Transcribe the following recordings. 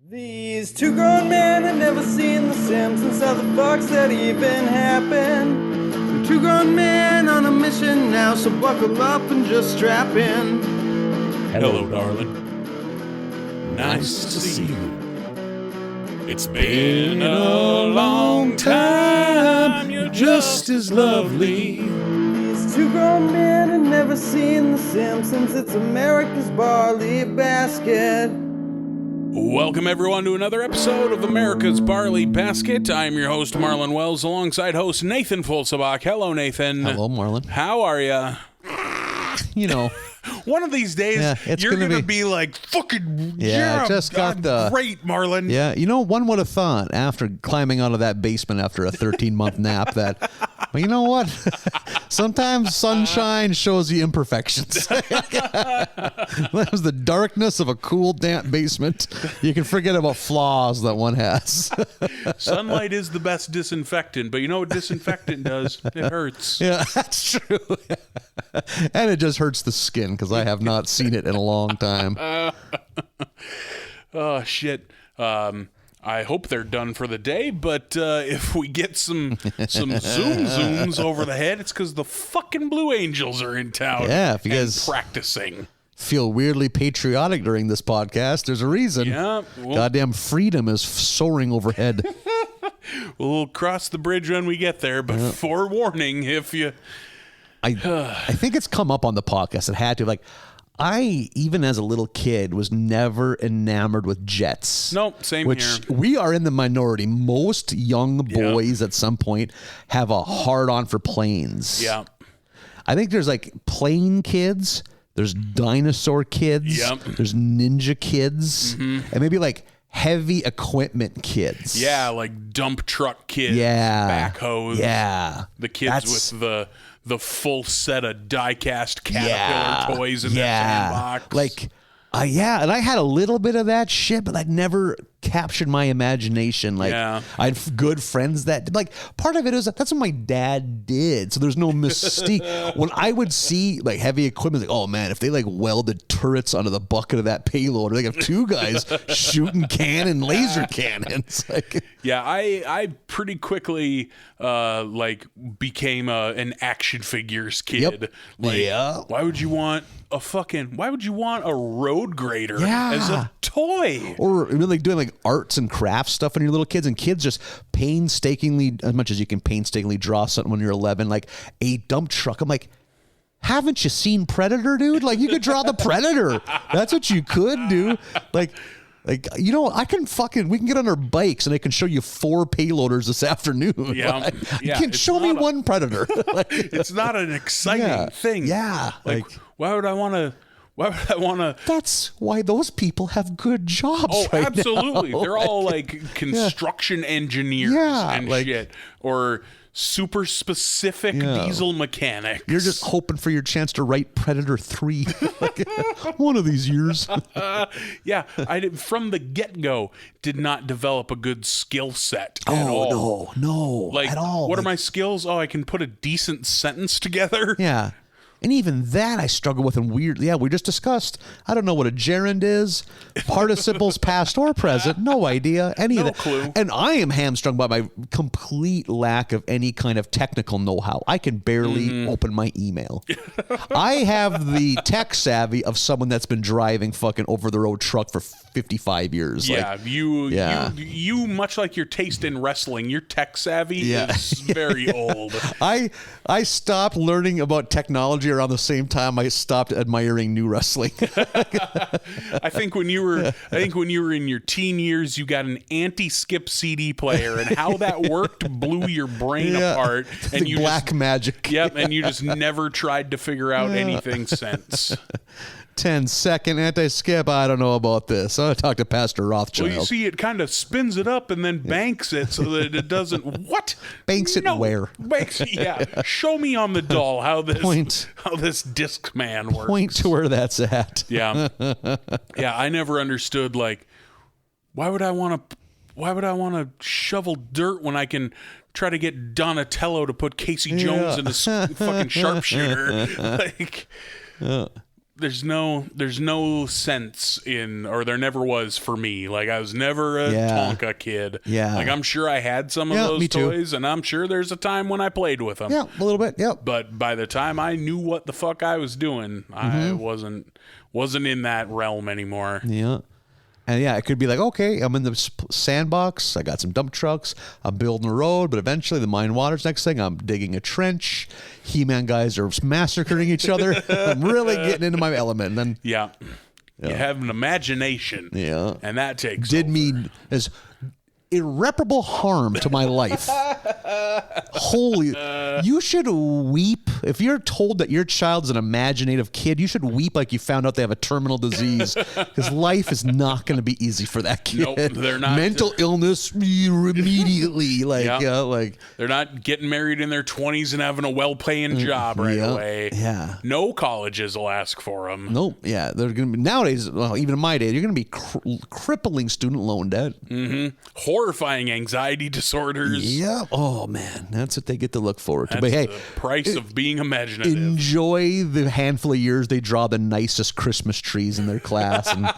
These two grown men had never seen The Simpsons. How the fuck's that even happen? They're two grown men on a mission now, so buckle up and just strap in. Hello, darling. Nice to see you. It's been a long time. You're just as lovely. These two grown men had never seen The Simpsons. It's America's Barley Basket. Welcome, everyone, to another episode of America's Barley Basket. I'm your host, Marlin Wells, alongside host Nathan Fulsabach. Hello, Nathan. Hello, Marlin. How are you? You know. One of these days, you're going to be like, fucking, great, Marlin. Yeah, you know, one would have thought after climbing out of that basement after a 13-month nap that, well, you know what? Sometimes sunshine shows you imperfections. That was the darkness of a cool, damp basement. You can forget about flaws that one has. Sunlight is the best disinfectant, but you know what disinfectant does? It hurts. Yeah, that's true. And it just hurts the skin because I have not seen it in a long time. Oh, shit. I hope they're done for the day, but if we get some zooms over the head, it's because the fucking Blue Angels are in town. Yeah, if you guys practicing. Feel weirdly patriotic during this podcast, there's a reason. Yeah. Goddamn freedom is soaring overhead. We'll cross the bridge when we get there, but forewarning, if you... I think it's come up on the podcast. It had to. Like, I, even as a little kid, was never enamored with jets. Nope, same which here. We are in the minority. Most young boys at some point have a hard-on for planes. Yeah. I think there's, like, plane kids. There's dinosaur kids. Yep. There's ninja kids. Mm-hmm. And maybe, like, heavy equipment kids. Yeah, like dump truck kids. Yeah. Backhoes. Yeah. The kids with the full set of die-cast Caterpillar toys in their sandbox. Like, and I had a little bit of that shit, but like never captured my imagination. Like, I had good friends that, like, part of it is that's what my dad did. So there's no mystique. When I would see like heavy equipment, like, oh man, if they like welded turrets onto the bucket of that payload, or they have two guys shooting laser cannons. Like, yeah, I pretty quickly became an action figures kid. Yep. Like, why would you want a road grader as a toy? Or really doing like arts and crafts stuff when you're little kids, and kids just painstakingly, as much as you can painstakingly draw something when you're 11, like a dump truck. I'm like, haven't you seen Predator, dude? Like, you could draw the Predator. That's what you could do. Like, you know, we can get on our bikes and I can show you 4 payloaders this afternoon. Yeah. Like, you can show me one Predator. Like, it's not an exciting thing. Yeah. Like, why would I want to? That's why those people have good jobs. Oh, right absolutely. Now. They're all like construction engineers and shit. Or super specific diesel mechanics. You're just hoping for your chance to write Predator 3 like, one of these years. I from the get-go did not develop a good skill set at all. No, like, at all. What are my skills? Oh, I can put a decent sentence together. Yeah. And even that I struggle with in weird. Yeah, we just discussed. I don't know what a gerund is. Participles past or present. No idea. Any of that. Clue. And I am hamstrung by my complete lack of any kind of technical know-how. I can barely open my email. I have the tech savvy of someone that's been driving fucking over-the-road truck for 55 years. Yeah, like, you much like your taste in wrestling, your tech savvy is very old. I stopped learning about technology around the same time I stopped admiring new wrestling. I think when you were in your teen years, you got an anti-skip CD player, and how that worked blew your brain apart. And you black magic. Yep, and you just never tried to figure out anything since. 10-second anti-skip. I don't know about this. I'll talk to Pastor Rothschild. Well, you see, it kind of spins it up and then banks it so that it doesn't. What? Banks it where? Banks. Yeah. Show me on the doll how this disc man works. Point to where that's at. Yeah. Yeah. I never understood, like, why would I want to shovel dirt when I can try to get Donatello to put Casey Jones in a fucking sharpshooter? Like. there's no sense in, or there never was for me. Like, I was never a Tonka kid. Yeah. Like, I'm sure I had some of those toys, and I'm sure there's a time when I played with them. Yeah, a little bit. Yep. But by the time I knew what the fuck I was doing, I wasn't in that realm anymore. Yeah. And yeah, it could be like, okay, I'm in the sandbox. I got some dump trucks. I'm building a road, but eventually the mine waters. Next thing, I'm digging a trench. He-Man guys are massacring each other. I'm really getting into my element. And then you have an imagination. Yeah, and that takes did me as irreparable harm to my life. Holy, you should weep if you're told that your child is an imaginative kid. You should weep like you found out they have a terminal disease, because life is not going to be easy for that kid. Nope, they're not. Mental illness immediately, like they're not getting married in their 20s and having a well-paying job right away. Yeah, no colleges will ask for them. Nope. Yeah, they're going to be nowadays. Well, even in my day, you're going to be crippling student loan debt. Horrifying anxiety disorders. Yeah. Oh man, that's what they get to look forward to. That's but hey, the price of being imaginative. Enjoy the handful of years they draw the nicest Christmas trees in their class, and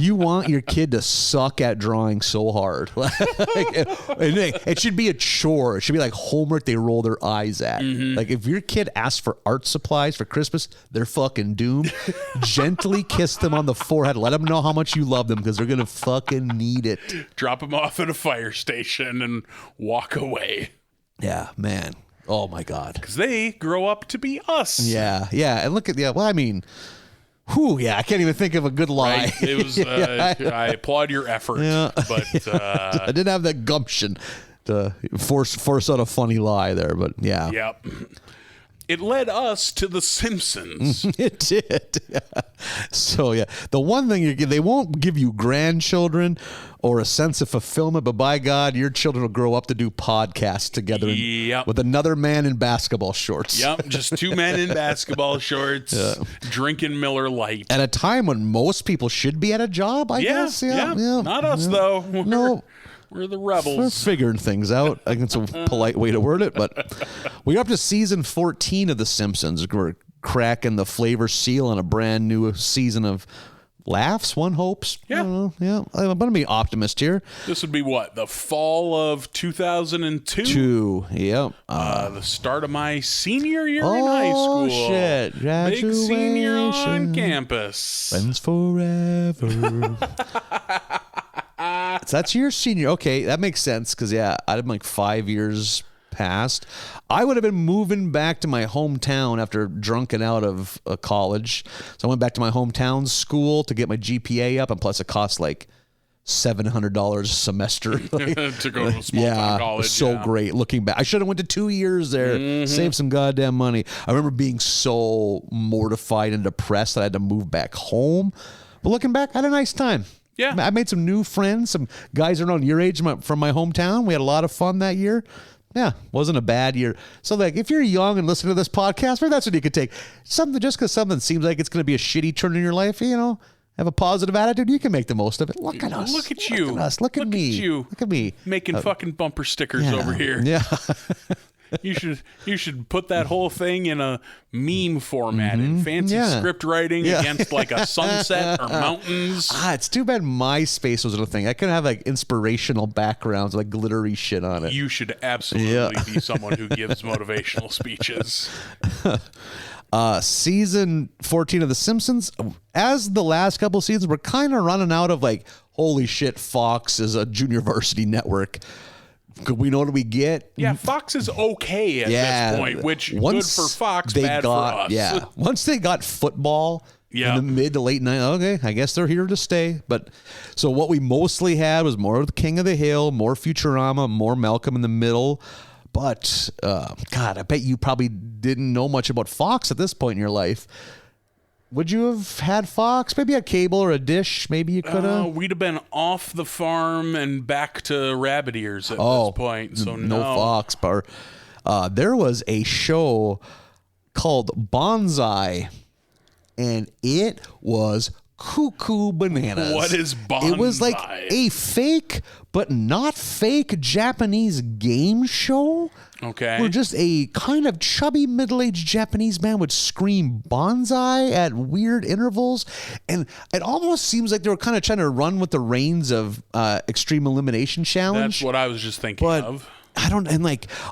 you want your kid to suck at drawing so hard. It should be a chore. It should be like homework they roll their eyes at. Like, if your kid asks for art supplies for Christmas, they're fucking doomed. Gently kiss them on the forehead. Let them know how much you love them, because they're gonna fucking need it. Drop them off at a fire station and walk away. Yeah, man. Oh my God. Because they grow up to be us. Yeah, yeah. And look at well, I mean, I can't even think of a good lie. Right? It was. I applaud your effort, but I didn't have that gumption to force out a funny lie there. But yeah. Yep. It led us to The Simpsons. It did. Yeah. So, yeah, the one thing they won't give you grandchildren or a sense of fulfillment, but by God, your children will grow up to do podcasts together with another man in basketball shorts. Yep, just two men in basketball shorts drinking Miller Lite. At a time when most people should be at a job, I guess. Yeah. Not us, though. We're the rebels. We're figuring things out. I think it's a polite way to word it, but we're up to season 14 of The Simpsons. We're cracking the flavor seal on a brand new season of laughs, one hopes. Yeah. I'm going to be an optimist here. This would be what? The fall of 2002? Yep. The start of my senior year in high school. Oh, shit. Big senior on campus. Friends forever. So that's your senior. Okay, that makes sense, because, I'd have like 5 years past. I would have been moving back to my hometown after drunken out of college. So I went back to my hometown school to get my GPA up, and plus it costs like $700 a semester to go to a small town college. So great looking back. I should have went to 2 years there, saved some goddamn money. I remember being so mortified and depressed that I had to move back home. But looking back, I had a nice time. Yeah. I made some new friends, some guys around your age from my hometown. We had a lot of fun that year. Yeah, wasn't a bad year. So, like, if you're young and listening to this podcast, maybe that's what you could take. Something, just because something seems like it's going to be a shitty turn in your life, have a positive attitude, you can make the most of it. Look at us. Look at you. Look at us. Look at me. Look at me. Making fucking bumper stickers over here. Yeah. You should put that whole thing in a meme format in fancy script writing against like a sunset or mountains. It's too bad MySpace wasn't a thing. I could have like inspirational backgrounds, like glittery shit on it. You should absolutely be someone who gives motivational speeches. Season 14 of The Simpsons, as the last couple seasons, we're kind of running out of like, holy shit, Fox is a junior varsity network. Could we know what we get? Yeah, Fox is okay at this point, which good for Fox, bad for us. Yeah, once they got football in the mid to late 90s, okay, I guess they're here to stay. But so what we mostly had was more of the King of the Hill, more Futurama, more Malcolm in the Middle. But God, I bet you probably didn't know much about Fox at this point in your life. Would you have had Fox? Maybe a cable or a dish. Maybe you could have. We'd have been off the farm and back to rabbit ears at this point. So no Fox. But there was a show called Bonsai, and it was cuckoo bananas. What is bonsai? It was like a fake, but not fake Japanese game show. Okay. Where just a kind of chubby middle-aged Japanese man would scream bonsai at weird intervals. And it almost seems like they were kind of trying to run with the reins of Extreme Elimination Challenge. That's what I was just thinking of.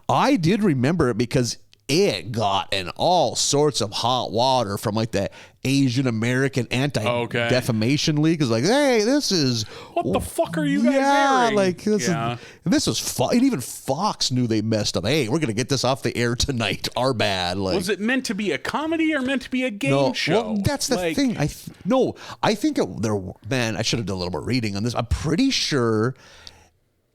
I did remember it because it got in all sorts of hot water from like the Asian American Anti-Defamation League. It's like, hey, this is what the fuck are you guys airing? Like this was and even Fox knew they messed up. Hey, we're gonna get this off the air tonight. Our bad. Like, was it meant to be a comedy or meant to be a game show? Well, that's the thing. I think man, I should have done a little more reading on this. I'm pretty sure.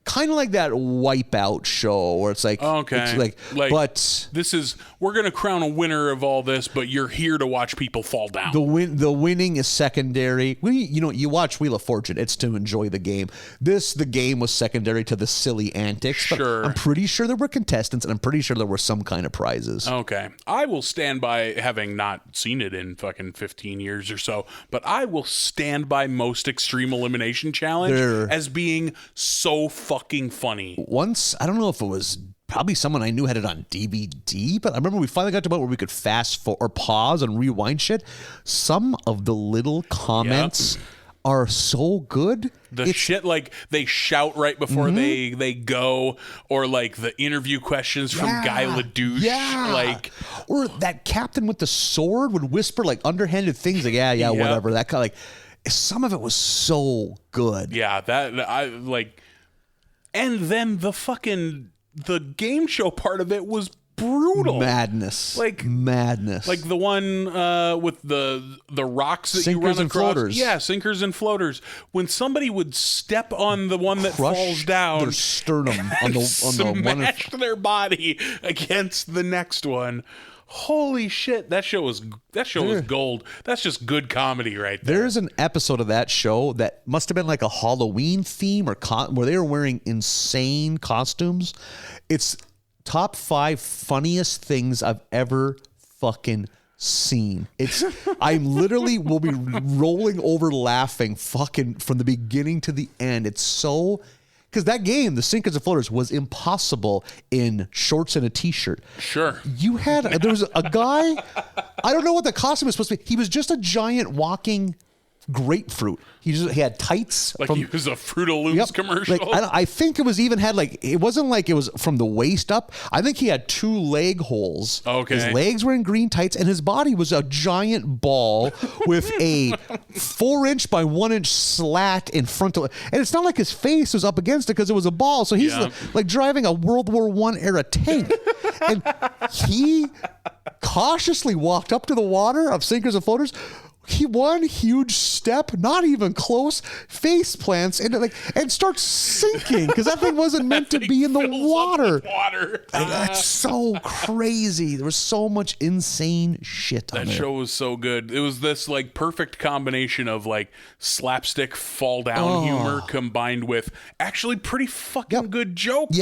Kind of like that Wipeout show where it's like, but this is, we're going to crown a winner of all this, but you're here to watch people fall down. The winning is secondary. You watch Wheel of Fortune, it's to enjoy the game. The game was secondary to the silly antics. Sure. But I'm pretty sure there were contestants and I'm pretty sure there were some kind of prizes. Okay. I will stand by, having not seen it in fucking 15 years or so, but I will stand by most Extreme Elimination Challenge as being so fucking funny. Once, I don't know if it was probably someone I knew had it on DVD, but I remember we finally got to a point where we could fast forward or pause and rewind shit. Some of the little comments are so good. Shit, like they shout right before they go, or like the interview questions from Guy Ledouche. Yeah. Like, or that captain with the sword would whisper like underhanded things like, whatever. That kind of like, some of it was so good. Yeah, that I like. And then the game show part of it was brutal. Madness. Like the one with the rocks that sinkers you run across. And floaters. Yeah, sinkers and floaters. When somebody would step on the one that falls down, their sternum on the smash their body against the next one. Holy shit, that show was gold. That's just good comedy right there. There's an episode of that show that must have been like a Halloween theme or where they were wearing insane costumes. It's top 5 funniest things I've ever fucking seen. I literally will be rolling over laughing fucking from the beginning to the end. It's so... Because that game, the Sinkers and Floaters, was impossible in shorts and a t-shirt. Sure. There was a guy, I don't know what the costume was supposed to be. He was just a giant walking grapefruit. He had tights. Like he was a Fruit of Looms commercial. Like, I think it was even had like, it wasn't like it was from the waist up. I think he had 2 leg holes. Okay. His legs were in green tights and his body was a giant ball with a 4-inch by 1-inch slat in front of it. And it's not like his face was up against it because it was a ball. So he's like driving a World War I era tank. And he cautiously walked up to the water of Sinkers and Floaters. One huge step, not even close, face plants and starts sinking because that thing wasn't meant to be in the water. That's so crazy. There was so much insane shit on that there. Show was so good. It was this like perfect combination of like slapstick fall down humor combined with actually pretty fucking good jokes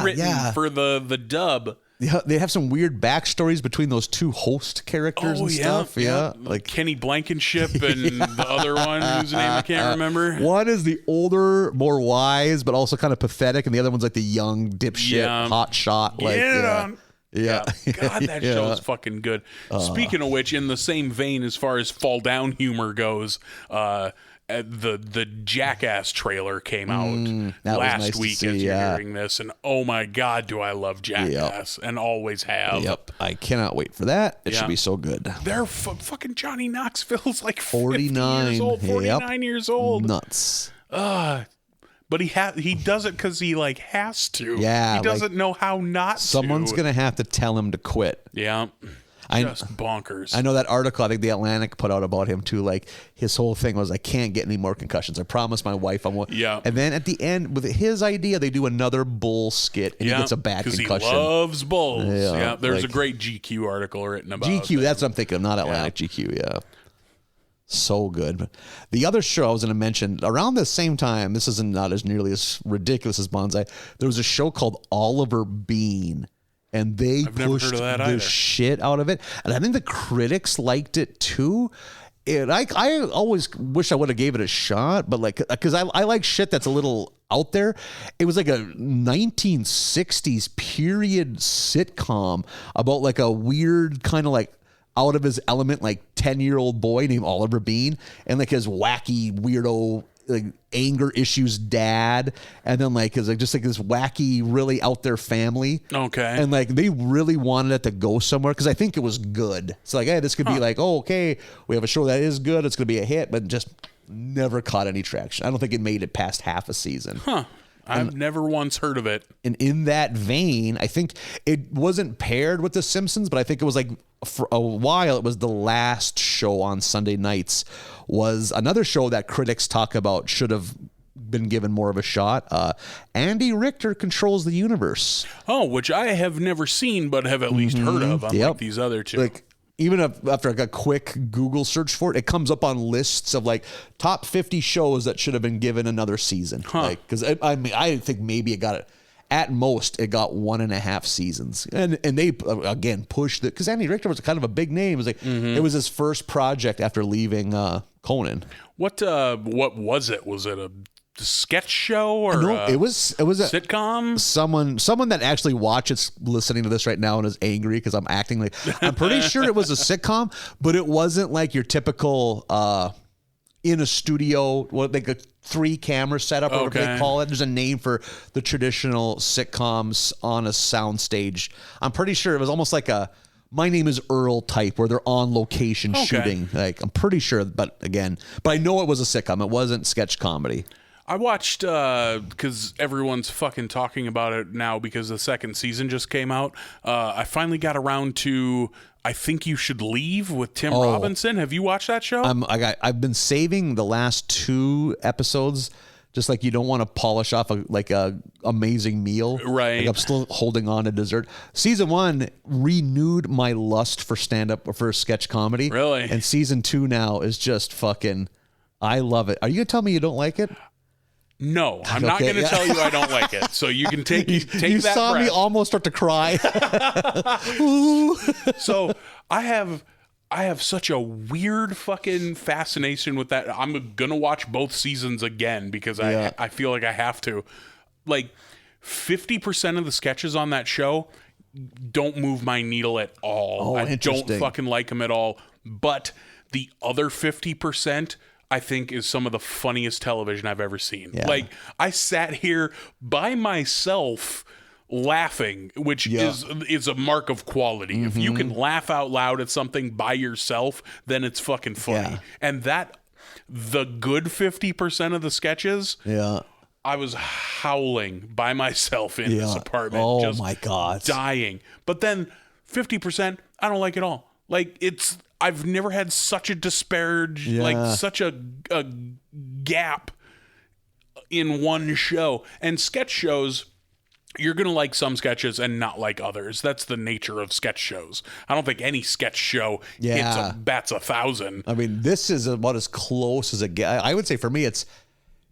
written for the dub. They have some weird backstories between those 2 host characters and stuff. Yeah. Like Kenny Blankenship and the other one whose name I can't remember. One is the older, more wise, but also kind of pathetic, and the other one's like the young dipshit, hot shot. Like, God, that show is fucking good. Speaking of which, in the same vein as far as fall down humor goes, the Jackass trailer came out last week as you're hearing this, and oh my god, do I love Jackass and always have. Yep, I cannot wait for that. It should be so good. They're fucking Johnny Knoxville's like 49 years old, 49 years old. Nuts. But he does it because he like has to. Yeah, he doesn't know how not to. Someone's gonna have to tell him to quit. Yeah. Just bonkers. I know that article I think the Atlantic put out about him too. Like his whole thing was, I can't get any more concussions. I promised my wife I won't. Yeah. And then at the end, with his idea, they do another bull skit and he gets a bad concussion. Because he loves bulls. Yeah. There's a great GQ article written about GQ. That's what I'm thinking of, not Atlantic. GQ. Yeah. So good. But the other show I was going to mention around the same time, this isn't not as nearly as ridiculous as Bonsai. There was a show called Oliver Bean. And they pushed the shit out of it. And I think the critics liked it too. I always wish I would have gave it a shot, but like, because I like shit that's a little out there. It was like a 1960s period sitcom about like a weird kind of like out of his element, like 10-year-old boy named Oliver Bean, and like his wacky weirdo like anger issues dad, and then like is like just like this wacky really out there family. Okay. And like they really wanted it to go somewhere because I think it was good. So like, hey, this could be like, oh, okay, we have a show that is good, it's gonna be a hit, but just never caught any traction. I don't think it made it past half a season. I've never once heard of it. And in that vein, I think it wasn't paired with The Simpsons, but I think it was like for a while, it was the last show on Sunday nights, was another show that critics talk about should have been given more of a shot. Andy Richter Controls the Universe. Oh, which I have never seen, but have at least heard of, unlike these other two. Like, even after a quick Google search for it, it comes up on lists of like top 50 shows that should have been given another season. Like, because I mean, I think maybe it got it. At most, it got 1.5 seasons, and they again pushed it because Andy Richter was kind of a big name. It was like it was his first project after leaving Conan. What was it? Was it a sketch show or no? It was a sitcom. Someone that actually watches listening to this right now and is angry because I'm acting like I'm pretty sure it was a sitcom, but it wasn't like your typical in a studio, what like a 3-camera setup or whatever they call it. There's a name for the traditional sitcoms on a soundstage. I'm pretty sure it was almost like a My Name is Earl type where they're on location shooting. Like I'm pretty sure, but I know it was a sitcom. It wasn't sketch comedy. I watched because everyone's fucking talking about it now because the second season just came out. I finally got around to I Think You Should Leave with Tim Robinson. Have you watched that show? I've been saving the last 2 episodes. Just like you don't want to polish off a amazing meal. Right. Like I'm still holding on to dessert. Season 1 renewed my lust for stand-up or for sketch comedy. Really? And season 2 now is just fucking, I love it. Are you going to tell me you don't like it? No, I'm not going to tell you I don't like it. So you can take you that saw breath. me almost start to cry. So I have such a weird fucking fascination with that. I'm going to watch both seasons again because I feel like I have to. Like 50% of the sketches on that show don't move my needle at all. I don't fucking like them at all. But the other 50%, I think, is some of the funniest television I've ever seen. Yeah. Like, I sat here by myself laughing, which is a mark of quality. If you can laugh out loud at something by yourself, then it's fucking funny. Yeah. And the good 50% of the sketches, I was howling by myself in this apartment. Oh, just my God. Dying. But then 50%, I don't like at all. Like, I've never had such a disparage, like such a gap in one show. And sketch shows, you're going to like some sketches and not like others. That's the nature of sketch shows. I don't think any sketch show bats 1,000. I mean, this is about as close as it gets. I would say for me, it's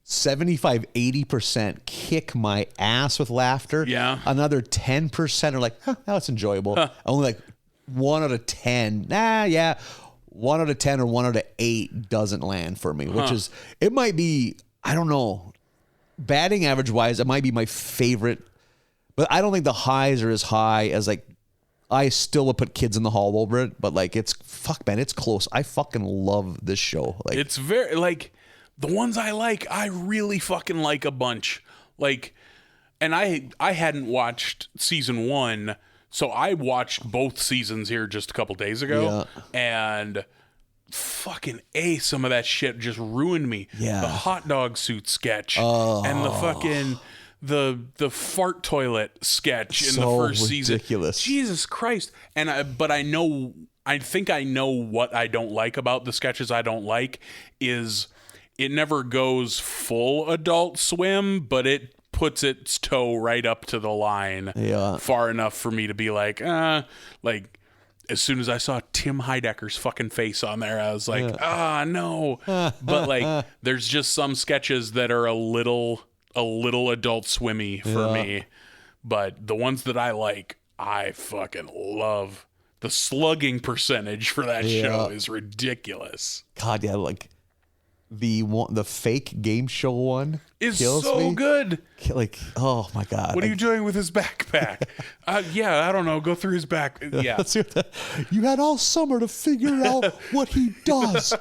75-80% kick my ass with laughter. Yeah. Another 10% are like, that's enjoyable. Only like 1 out of 10. 1 out of 10 or 1 out of 8 doesn't land for me, which is, it might be, I don't know, batting average wise, it might be my favorite, but I don't think the highs are as high as like, I still would put Kids in the Hall over it, but like it's close. I fucking love this show. Like it's very like the ones I like, I really fucking like a bunch. Like, and I hadn't watched season 1. So I watched both seasons here just a couple days ago, and fucking some of that shit just ruined me. Yeah. The hot dog suit sketch and the fucking the fart toilet sketch in the first ridiculous. Season. Jesus Christ. And I think I know what I don't like about the sketches I don't like is it never goes full Adult Swim, but it puts its toe right up to the line far enough for me to be like as soon as I saw Tim Heidecker's fucking face on there, I was like, no. But like, there's just some sketches that are a little Adult Swimmy for me. But the ones that I like, I fucking love. The slugging percentage for that show is ridiculous. God, yeah, like the fake game show one is kills so me. good. Like, oh my God. What are you doing with his backpack? Yeah, I don't know. Go through his back. Yeah. You had all summer to figure out what he does.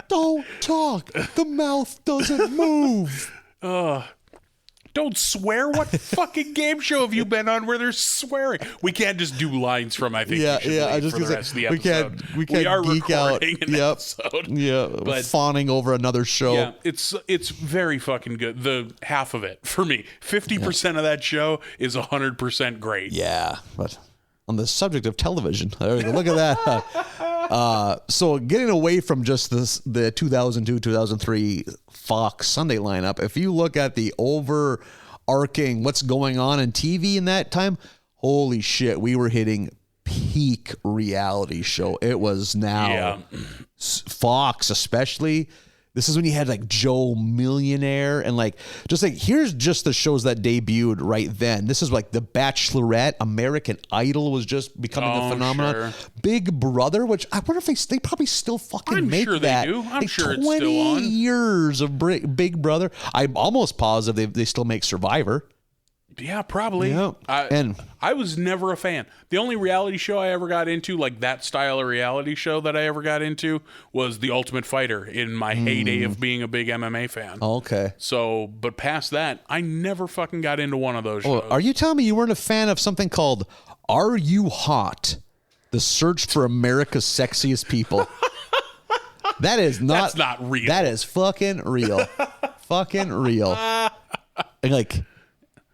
Don't talk. The mouth doesn't move. Don't swear. What fucking game show have you been on where there's swearing? We can't just do lines from. I think. I just for the rest of the episode. We can't geek out. Episode. Yeah, but fawning over another show. Yeah, it's very fucking good. The half of it for me, 50% of that show is 100% great. Yeah, but on the subject of television, there we go. Look at that. So getting away from just the 2002-2003 Fox Sunday lineup, if you look at the overarching what's going on in TV in that time, holy shit, we were hitting peak reality show. It was now Fox especially. This is when you had like Joe Millionaire and like here's just the shows that debuted right then. This is like The Bachelorette, American Idol was just becoming a phenomenon. Sure. Big Brother, which I wonder if they probably still fucking make sure that. They do. I'm like sure 20 it's still on. years of Big Brother. I'm almost positive they still make Survivor. Yeah, probably. Yeah. I was never a fan. The only reality show I ever got into, like that style of reality show that I ever got into, was The Ultimate Fighter in my heyday of being a big MMA fan. Okay. So, but past that, I never fucking got into one of those shows. Are you telling me you weren't a fan of something called Are You Hot? The Search for America's Sexiest People. That is not. That's not real. That is fucking real. Fucking real. And like,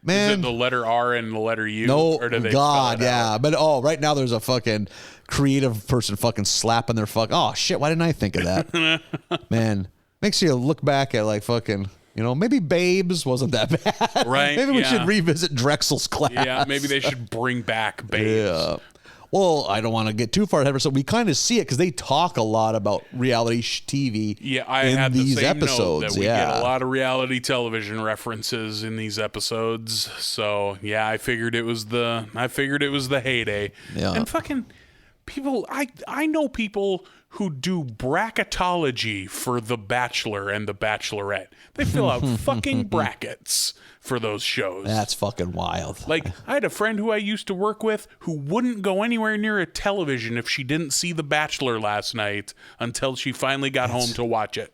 man. Is it the letter R and the letter U? No, or do they God, spell it yeah. out? But right now there's a fucking creative person fucking slapping their oh shit, why didn't I think of that? Man, makes you look back at like fucking, maybe Babes wasn't that bad. Right. Maybe we should revisit Drexel's class. Yeah, maybe they should bring back Babes. Yeah. Well, I don't want to get too far ahead, so we kind of see it because they talk a lot about reality TV. Yeah, I in had these the same episodes. Note that we get a lot of reality television references in these episodes. So yeah, I figured it was the heyday. Yeah. And fucking people, I know people who do bracketology for The Bachelor and The Bachelorette. They fill out fucking brackets for those shows. That's fucking wild. Like, I had a friend who I used to work with who wouldn't go anywhere near a television if she didn't see The Bachelor last night until she finally got home to watch it.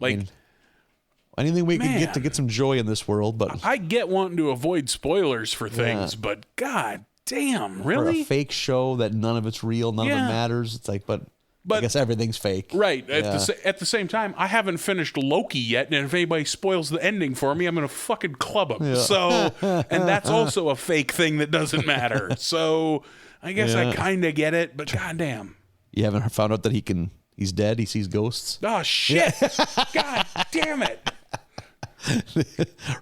Like, anything we can get to get some joy in this world, but I get wanting to avoid spoilers for things, but god damn, really? For a fake show that none of it's real, none of it matters. It's like, but I guess everything's fake. Right. At the same time, I haven't finished Loki yet, and if anybody spoils the ending for me, I'm going to fucking club them. Yeah. So, and that's also a fake thing that doesn't matter. So, I guess I kind of get it, but goddamn. You haven't found out that he's dead? He sees ghosts? Oh, shit. God damn it.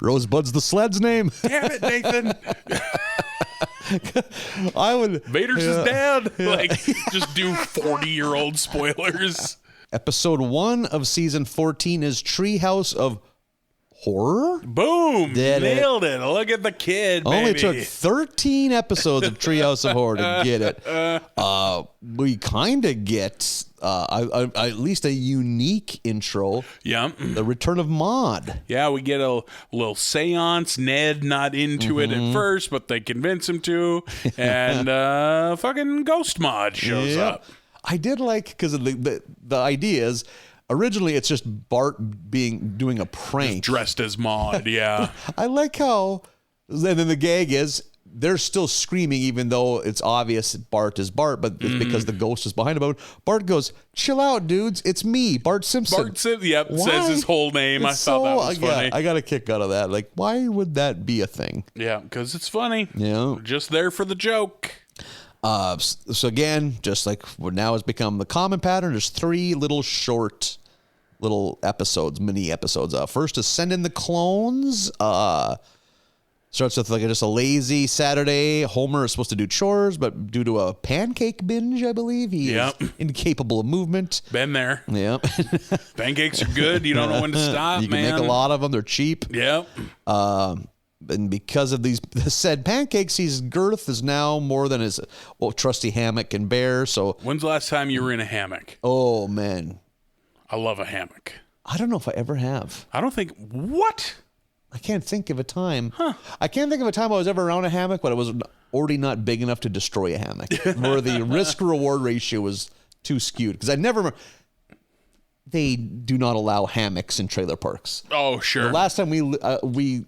Rosebud's the sled's name. Damn it, Nathan. Vader's his dad. Yeah. Like, just do 40-year-old spoilers. Episode 1 of season 14 is Treehouse of Horror. Boom! Nailed it. Look at the kid, baby. Only took 13 episodes of Treehouse of Horror to get it. We kind of get at least a unique intro. Yeah. The return of Maud. Yeah, we get a little seance. Ned not into it at first, but they convince him to. And fucking Ghost Maud shows up. I did like, because the idea is, originally, it's just Bart doing a prank. Just dressed as Maud, yeah. I like how, and then the gag is, they're still screaming even though it's obvious Bart is Bart, but it's because the ghost is behind him. Bart goes, chill out, dudes. It's me, Bart Simpson. Bart Simpson, yep, says his whole name. I thought that was funny. I got a kick out of that. Like, why would that be a thing? Yeah, because it's funny. Yeah. Just there for the joke. So again, just like what now has become the common pattern, there's 3 little episodes, mini episodes. First is Send in the Clones. Starts with like just a lazy Saturday. Homer is supposed to do chores, but due to a pancake binge, I believe, he is incapable of movement. Been there. Yep. Pancakes are good. You don't know when to stop, you can make a lot of them. They're cheap. Yep. And because of these said pancakes, his girth is now more than his trusty hammock can bear. So, when's the last time you were in a hammock? Oh man, I love a hammock. I don't know if I ever have. I don't think what. I can't think of a time. I can't think of a time I was ever around a hammock, but it was already not big enough to destroy a hammock, where the risk-reward ratio was too skewed. Because I never. They do not allow hammocks in trailer parks. Oh, sure. The last time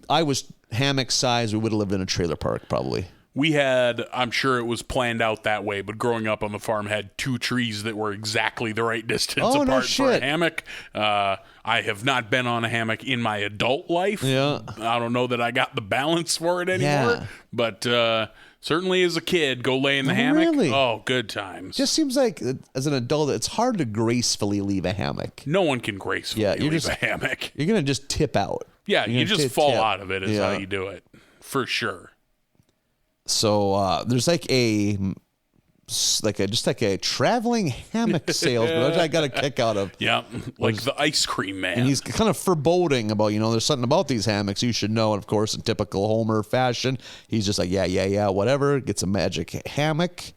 I was hammock size, we would have lived in a trailer park probably. We had, I'm sure it was planned out that way, but growing up on the farm had 2 trees that were exactly the right distance apart for a hammock. I have not been on a hammock in my adult life. Yeah. I don't know that I got the balance for it anymore. But certainly as a kid, go lay in the hammock. Really? Oh, good times. Just seems like as an adult, it's hard to gracefully leave a hammock. No one can gracefully leave a hammock. You're going to just tip out. Yeah, you just fall out of it is how you do it. For sure. So there's like a traveling hammock salesman, which I got a kick out of. Yeah, like the ice cream man. And he's kind of foreboding about, there's something about these hammocks you should know. And of course, in typical Homer fashion, he's just like, yeah, whatever. Gets a magic hammock.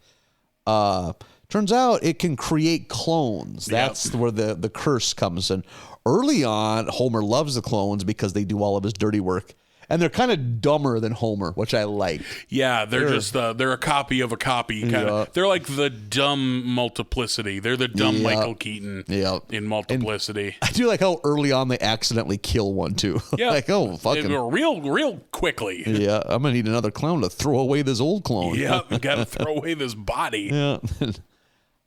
Turns out it can create clones. That's where the curse comes in. Early on, Homer loves the clones because they do all of his dirty work. And they're kind of dumber than Homer, which I like. Yeah, they're a copy of a copy. They're like the dumb Multiplicity. They're the dumb Michael Keaton in Multiplicity. And I do like how early on they accidentally kill one too. Yeah, like fucking real quickly. Yeah, I'm gonna need another clone to throw away this old clone. Yeah, you gotta throw away this body. Yeah.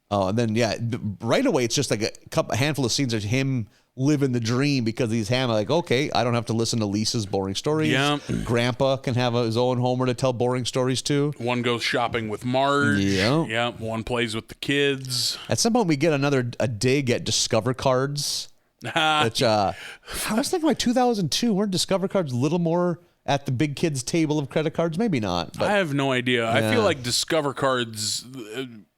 And then right away it's just like a handful of scenes of him living the dream because he's like, okay, I don't have to listen to Lisa's boring stories. Yeah. Grandpa can have his own Homer to tell boring stories too. One goes shopping with Marge. Yeah. One plays with the kids. At some point we get a dig at Discover cards. Which I was thinking by 2002, weren't Discover cards a little more at the big kids table of credit cards? Maybe not. But, I have no idea. Yeah. I feel like Discover cards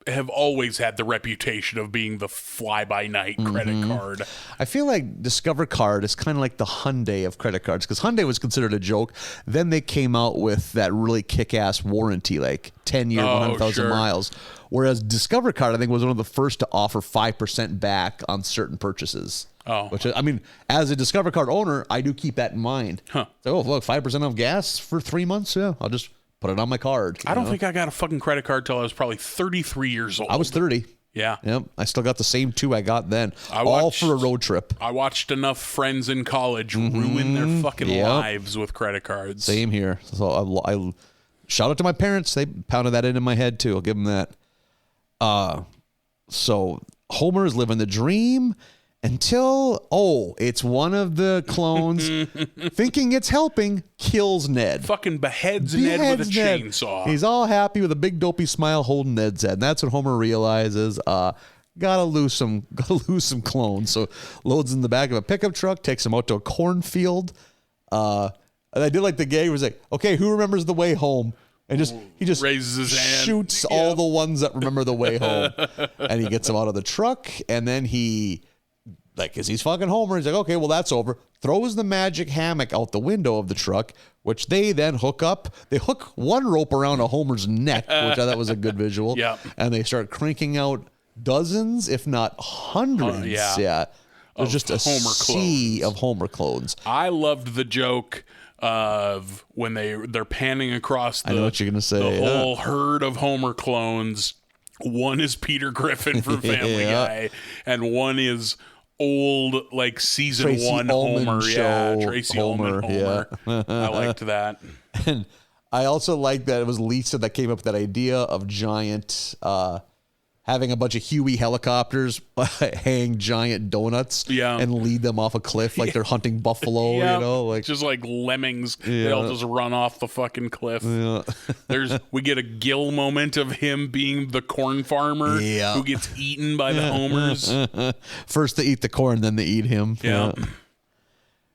have always had the reputation of being the fly-by-night credit card. I feel like Discover Card is kind of like the Hyundai of credit cards, because Hyundai was considered a joke. Then they came out with that really kick-ass warranty, like 10 years, 100,000 miles. Whereas Discover Card, I think, was one of the first to offer 5% back on certain purchases. Oh. Which, I mean, as a Discover Card owner, I do keep that in mind. Huh. So, look, 5% off gas for 3 months? Yeah, I'll just put it on my card. I don't think I got a fucking credit card till I was probably 33 years old. I was 30. Yeah. Yep. I still got the same 2 I got then. All for a road trip. I watched enough friends in college ruin their fucking lives with credit cards. Same here. So I shout out to my parents. They pounded that into my head too. I'll give them that. So Homer is living the dream until, it's one of the clones thinking it's helping, kills Ned. Fucking beheads Ned with a chainsaw. He's all happy with a big dopey smile holding Ned's head. And that's when Homer realizes, gotta lose some clones. So loads in the back of a pickup truck, takes him out to a cornfield. And I did like the gag was like, okay, who remembers the way home? And he just raises his hand, shoots all the ones that remember the way home. And he gets them out of the truck, and then because he's fucking Homer, he's like, okay, well, that's over. Throws the magic hammock out the window of the truck, which they then hook up. They hook one rope around a Homer's neck, which I thought was a good visual. Yeah. And they start cranking out dozens, if not hundreds. There's just a sea of Homer clones. I loved the joke of when they're panning across I know what you're gonna say. The whole herd of Homer clones. One is Peter Griffin from Family Guy, and one is old, like season Tracy 1 Ullman Homer. show Tracy Ullman Homer. Yeah. I liked that. And I also like that it was Lisa that came up with that idea of giant, having a bunch of Huey helicopters hang giant donuts and lead them off a cliff like they're hunting buffalo, like just like lemmings. They all just run off the fucking cliff. We get a Gil moment of him being the corn farmer who gets eaten by the Homers. First they eat the corn, then they eat him.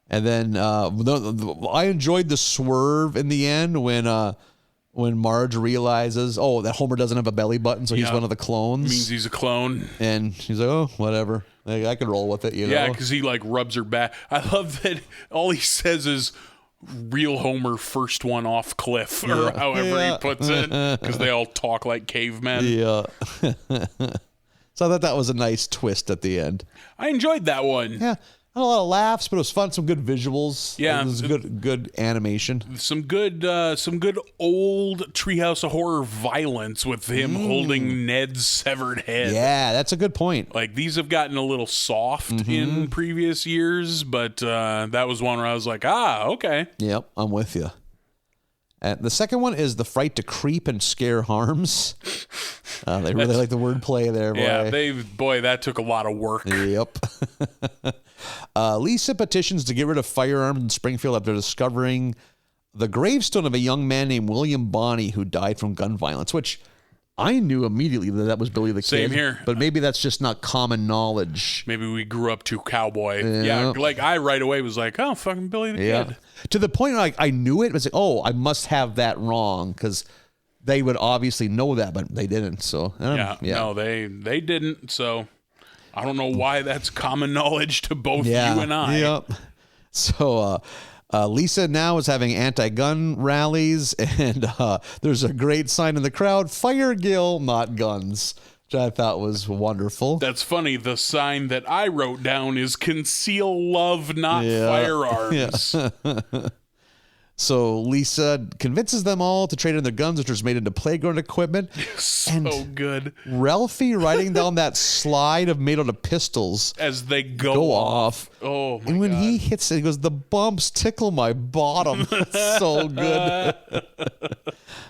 And then I enjoyed the swerve in the end when Marge realizes, that Homer doesn't have a belly button, so he's one of the clones. Means he's a clone. And she's like, oh, whatever. I can roll with it, Yeah, because he like rubs her back. I love that all he says is, real Homer first one off cliff, or however he puts it, because they all talk like cavemen. Yeah. So I thought that was a nice twist at the end. I enjoyed that one. Yeah. Not a lot of laughs, but it was fun. Some good visuals. Yeah, it was good animation. Some good old Treehouse of Horror violence with him holding Ned's severed head. Yeah, that's a good point. Like, these have gotten a little soft in previous years, but that was one where I was like, okay. Yep, I'm with you. And the second one is the fright to creep and scare harms. They really like the wordplay there. Boy. Yeah, that took a lot of work. Yep. Lisa petitions to get rid of firearms in Springfield after discovering the gravestone of a young man named William Bonney who died from gun violence, which I knew immediately that was Billy the Kid. Same here. But maybe that's just not common knowledge. Maybe we grew up too cowboy. Yeah, like I right away was like, oh, fucking Billy the Kid. To the point like I knew it, but it's like, oh, I must have that wrong, because they would obviously know that, but they didn't. So no, they didn't. So I don't know why that's common knowledge to both you and I. Yep. So Lisa now is having anti-gun rallies, and there's a great sign in the crowd: "Fire Gill, not guns," which I thought was wonderful. That's funny. The sign that I wrote down is "Conceal love, not firearms." Yeah. So Lisa convinces them all to trade in their guns, which was made into playground equipment. So good. Ralphie riding down that slide made out of pistols as they go off. Oh my God. And when he hits it, he goes, "The bumps tickle my bottom." That's so good.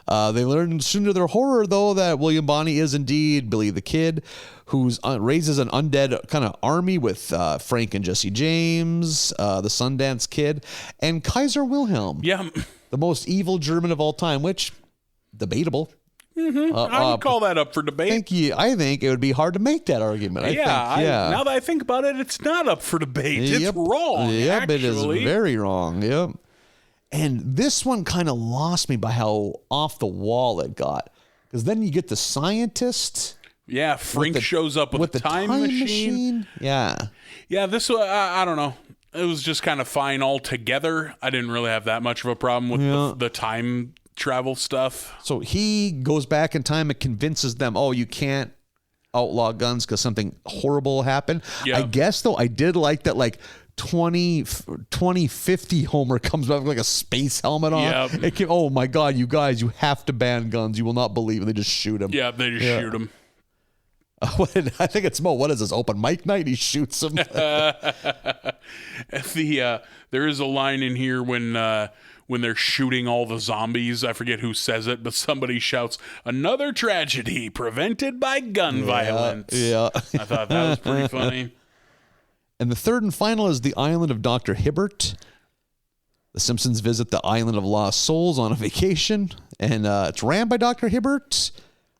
They learn soon to their horror, though, that William Bonney is indeed Billy the Kid, who raises an undead kind of army with Frank and Jesse James, the Sundance Kid, and Kaiser Wilhelm. Yeah. The most evil German of all time, which, debatable. I would call that up for debate. I think it would be hard to make that argument. Now that I think about it, it's not up for debate. It's wrong. Yep, actually. It is very wrong. Yep. And this one kind of lost me by how off the wall it got. Because then you get the scientist. Yeah, Frank shows up with the time machine. Yeah. Yeah, this one, I don't know. It was just kind of fine altogether. I didn't really have that much of a problem with the time travel stuff. So he goes back in time and convinces them, oh, you can't outlaw guns because something horrible happened. Yep. I guess, though, I did like that, like, 2050 Homer comes back with like a space helmet on. Yep. Oh my God, you guys, you have to ban guns. You will not believe it. They just shoot him. Yeah, they just shoot him. I think it's what is this, open mic night? He shoots him. There is a line in here when they're shooting all the zombies. I forget who says it, but somebody shouts, "Another tragedy prevented by gun violence." Yeah. I thought that was pretty funny. And the third and final is the Island of Dr. Hibbert. The Simpsons visit the Island of Lost Souls on a vacation, and it's ran by Dr. Hibbert,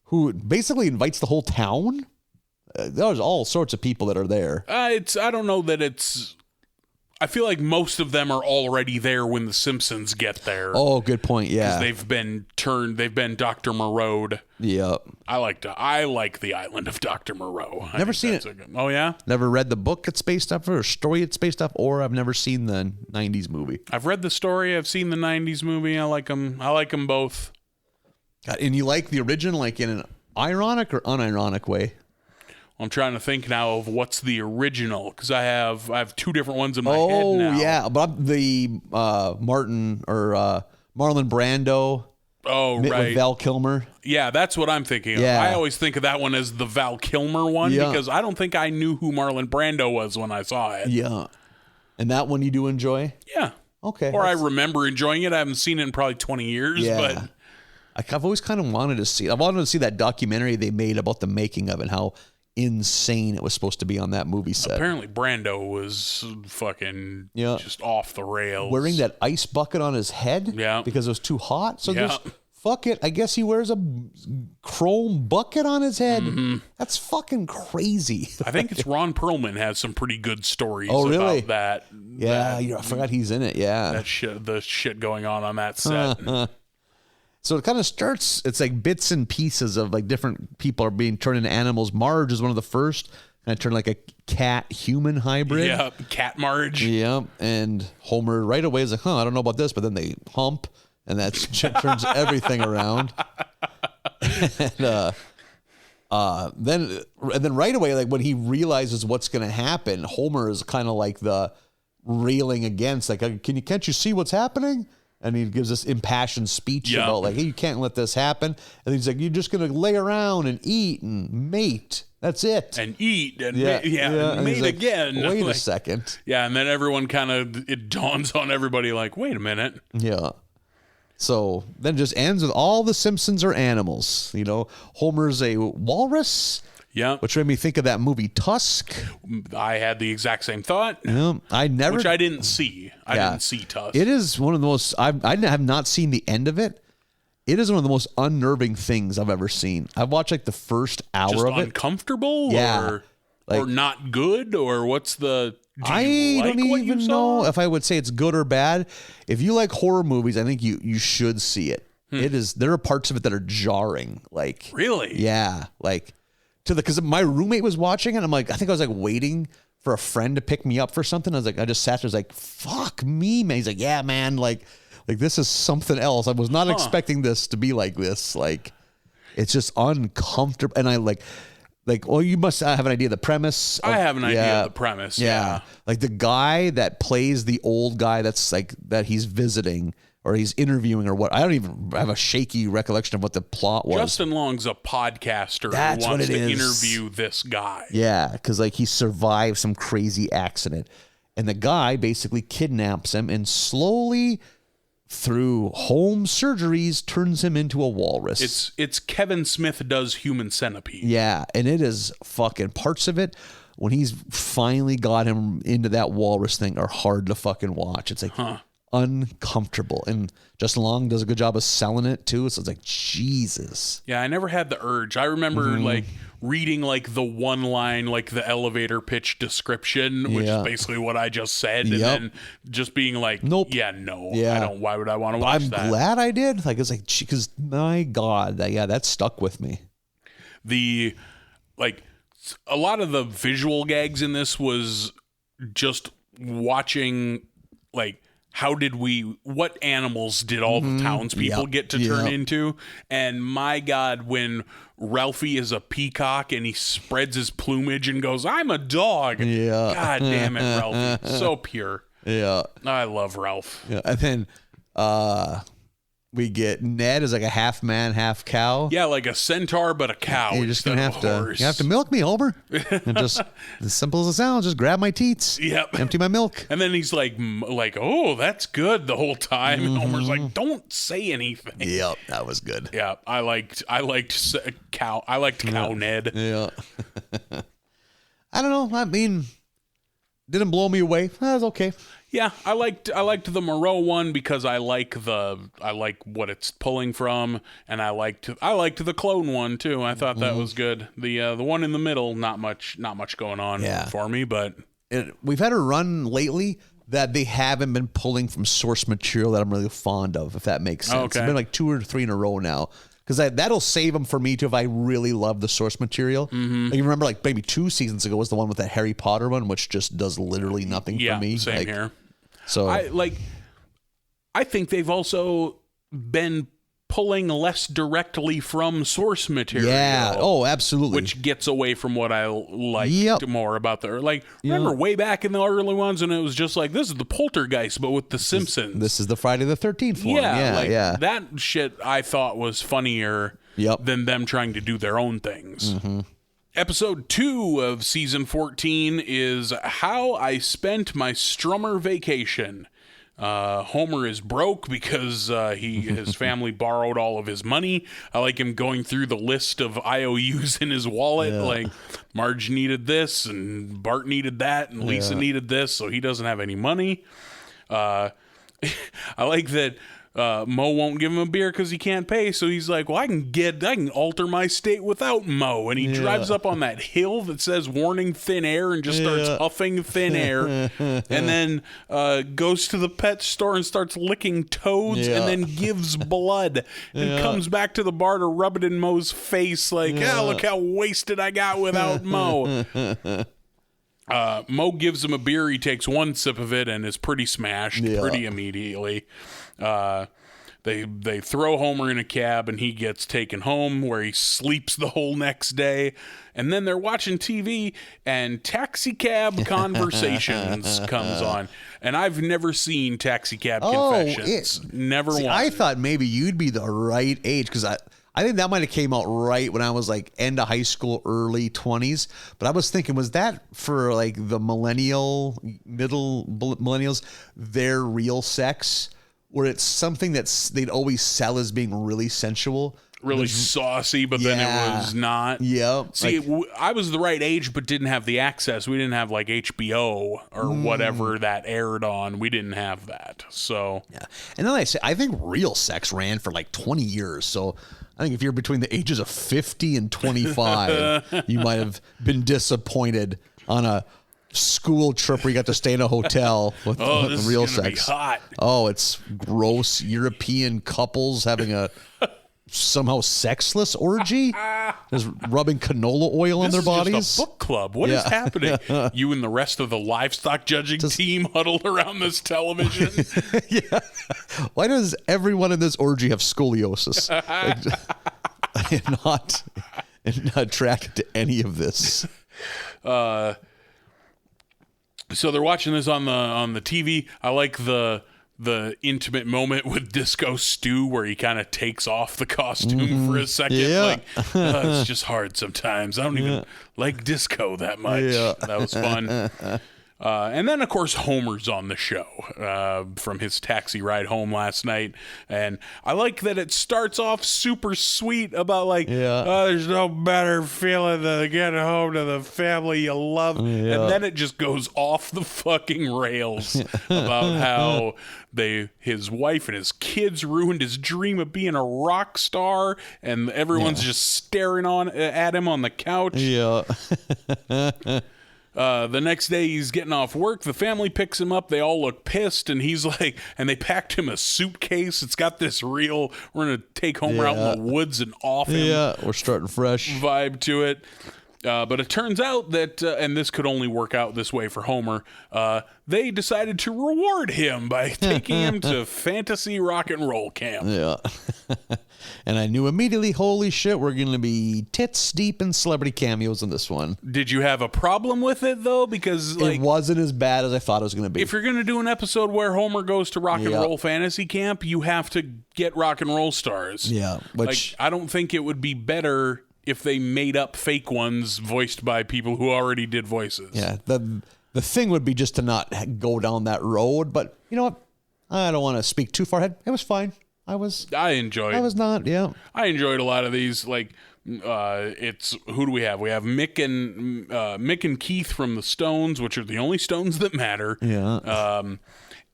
who basically invites the whole town. There's all sorts of people that are there. I don't know that it's... I feel like most of them are already there when the Simpsons get there. Oh, good point. Yeah, because they've been Dr. Moreau. Yeah, I like the Island of Dr. Moreau. Never seen it. Oh yeah, never read the book it's based off or story it's based off, or I've never seen the '90s movie. I've read the story. I've seen the '90s movie. I like them. I like them both. And you like the original, like in an ironic or unironic way? I'm trying to think now of what's the original, because I have two different ones in my head now. Oh yeah, but the Marlin Brando. Oh right, with Val Kilmer. Yeah, that's what I'm thinking of. Yeah. I always think of that one as the Val Kilmer one because I don't think I knew who Marlon Brando was when I saw it. Yeah, and that one you do enjoy? Yeah. Okay. Or I remember enjoying it. I haven't seen it in probably 20 years, but I've always kind of wanted to see it. I wanted to see that documentary they made about the making of it, how insane it was supposed to be on that movie set. Apparently Brando was fucking just off the rails. Wearing that ice bucket on his head because it was too hot. So fuck it. I guess he wears a chrome bucket on his head. Mm-hmm. That's fucking crazy. I think it's Ron Perlman has some pretty good stories about that. Yeah, I forgot he's in it. Yeah. The shit going on that set. So it kind of starts, it's like bits and pieces of like different people are being turned into animals. Marge is one of the first, and it turned like a cat-human hybrid. Yeah, cat Marge. Yeah, and Homer right away is like, I don't know about this, but then they hump, and that turns everything around. And then right away, like when he realizes what's going to happen, Homer is kind of like the railing against, like, can't you see what's happening? And he gives this impassioned speech about like, hey, you can't let this happen. And he's like, you're just going to lay around and eat and mate. That's it. And eat and and mate like, again. Wait like, a second. Yeah, and then everyone it dawns on everybody like, wait a minute. Yeah. So then it just ends with all the Simpsons are animals. You know, Homer's a walrus. Yeah. Which made me think of that movie Tusk. I had the exact same thought. Yeah, which I didn't see. I didn't see Tusk. It is one of the most, I have not seen the end of it. It is one of the most unnerving things I've ever seen. I've watched like the first hour just of it. Uncomfortable? Yeah. Or not good? Or what's the... I don't even know if I would say it's good or bad. If you like horror movies, I think you should see it. It is. There are parts of it that are jarring. Like really, yeah. Like because my roommate was watching it. I'm like, I think I was like waiting for a friend to pick me up for something. I just sat there. I was like, fuck me, man. He's like, yeah, man. Like this is something else. I was not expecting this to be like this. Like it's just uncomfortable. And I like, well, you must have an idea of the premise. I have an idea of the premise. Yeah. Like the guy that plays the old guy that's like that he's visiting or he's interviewing or what. I don't even have a shaky recollection of what the plot was. Justin Long's a podcaster That's who wants what it to is. interview this guy. Yeah, because like he survived some crazy accident. And the guy basically kidnaps him and slowly through home surgeries turns him into a walrus. It's Kevin Smith does Human Centipede. Yeah, and it is fucking parts of it when he's finally got him into that walrus thing are hard to fucking watch. It's like uncomfortable. And Justin Long does a good job of selling it too. So it's like, Jesus. Yeah, I never had the urge. I remember like reading like the one line, like the elevator pitch description, which is basically what I just said. And then just being like, nope. Yeah, no, I don't. Why would I want to watch that? I'm glad I did. Like, it's like, because my God, that stuck with me. A lot of the visual gags in this was just watching, like, what animals did all the townspeople get to turn into? And my God, when Ralphie is a peacock and he spreads his plumage and goes, I'm a dog. Yeah. God damn it, Ralphie. So pure. Yeah. I love Ralph. Yeah. And then we get Ned as like a half man, half cow. Yeah, like a centaur, but a cow. You're just gonna have to. Horse. You have to milk me, Homer. And just as simple as it sounds, just grab my teats. Yep. Empty my milk. And then he's like, oh, that's good the whole time. And Homer's like, don't say anything. Yep, that was good. Yeah, I liked cow. I liked cow Ned. Yeah. I don't know. I mean, didn't blow me away. That was okay. Yeah, I liked the Moreau one because I like what it's pulling from, and I liked the clone one too. I thought that was good. The one in the middle, not much going on for me, but we've had a run lately that they haven't been pulling from source material that I'm really fond of, if that makes sense. Okay. It's been like 2 or 3 in a row now. Because that'll save them for me too if I really love the source material. Mm-hmm. Like, you remember, like maybe 2 seasons ago was the one with that Harry Potter one, which just does literally nothing for me. Same here. So I think they've also been pulling less directly from source material. Yeah. Oh, absolutely. Which gets away from what I liked more about remember way back in the early ones, and it was just like, this is the Poltergeist, but with the Simpsons. This is the Friday the 13th one. Yeah. That shit I thought was funnier than them trying to do their own things. Mm-hmm. Episode 2 of season 14 is How I Spent My Strummer Vacation. Homer is broke because his family borrowed all of his money. I like him going through the list of IOUs in his wallet. Yeah. Like, Marge needed this, and Bart needed that, and Lisa needed this, so he doesn't have any money. I like that Mo won't give him a beer because he can't pay. So he's like, well, I can alter my state without Mo. And he drives up on that hill that says warning thin air and just starts huffing thin air. And then goes to the pet store and starts licking toads and then gives blood and comes back to the bar to rub it in Mo's face like, look how wasted I got without Mo. Mo gives him a beer. He takes one sip of it and is pretty smashed pretty immediately. They throw Homer in a cab and he gets taken home where he sleeps the whole next day. And then they're watching TV and Taxi Cab Conversations comes on. And I've never seen Taxi Cab Confessions. Never once. I thought maybe you'd be the right age because I think that might have came out right when I was like end of high school, early 20s. But I was thinking, was that for like the middle millennials, their real sex? Where it's something they'd always sell as being really sensual. Really saucy, but then it was not. Yep. See, I was the right age, but didn't have the access. We didn't have like HBO or whatever that aired on. We didn't have that. So. Yeah. And then I think real sex ran for like 20 years. So I think if you're between the ages of 50 and 25, you might have been disappointed on a school trip where you got to stay in a hotel with real sex. Be hot. Oh, it's gross. European couples having a somehow sexless orgy, just rubbing canola oil on their bodies. This is just a book club. What is happening? You and the rest of the livestock judging team huddled around this television. Yeah. Why does everyone in this orgy have scoliosis? I am not attracted to any of this. So they're watching this on the TV. I like the intimate moment with Disco Stew where he kind of takes off the costume for a second. Yeah. Like, it's just hard sometimes. I don't even like disco that much. Yeah. That was fun. And then, of course, Homer's on the show from his taxi ride home last night. And I like that it starts off super sweet about like, there's no better feeling than getting home to the family you love. And then it just goes off the fucking rails about how his wife and his kids ruined his dream of being a rock star. And everyone's just staring at him on the couch. Yeah. The next day he's getting off work. The family picks him up. They all look pissed, and he's like, and they packed him a suitcase. It's got this real, we're going to take Homer out in the woods and off him. Yeah, we're starting fresh vibe to it. But it turns out that, and this could only work out this way for Homer, they decided to reward him by taking him to fantasy rock and roll camp. Yeah. And I knew immediately, holy shit, we're going to be tits deep in celebrity cameos in this one. Did you have a problem with it, though? Because it wasn't as bad as I thought it was going to be. If you're going to do an episode where Homer goes to rock and roll fantasy camp, you have to get rock and roll stars. Yeah. Which I don't think it would be better if they made up fake ones voiced by people who already did voices. Yeah. The thing would be just to not go down that road. But you know what? I don't want to speak too far ahead. It was fine. I enjoyed a lot of these. Like, it's, who do we have? We have Mick and Keith from the Stones, which are the only Stones that matter. Yeah.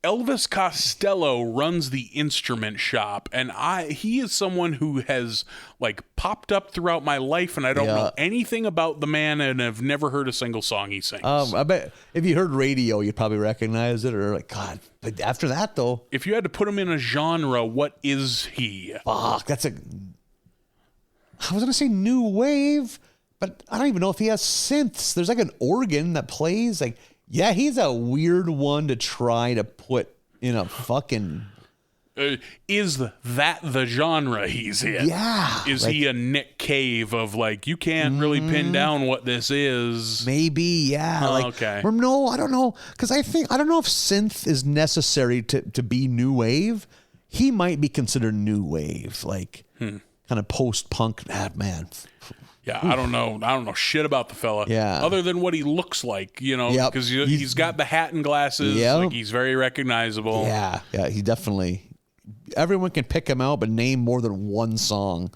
Elvis Costello runs the instrument shop, and he is someone who has like popped up throughout my life, and I don't know anything about the man, and have never heard a single song he sings. I bet if you heard radio, you'd probably recognize it, or like, God. But after that, though, if you had to put him in a genre, what is he? Fuck, I was gonna say new wave, but I don't even know if he has synths. There's like an organ that plays like. Yeah, he's a weird one to try to put in a fucking... is that the genre he's in? Yeah. Is he a Nick Cave of like, you can't really pin down what this is? Maybe, yeah. Okay. Or no, I don't know. Because I don't know if synth is necessary to be new wave. He might be considered new wave, like kind of post-punk. Man. Yeah, I don't know shit about the fella. Yeah. Other than what he looks like, because he's got the hat and glasses. Yep. Like, he's very recognizable. Yeah, he definitely. Everyone can pick him out, but name more than one song.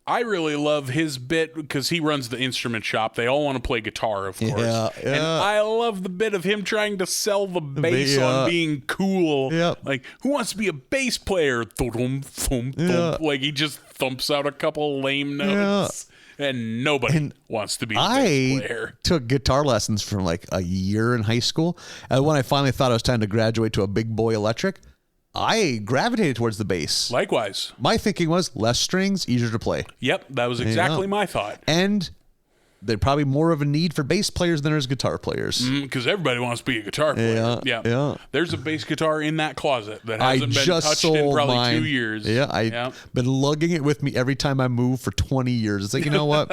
I really love his bit because he runs the instrument shop. They all want to play guitar, of course. Yeah. And I love the bit of him trying to sell the bass on being cool. Yeah. Like, who wants to be a bass player? Thum, thum, thump. Like, he just thumps out a couple lame notes. And nobody wants to be a bass player. I took guitar lessons for like a year in high school. And when I finally thought it was time to graduate to a big boy electric, I gravitated towards the bass. Likewise. My thinking was less strings, easier to play. Yep, that was exactly my thought. And there's probably more of a need for bass players than there's guitar players. Because everybody wants to be a guitar player. Yeah. There's a bass guitar in that closet that hasn't been touched in probably mine. 2 years. Yeah, I've been lugging it with me every time I move for 20 years. It's like, you know what?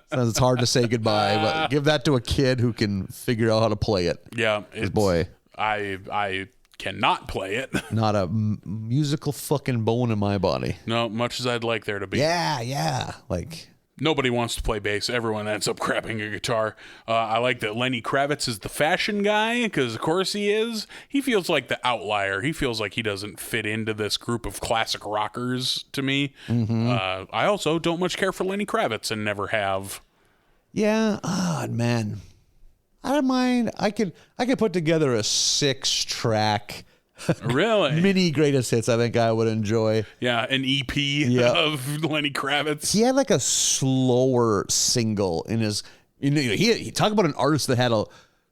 Sometimes it's hard to say goodbye, but give that to a kid who can figure out how to play it. Yeah. Boy. I cannot play it. Not a musical fucking bone in my body. No, much as I'd like there to be. Yeah. Like, nobody wants to play bass. Everyone ends up crapping a guitar. I like that Lenny Kravitz is the fashion guy, because of course he is. He feels like the outlier. He feels like he doesn't fit into this group of classic rockers to me. I also don't much care for Lenny Kravitz and never have. Yeah, man. I don't mind. I could put together a 6-track really mini greatest hits. I think I would enjoy. Yeah, an EP of Lenny Kravitz. He had like a slower single in his. He talk about an artist that had a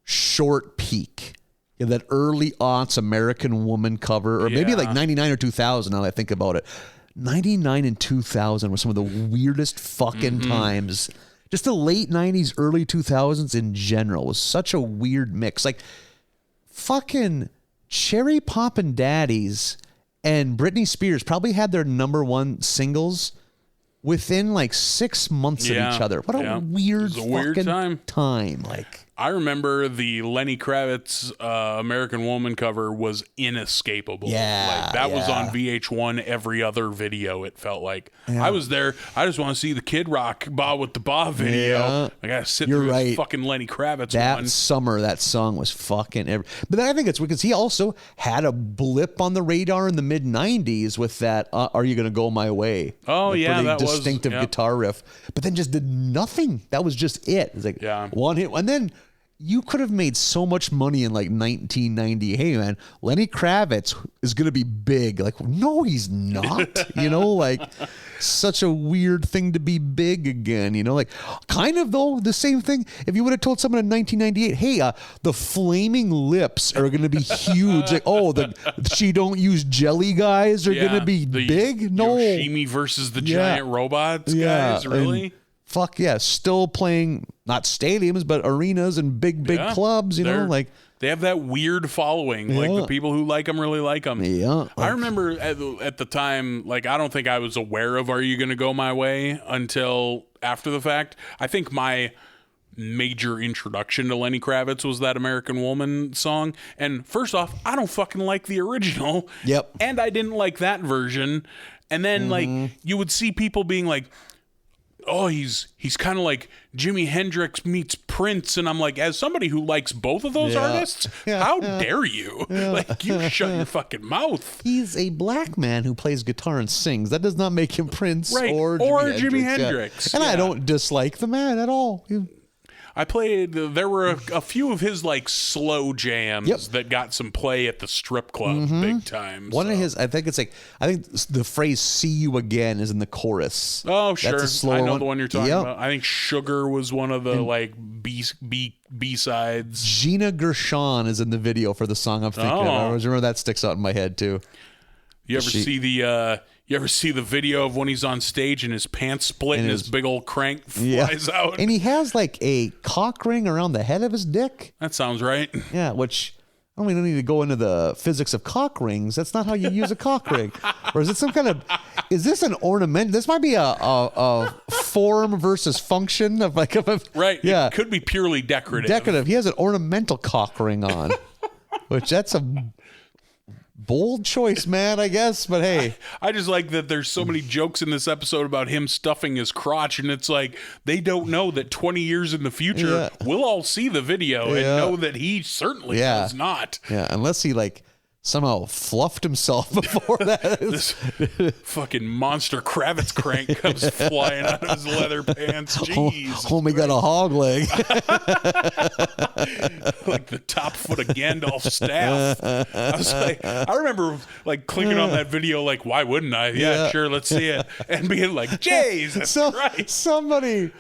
short peak. Yeah, that early aughts American Woman cover, or maybe like 99 or 2000. Now that I think about it, 99 and 2000 were some of the weirdest fucking times. Just the late 90s, early 2000s in general was such a weird mix. Like, fucking Cherry Poppin' Daddies and Britney Spears probably had their number one singles within like 6 months of each other. What a weird fucking time. Like, I remember the Lenny Kravitz American Woman cover was inescapable. Yeah. Like, that was on VH1 every other video, it felt like. I was there. I just want to see the Kid Rock Ba with the Ba video. Yeah. I got to sit through this fucking Lenny Kravitz one. Summer, that song was fucking... But then I think it's because he also had a blip on the radar in the mid-90s with that Are You Gonna Go My Way? Oh, yeah, that was... distinctive guitar riff. But then just did nothing. That was just it. It's like one hit. And then... You could have made so much money in like 1990. Hey, man, Lenny Kravitz is going to be big. Like, no, he's not. Like such a weird thing to be big again. Like kind of though the same thing. If you would have told someone in 1998, hey, the Flaming Lips are going to be huge. Like, oh, the She Don't Use Jelly guys are going to be big. No, Yoshimi versus the Giant Robots guys, really? And fuck yeah, still playing not stadiums but arenas and big clubs, like they have that weird following. Like the people who like them really like them. Yeah. I remember at the time, like I don't think I was aware of Are You Gonna Go My Way until after the fact. I think my major introduction to Lenny Kravitz was that American Woman song. And first off, I don't fucking like the original. Yep. And I didn't like that version. And then like you would see people being like, oh, he's kind of like Jimi Hendrix meets Prince. And I'm like, as somebody who likes both of those artists, how dare you? Like, you shut your fucking mouth. He's a black man who plays guitar and sings. That does not make him Prince or Jimi Hendrix. And I don't dislike the man at all. I played, there were a few of his like slow jams that got some play at the strip club big time. One of his, I think the phrase "see you again" is in the chorus. Oh, sure. That's a slower I know one. the one you're talking about. I think Sugar was one of the like B-sides. Gina Gershon is in the video for the song I'm thinking of. I always remember that sticks out in my head too. You ever see the video of when he's on stage and his pants split and his big old crank flies out? And he has like a cock ring around the head of his dick. That sounds right. Yeah, which I don't need to go into the physics of cock rings. That's not how you use a cock ring. Or is it some kind of? Is this an ornament? This might be a form versus function of like right. Yeah, it could be purely decorative. Decorative. He has an ornamental cock ring on, which that's a bold choice, man, I guess, but hey. I just like that there's so many jokes in this episode about him stuffing his crotch, and it's like they don't know that 20 years in the future we'll all see the video and know that he certainly does not. Yeah, unless he like somehow fluffed himself before that. This fucking monster Kravitz crank comes flying out of his leather pants. Jeez. Homie got a hog leg. Like the top foot of Gandalf's staff. I remember like clicking on that video like, why wouldn't I? Yeah, sure, let's see it. And being like, Jesus Christ. Somebody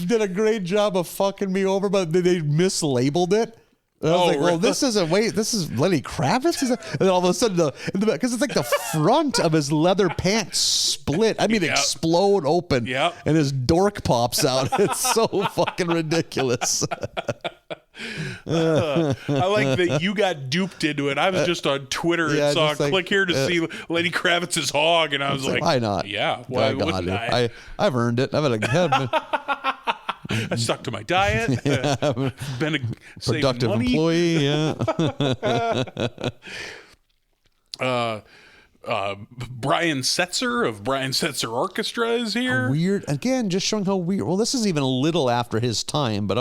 did a great job of fucking me over, but they mislabeled it. And I was like, well, this is Lenny Kravitz? And then all of a sudden, because it's like the front of his leather pants split. I mean, explode open. And his dork pops out. It's so fucking ridiculous. I like that you got duped into it. I was just on Twitter and saw a click here to see Lenny Kravitz's hog, and I was like, why not? Yeah, why wouldn't I? I've earned it. I stuck to my diet. Been a productive employee. Yeah. Brian Setzer of Brian Setzer Orchestra is here. Weird. Again, just showing how weird. Well, this is even a little after his time, but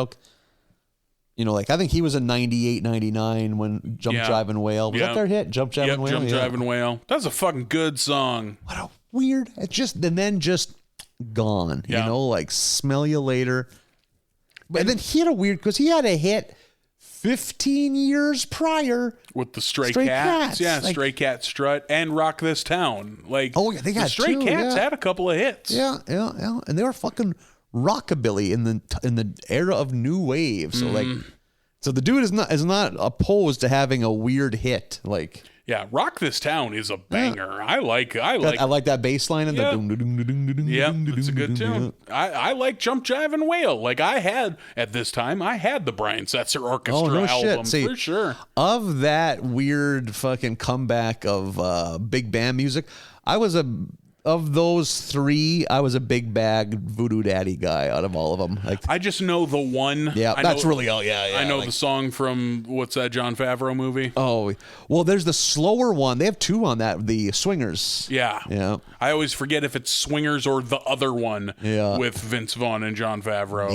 like I think he was in 98, 99 when Jump Drivin' Whale. Was that their hit? Jump Drivin' Whale? Jump Drivin' Whale. That's a fucking good song. What a weird. It's then gone. You know, like Smell You Later. And then he had a weird, because he had a hit 15 years prior with the Stray Cats. Yeah, like, Stray Cat Strut and Rock This Town. Like, they got the Stray Cats had a couple of hits. Yeah. And they were fucking rockabilly in the era of new wave. So so the dude is not opposed to having a weird hit. Like, yeah, Rock This Town is a banger. I like that bass line and the it's a good tune. I like Jump Jivin' Whale. Like I had the Brian Setzer Orchestra album for sure. Of that weird fucking comeback of big band music, of those three, I was a big bag Voodoo Daddy guy out of all of them. Like, I just know the one. Yeah, that's really all. Yeah. I know the song from what's that Jon Favreau movie? Oh, well, there's the slower one. They have two on that. The Swingers. Yeah. I always forget if it's Swingers or the other one. Yeah. With Vince Vaughn and Jon Favreau.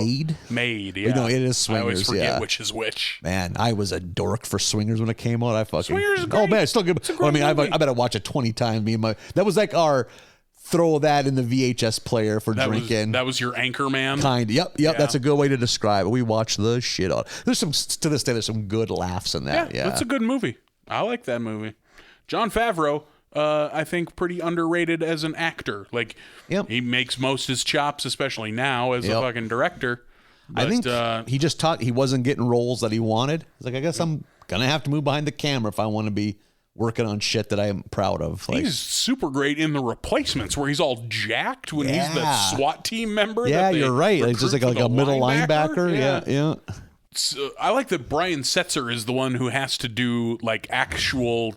Made. Yeah. No, it is Swingers. I always forget which is which. Man, I was a dork for Swingers when it came out. Swingers is great. Oh man, it's still good. I better watch it 20 times. That was like our. Throw that in the VHS player for drinking. That was your anchor man? Kind of. Yep. Yeah. That's a good way to describe it. We watched the shit out. To this day, there's some good laughs in that. Yeah. That's a good movie. I like that movie. Jon Favreau, I think pretty underrated as an actor. Like, he makes most his chops, especially now as a fucking director. But, I think he just he wasn't getting roles that he wanted. He's like, I guess I'm going to have to move behind the camera if I want to be working on shit that I'm proud of. Like, he's super great in The Replacements, where he's all jacked when he's the SWAT team member. Yeah, you're right. He's just like a middle linebacker. Yeah. So I like that Brian Setzer is the one who has to do like actual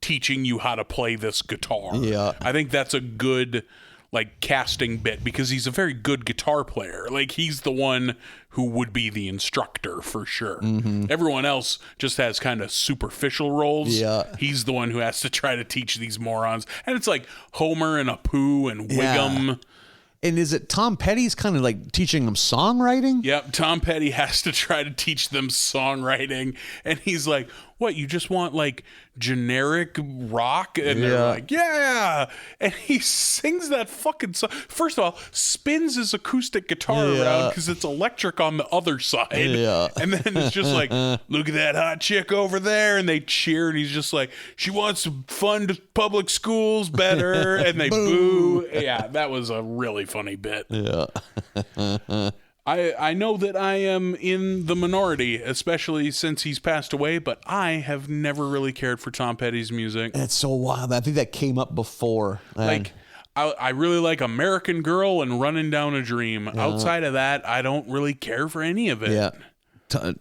teaching you how to play this guitar. Yeah, I think that's a good like casting bit because he's a very good guitar player. Like he's the one who would be the instructor for sure. Mm-hmm. Everyone else just has kind of superficial roles. Yeah. He's the one who has to try to teach these morons. And it's like Homer and Apu and Wiggum. Yeah. And is it Tom Petty's kind of like teaching them songwriting? Yep. Tom Petty has to try to teach them songwriting. And he's like, what, you just want like generic rock? And they're like, yeah. And he sings that fucking song. First of all, spins his acoustic guitar around because it's electric on the other side. Yeah. And then it's just like, look at that hot chick over there. And they cheer. And he's just like, she wants to fund public schools better. And they boo. Yeah, that was a really funny bit. Yeah. I know that I am in the minority, especially since he's passed away, but I have never really cared for Tom Petty's music. It's so wild. I think that came up before. Like, I really like American Girl and Running Down a Dream. Outside of that, I don't really care for any of it. Yeah.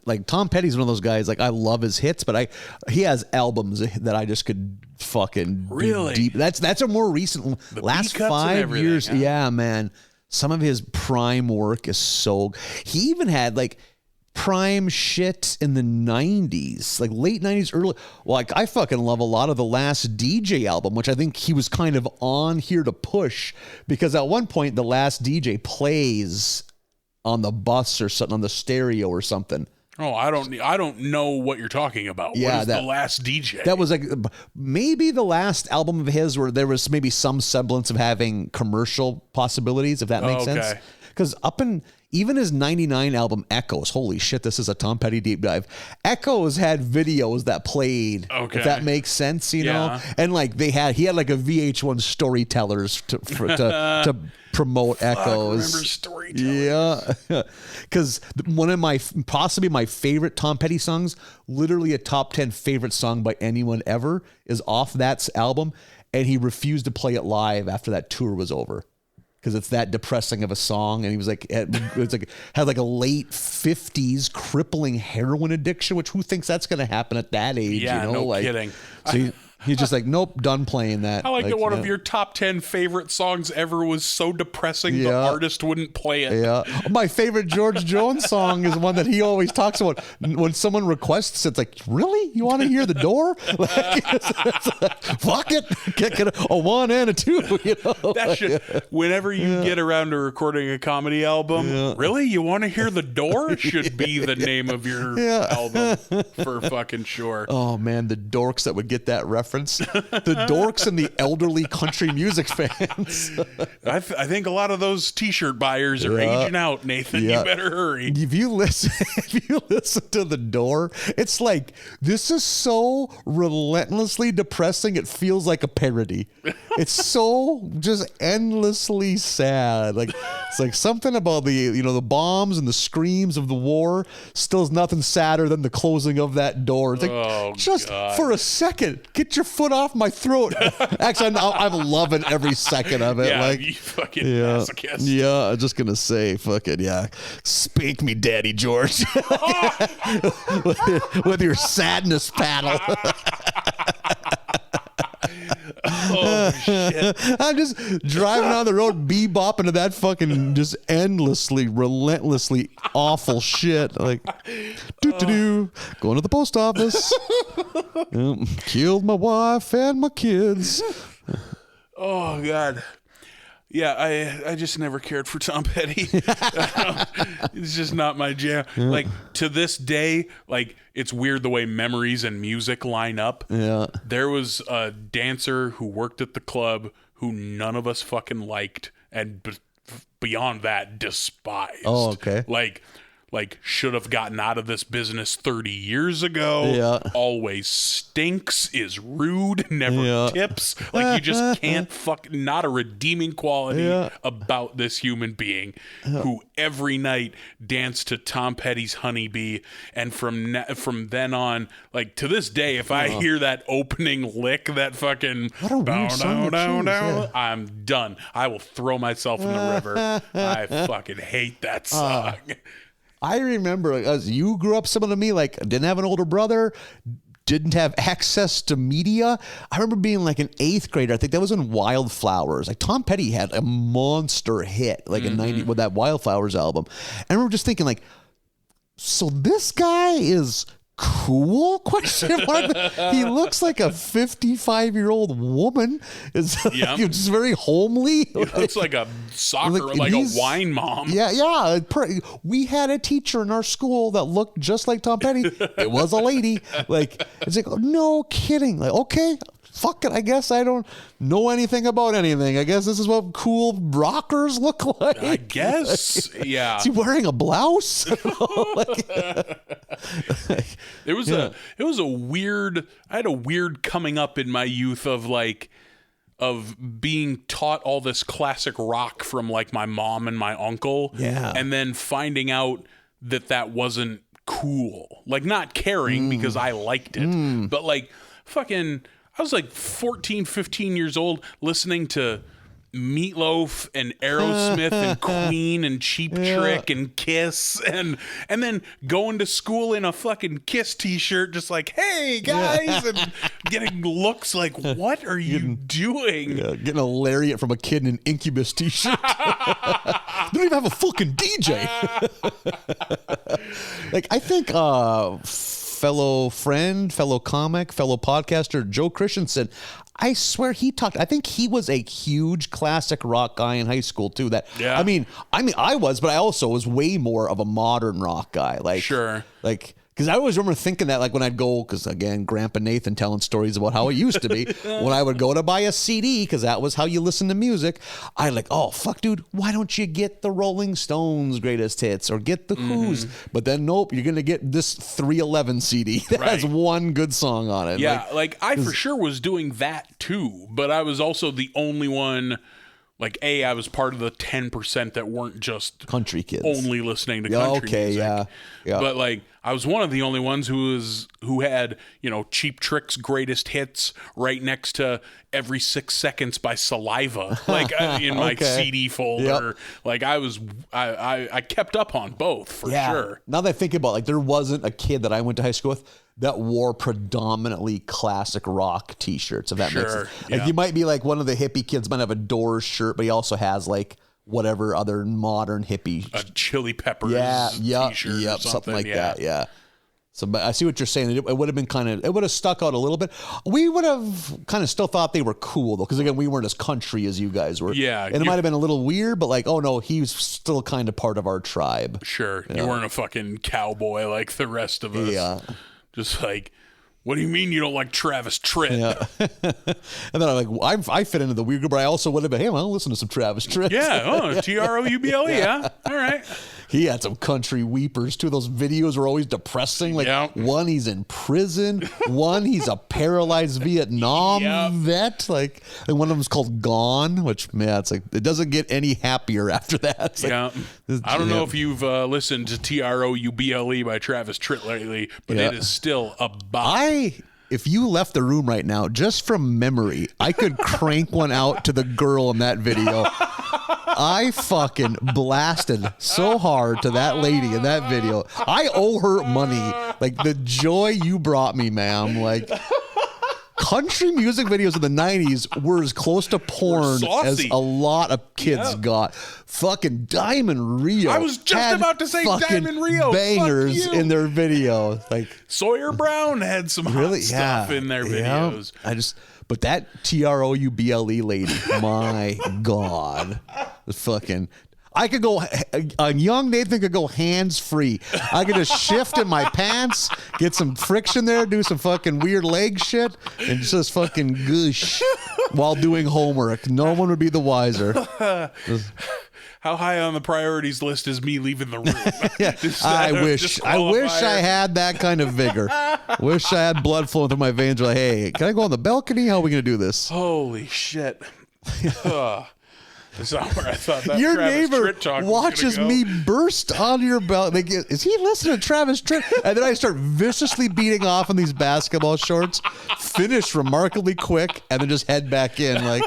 Like Tom Petty's one of those guys, like I love his hits, but he has albums that I just could fucking really deep. That's a more recent last 5 years. Yeah, man. Some of his prime work is so... He even had, like, prime shit in the 90s. Like, late 90s, early... Like, I fucking love a lot of the Last DJ album, which I think he was kind of on here to push. Because at one point, the Last DJ plays on the bus or something, on the stereo or something. Oh, I don't know what you're talking about. Yeah, what is The Last DJ? That was like maybe the last album of his where there was maybe some semblance of having commercial possibilities, if that makes sense. Because even his 99 album Echoes, holy shit, this is a Tom Petty deep dive. Echoes had videos that played, if that makes sense, you know? And like he had like a VH1 Storytellers to promote Echoes. Remember Storytellers? Yeah. Because one of possibly my favorite Tom Petty songs, literally a top 10 favorite song by anyone ever, is off that album. And he refused to play it live after that tour was over. Because it's that depressing of a song, and he was like, had like a late 50s crippling heroin addiction. Which who thinks that's going to happen at that age? Yeah, you know? no kidding. So he's just like, nope, done playing that. I like that one of your top 10 favorite songs ever was so depressing the artist wouldn't play it. Yeah, my favorite George Jones song is one that he always talks about. When someone requests, it's like, really? You want to hear The Door? Like, it's like, fuck it, kick it a 1 and a 2. You know, that should. Whenever you get around to recording a comedy album, really, you want to hear The Door? Should be the name of your album for fucking sure. Oh man, the dorks that would get that reference. The dorks and the elderly country music fans. I think a lot of those t-shirt buyers are aging out, Nathan. You better hurry. If you listen to The Door, it's like, this is so relentlessly depressing it feels like a parody. It's so just endlessly sad. Like, it's like something about the bombs and the screams of the war still is nothing sadder than the closing of that door. It's like, God. For a second, get your foot off my throat. Actually, I'm loving every second of it. Yeah, like, you fucking masochist. Yeah, I'm just gonna say, fucking spank me, Daddy George, with your sadness paddle. Oh shit! I'm just driving on the road, bebopping to that fucking just endlessly, relentlessly awful shit. Like, going to the post office, killed my wife and my kids. Oh God. Yeah, I just never cared for Tom Petty. It's just not my jam. Like, to this day, like, it's weird the way memories and music line up. Yeah. There was a dancer who worked at the club who none of us fucking liked, and beyond that, despised. Oh, okay. Like should have gotten out of this business 30 years ago. Yeah. Always stinks, is rude, never tips. Like, you just can't not a redeeming quality about this human being who every night danced to Tom Petty's Honeybee. And from then on, like, to this day, if I hear that opening lick, that fucking down, I'm done. I will throw myself in the river. I fucking hate that song. I remember, as you grew up similar to me, like, didn't have an older brother, didn't have access to media. I remember being like an 8th grader. I think that was in Wildflowers. Like, Tom Petty had a monster hit, like in '90 with that Wildflowers album. And I remember just thinking, like, so this guy is cool? Question mark. He looks like a 55-year-old woman. Is just very homely. He looks like a soccer, like a wine mom. Yeah. We had a teacher in our school that looked just like Tom Petty. It was a lady. Like, it's like, no kidding. Like, okay, fuck it. I guess I don't know anything about anything. I guess this is what cool rockers look like. I guess. Yeah. Is he wearing a blouse? It was a weird, I had a weird coming up in my youth of being taught all this classic rock from like my mom and my uncle. Yeah. And then finding out that wasn't cool. Like, not caring because I liked it, but like fucking, I was like 14, 15 years old listening to Meatloaf and Aerosmith and Queen and Cheap Trick and Kiss and then going to school in a fucking Kiss t-shirt, just like, hey guys, and getting looks like, what are you doing? Getting a lariat from a kid in an Incubus t-shirt. They don't even have a fucking DJ. Like, I think fellow friend, fellow comic, fellow podcaster Joe Christensen, I swear he talked. I think he was a huge classic rock guy in high school too. Yeah. I mean, I was, but I also was way more of a modern rock guy. Like, sure. Like, because I always remember thinking that, like, when I'd go, because again, Grandpa Nathan telling stories about how it used to be, when I would go to buy a CD, because that was how you listen to music, I'd like, oh, fuck, dude, why don't you get the Rolling Stones greatest hits or get the Who's? But then, nope, you're going to get this 311 CD that has one good song on it. Yeah, like I for sure was doing that too, but I was also the only one. Like, I was part of the 10% that weren't just country kids only listening to country music. Yeah. But like, I was one of the only ones who had, you know, Cheap Trick's greatest hits right next to Every 6 Seconds by Saliva, like in my CD folder. Like I kept up on both for sure. Now that I think about it, like, there wasn't a kid that I went to high school with that wore predominantly classic rock t-shirts, if that makes sense. Like, you might be like one of the hippie kids might have a Doors shirt, but he also has like whatever other modern hippie, a Chili Peppers t-shirt, something like that. Yeah. So, but I see what you're saying. It would have been it would have stuck out a little bit. We would have kind of still thought they were cool though, because again, we weren't as country as you guys were. Yeah, and it might have been a little weird, but like, oh no, he's still kind of part of our tribe. Sure, you weren't a fucking cowboy like the rest of us. Yeah. Just like, what do you mean you don't like Travis Tritt? Yeah. And then I'm like, I fit into the weird group, but I also would have been, hey, well, I'll listen to some Travis Tritt. Yeah, Trouble, yeah. All right. He had some country weepers too. Those videos were always depressing. Like one, he's in prison. One, he's a paralyzed Vietnam vet. Like, and one of them's called Gone, which, man, it's like, it doesn't get any happier after that. It's like, I don't know if you've listened to Trouble by Travis Tritt lately, but it is still a bop. If you left the room right now, just from memory, I could crank one out to the girl in that video. I fucking blasted so hard to that lady in that video. I owe her money. Like, the joy you brought me, ma'am. Like, country music videos in the 90s were as close to porn as a lot of kids got. Fucking Diamond Rio. I was just about to say Diamond Rio. Bangers in their videos. Like, Sawyer Brown had some hot stuff in their videos. But that Trouble lady, my God, was fucking. I could go, a young Nathan could go hands free. I could just shift in my pants, get some friction there, do some fucking weird leg shit, and just fucking goosh while doing homework. No one would be the wiser. How high on the priorities list is me leaving the room? I wish I had that kind of vigor. Wish I had blood flowing through my veins. Like, hey, can I go on the balcony? How are we going to do this? Holy shit. That's not where I thought that your Travis neighbor Tritt talk watches was me burst on your belt. Like, is he listening to Travis Tritt? And then I start viciously beating off in these basketball shorts, finish remarkably quick, and then just head back in. Like,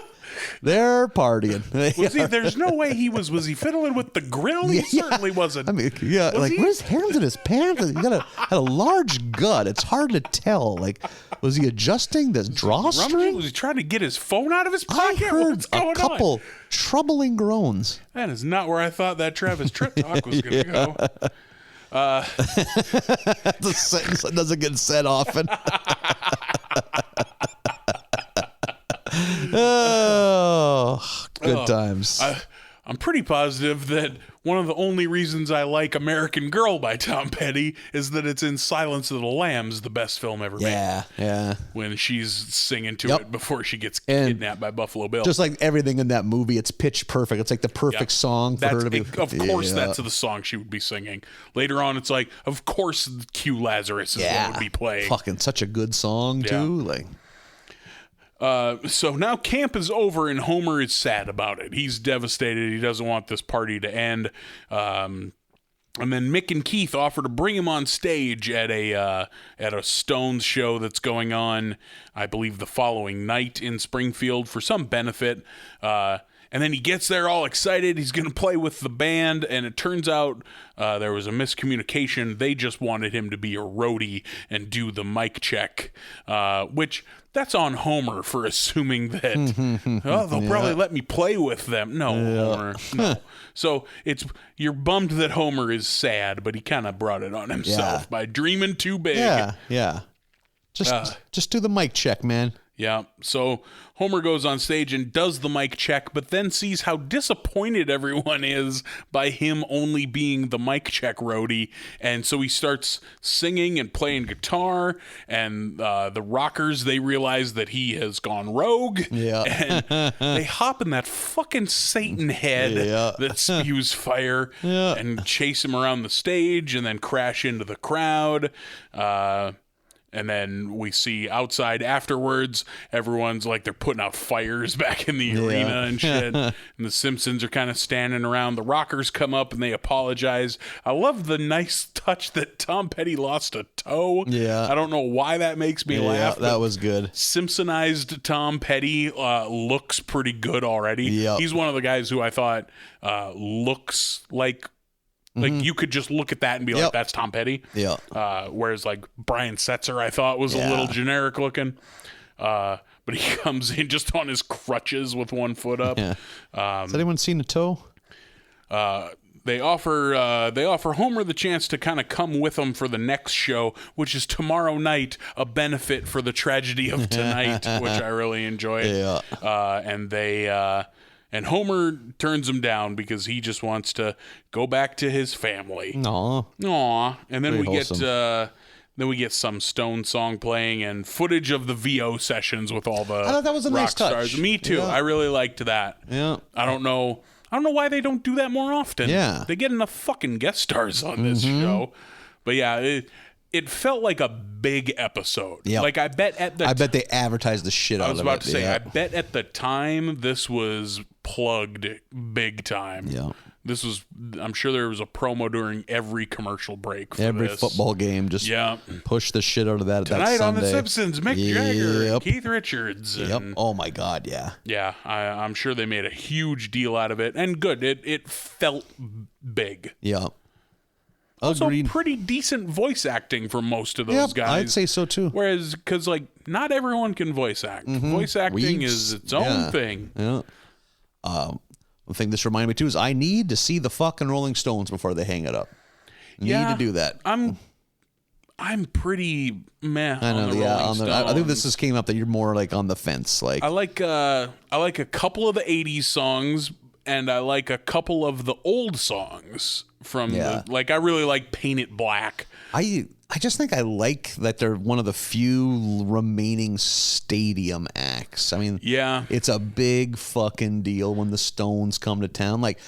they're partying. There's no way he was he fiddling with the grill? He certainly wasn't. I mean, was his hands in his pants? He had a large gut. It's hard to tell. Like, was he adjusting the drawstring? Was he trying to get his phone out of his pocket? I heard a couple troubling groans. That is not where I thought that Travis Tritt talk was going to go. That's a sentence that doesn't get said often. Oh, good times. I'm pretty positive that one of the only reasons I like American Girl by Tom Petty is that it's in Silence of the Lambs, the best film ever made. Yeah. When she's singing to it before she gets kidnapped by Buffalo Bill. Just like everything in that movie, it's pitch perfect. It's like the perfect song for her to be. Of course, that's the song she would be singing. Later on, it's like, of course, Q Lazarus is what would be playing. Fucking such a good song, too. Like. So now camp is over and Homer is sad about it. He's devastated. He doesn't want this party to end. And then Mick and Keith offer to bring him on stage at a Stones show that's going on, I believe, the following night in Springfield for some benefit. And then he gets there all excited. He's going to play with the band, and it turns out there was a miscommunication. They just wanted him to be a roadie and do the mic check, which that's on Homer for assuming that, they'll probably let me play with them. No, Homer, no. So you're bummed that Homer is sad, but he kind of brought it on himself by dreaming too big. Yeah. Just do the mic check, man. Yeah. So Homer goes on stage and does the mic check, but then sees how disappointed everyone is by him only being the mic check roadie. And so he starts singing and playing guitar, and the rockers, they realize that he has gone rogue. Yeah. And they hop in that fucking Satan head that spews fire and chase him around the stage and then crash into the crowd. And then we see outside afterwards, everyone's like they're putting out fires back in the arena and shit. And the Simpsons are kind of standing around. The rockers come up and they apologize. I love the nice touch that Tom Petty lost a toe. Yeah. I don't know why that makes me laugh. That was good. Simpsonized Tom Petty looks pretty good already. Yep. He's one of the guys who I thought looks like you could just look at that and be like, that's Tom Petty. Yeah. Whereas like Brian Setzer, I thought was a little generic looking. But he comes in just on his crutches with one foot up. Yeah. Has anyone seen a toe? They offer Homer the chance to kind of come with them for the next show, which is tomorrow night, a benefit for the tragedy of tonight, which I really enjoyed. Yeah. And Homer turns him down because he just wants to go back to his family. Aww. And then we get some Stone song playing and footage of the VO sessions with all the I thought that was a rock nice touch. stars. Me too. Yeah. I really liked that. Yeah. I don't know why they don't do that more often. Yeah. They get enough fucking guest stars on this show. But yeah, it felt like a big episode. Yep. Like I bet they advertised the shit out of it. I was about to say, I bet at the time this was plugged big time. Yeah. I'm sure there was a promo during every commercial break for every this. football game. Just push the shit out of that. Tonight that on The Sunday. Simpsons, Mick Jagger, and Keith Richards. Yep. And, Oh my God. Yeah. yeah, I'm sure they made a huge deal out of it, and good. It felt big. Yeah. Also, Agreed. pretty decent voice acting from most of those guys. I'd say so too. Whereas, because like not everyone can voice act. Voice acting is its own thing. Yeah. One thing this reminded me too is I need to see the fucking Rolling Stones before they hang it up. Need to do that. I'm pretty meh. I know. On the Rolling Stones. I think this just came up that you're more like on the fence. Like I like a couple of the '80s songs, and I like a couple of the old songs from I really like Paint It Black. I just think I like that they're one of the few remaining stadium acts. I mean, it's a big fucking deal when the Stones come to town. Like,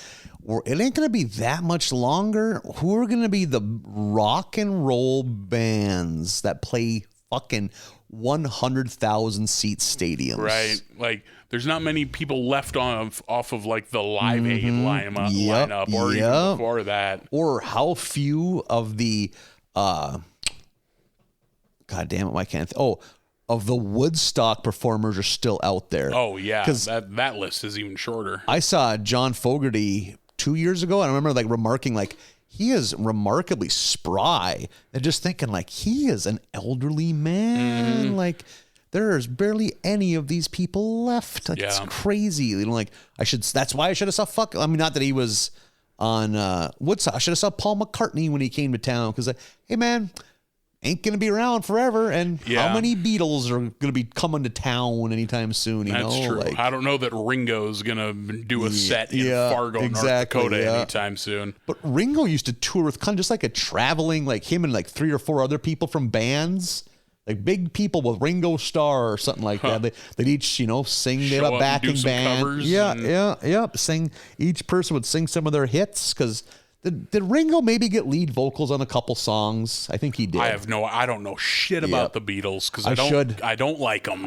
it ain't going to be that much longer. Who are going to be the rock and roll bands that play fucking 100,000 seat stadiums? Right. Like, there's not many people left off of like the Live Aid lineup or even before that. Or how few of the God damn it, why can't of the Woodstock performers are still out there. Oh yeah, because that list is even shorter. I saw John Fogerty 2 years ago, and I remember like remarking like he is remarkably spry, and just thinking like he is an elderly man. Like there's barely any of these people left. Like it's crazy. You know, like that's why I should have saw I mean, not that he was on Woodstock. I should have saw Paul McCartney when he came to town because like, hey man, ain't gonna be around forever, and how many Beatles are gonna be coming to town anytime soon? That's true. Like, I don't know that Ringo's gonna do a set in Fargo, North Dakota anytime soon. But Ringo used to tour with kind of just like a traveling, like him and like 3 or 4 other people from bands. Like big people with Ringo Starr or something like that. They'd each, sing. They had a backing band. Sing. Each person would sing some of their hits. Because did Ringo maybe get lead vocals on a couple songs? I think he did. I don't know shit about the Beatles because I don't like them.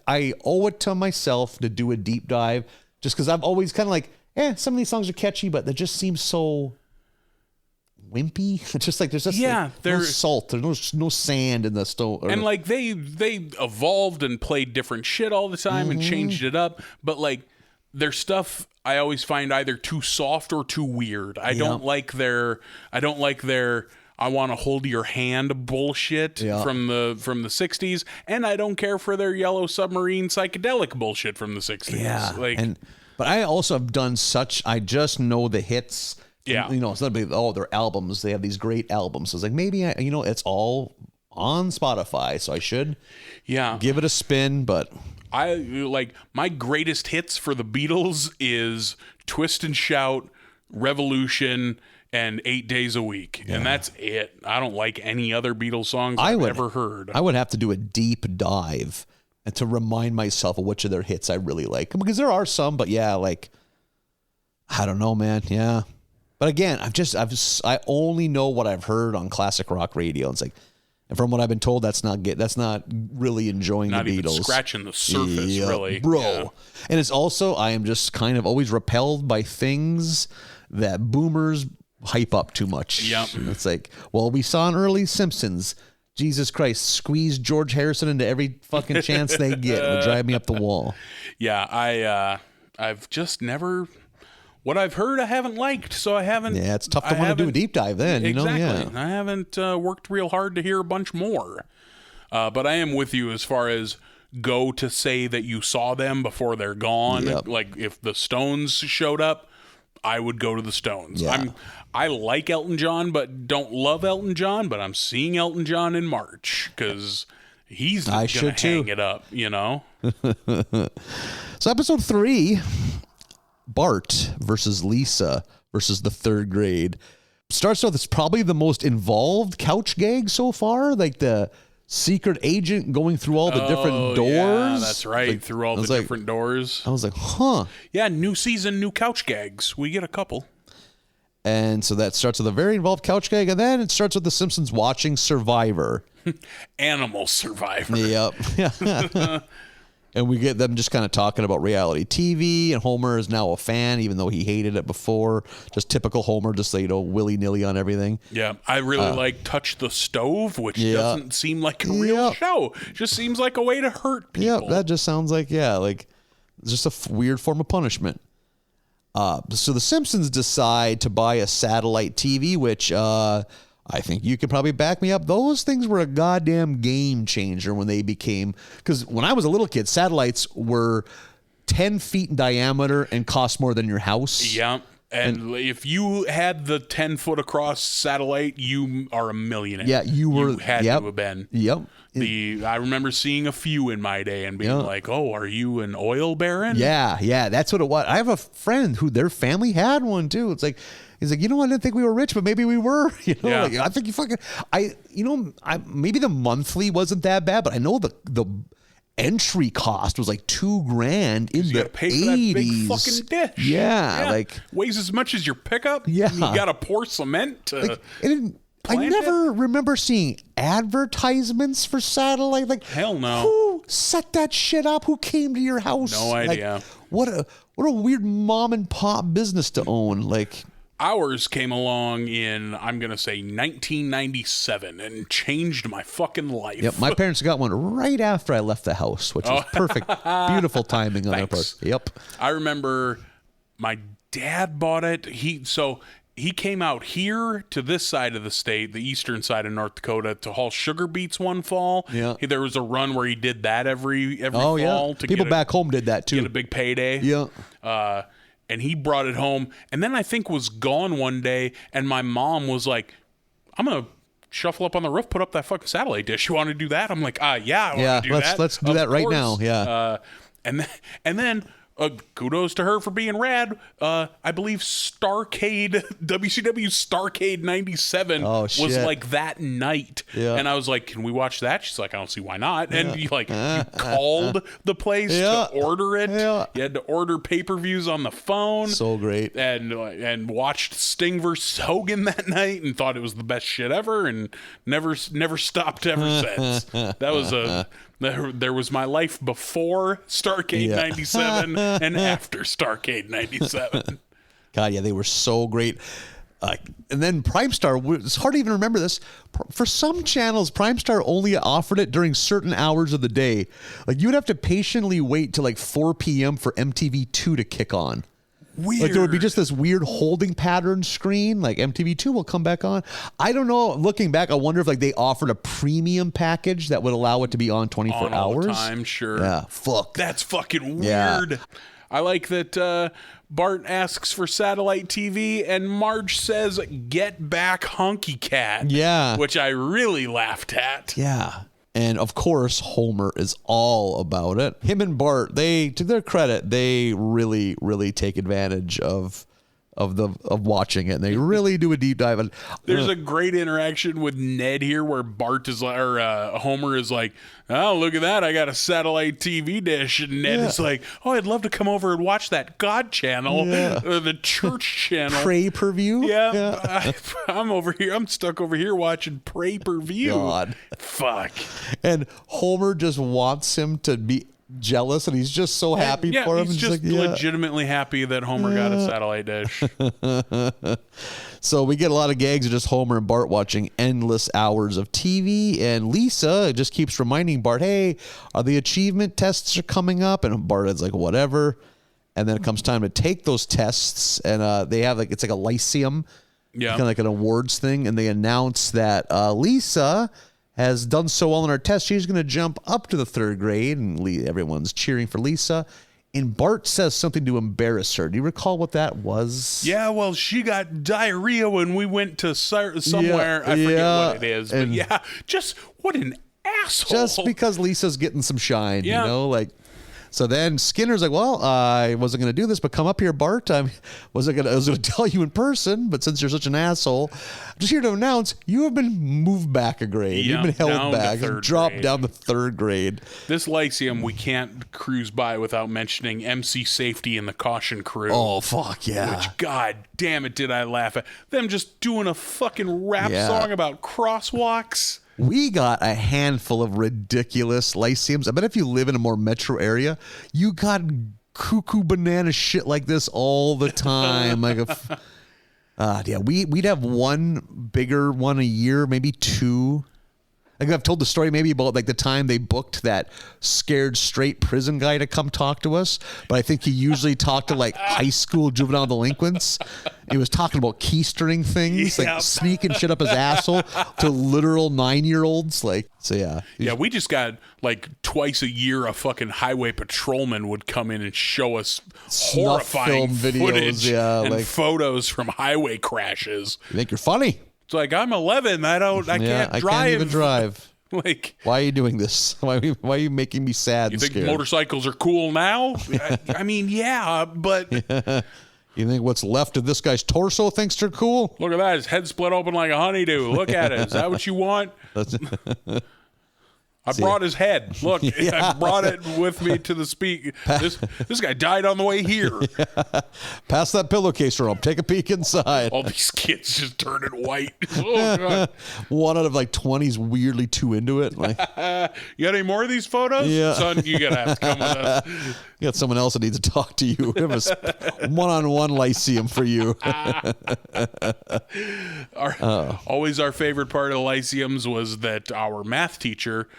I owe it to myself to do a deep dive just because I've always kind of like, some of these songs are catchy, but they just seem so wimpy. It's just like there's just no salt, there's no sand in the stone. And like they evolved and played different shit all the time and changed it up, but like their stuff I always find either too soft or too weird. I don't like their I want to hold your hand bullshit from the 60s, and I don't care for their Yellow Submarine psychedelic bullshit from the 60s. Yeah. But I also have done I just know the hits. Yeah. It's not big, their albums. They have these great albums. So it's like maybe it's all on Spotify, so I should give it a spin. But I like my greatest hits for the Beatles is Twist and Shout, Revolution, and 8 Days a Week. And that's it. I don't like any other Beatles songs I've ever heard. I would have to do a deep dive and to remind myself of which of their hits I really like. Because there are some, but like, I don't know, man. Yeah. But again, I only know what I've heard on classic rock radio. It's like, and from what I've been told, that's not really enjoying the Beatles. Not even scratching the surface, really. Bro. Yeah. And it's also, I am just kind of always repelled by things that boomers hype up too much. Yep. It's like, well, we saw in early Simpsons, Jesus Christ, squeeze George Harrison into every fucking chance they get. It would drive me up the wall. Yeah, I've just never... What I've heard, I haven't liked, so I haven't... Yeah, it's tough to want to do a deep dive then, exactly. you know? Yeah. I haven't worked real hard to hear a bunch more. But I am with you as far as go to say that you saw them before they're gone. Yep. Like, if the Stones showed up, I would go to the Stones. Yeah. I like Elton John, but don't love Elton John, but I'm seeing Elton John in March, because he's going to hang it up, you know? So episode 3... Bart versus Lisa versus the third grade starts with it's probably the most involved couch gag so far, like the secret agent going through all the different doors. Yeah, that's right, like, through all the different doors. I was like, huh. Yeah, new season, new couch gags. We get a couple. And so that starts with a very involved couch gag, and then it starts with the Simpsons watching Survivor. Animal Survivor. Yep. And we get them just kind of talking about reality TV, and Homer is now a fan, even though he hated it before. Just typical Homer, just willy-nilly on everything. Yeah, I really like Touch the Stove, which doesn't seem like a real show. Just seems like a way to hurt people. Yeah, that just sounds like, it's just a weird form of punishment. So the Simpsons decide to buy a satellite TV, which... I think you could probably back me up. Those things were a goddamn game changer when they became... Because when I was a little kid, satellites were 10 feet in diameter and cost more than your house. Yeah. And if you had the 10-foot across satellite, you are a millionaire. Yeah, you had to have been. Yep. I remember seeing a few in my day and being like, "Oh, are you an oil baron?" Yeah, that's what it was. I have a friend who their family had one too. It's like, he's like, I didn't think we were rich, but maybe we were. Like, I think maybe the monthly wasn't that bad, but I know the entry cost was like $2,000 in the 80s. For that big fucking dish. Yeah, like weighs as much as your pickup. Yeah, you got to pour cement to. I never remember seeing advertisements for satellite. Like, hell no. Who set that shit up? Who came to your house? No idea. What a weird mom and pop business to own. Like, ours came along in, I'm going to say 1997 and changed my fucking life. Yep, my parents got one right after I left the house, which was perfect. Beautiful timing on their part. Yep. I remember my dad bought it. He came out here to this side of the state, the eastern side of North Dakota, to haul sugar beets one fall. Yeah. There was a run where he did that every fall. Yeah. People back home did that too. Get a big payday. Yeah. And he brought it home, and then I think was gone one day, and my mom was like, I'm going to shuffle up on the roof, put up that fucking satellite dish. You want to do that? I'm like, yeah, I want to do that. Let's do that right now. Yeah. And then kudos to her for being rad. I believe WCW Starcade 97 was like that night. Yeah. And I was like, can we watch that? She's like, I don't see why not. And you called the place to order it. Yeah. You had to order pay-per-views on the phone. So great. And watched Sting versus Hogan that night and thought it was the best shit ever and never stopped ever since. That was there was my life before Starcade 97 and after Starcade 97. God, yeah, they were so great. And then Primestar, it's hard to even remember this. For some channels, Primestar only offered it during certain hours of the day. Like, you would have to patiently wait till like 4 p.m. for MTV2 to kick on. Weird. Like, there would be just this weird holding pattern screen. Like, MTV2 will come back on. I don't know. Looking back, I wonder if like they offered a premium package that would allow it to be on 24 hours. All the time, sure. Yeah, fuck. That's fucking weird. Yeah. I like that Bart asks for satellite TV and Marge says, "Get back, Hunky Cat." Yeah. Which I really laughed at. Yeah. And of course, Homer is all about it. Him and Bart, they, to their credit, they really, really take advantage of watching it. And they really do a deep dive. And there's a great interaction with Ned here where Bart is like, or Homer is like, "Oh, look at that. I got a satellite TV dish." And Ned is like, "Oh, I'd love to come over and watch that God channel, the church channel. Pray-per-view? Yeah. I'm over here. I'm stuck over here watching pray-per-view." God. Fuck. And Homer just wants him to be jealous, and he's just so happy for him. He's just legitimately happy that Homer got a satellite dish. So we get a lot of gags of just Homer and Bart watching endless hours of TV, and Lisa just keeps reminding Bart, "Hey, are the achievement tests are coming up?" And Bart is like, "Whatever." And then it comes time to take those tests, and they have it's like a lyceum, kind of like an awards thing, and they announce that Lisa has done so well in her test, she's going to jump up to the 3rd grade, and everyone's cheering for Lisa. And Bart says something to embarrass her. Do you recall what that was? Yeah, well, she got diarrhea when we went to somewhere. I forget what it is. But just what an asshole. Just because Lisa's getting some shine, you know, like. So then Skinner's like, "Well, I wasn't going to do this, but come up here, Bart. I was going to tell you in person, but since you're such an asshole, I'm just here to announce you have been moved back a grade. You've been held back, dropped down to 3rd grade." This Lyceum we can't cruise by without mentioning MC Safety and the Caution Crew. Oh, fuck yeah. Which, god damn it, did I laugh at. Them just doing a fucking rap song about crosswalks. We got a handful of ridiculous Lyceums. I bet if you live in a more metro area, you got cuckoo banana shit like this all the time. Like we'd have one bigger one a year, maybe 2. I think I've told the story maybe about like the time they booked that scared straight prison guy to come talk to us, but I think he usually talked to like high school juvenile delinquents. He was talking about keystering things, like sneaking shit up his asshole to literal 9-year-olds. Like, so yeah. Yeah, we just got like twice a year a fucking highway patrolman would come in and show us horrifying footage and photos from highway crashes. You think you're funny? It's like, I'm 11. I can't drive. I can't even drive. Like, why are you doing this? Why are you making me sad? You and think scared? Motorcycles are cool now? I mean, yeah, but you think what's left of this guy's torso thinks they're cool? Look at that. His head split open like a honeydew. Look at it. Is that what you want? I brought his head. Look, I brought it with me to the speak. This guy died on the way here. Pass that pillowcase around. Take a peek inside. All these kids just turning white. Oh, God. 1 out of like 20's weirdly too into it. Like, you got any more of these photos? Yeah. Son, you got to have to come with us. You got someone else that needs to talk to you. We have a one-on-one Lyceum for you. Always our favorite part of the Lyceums was that our math teacher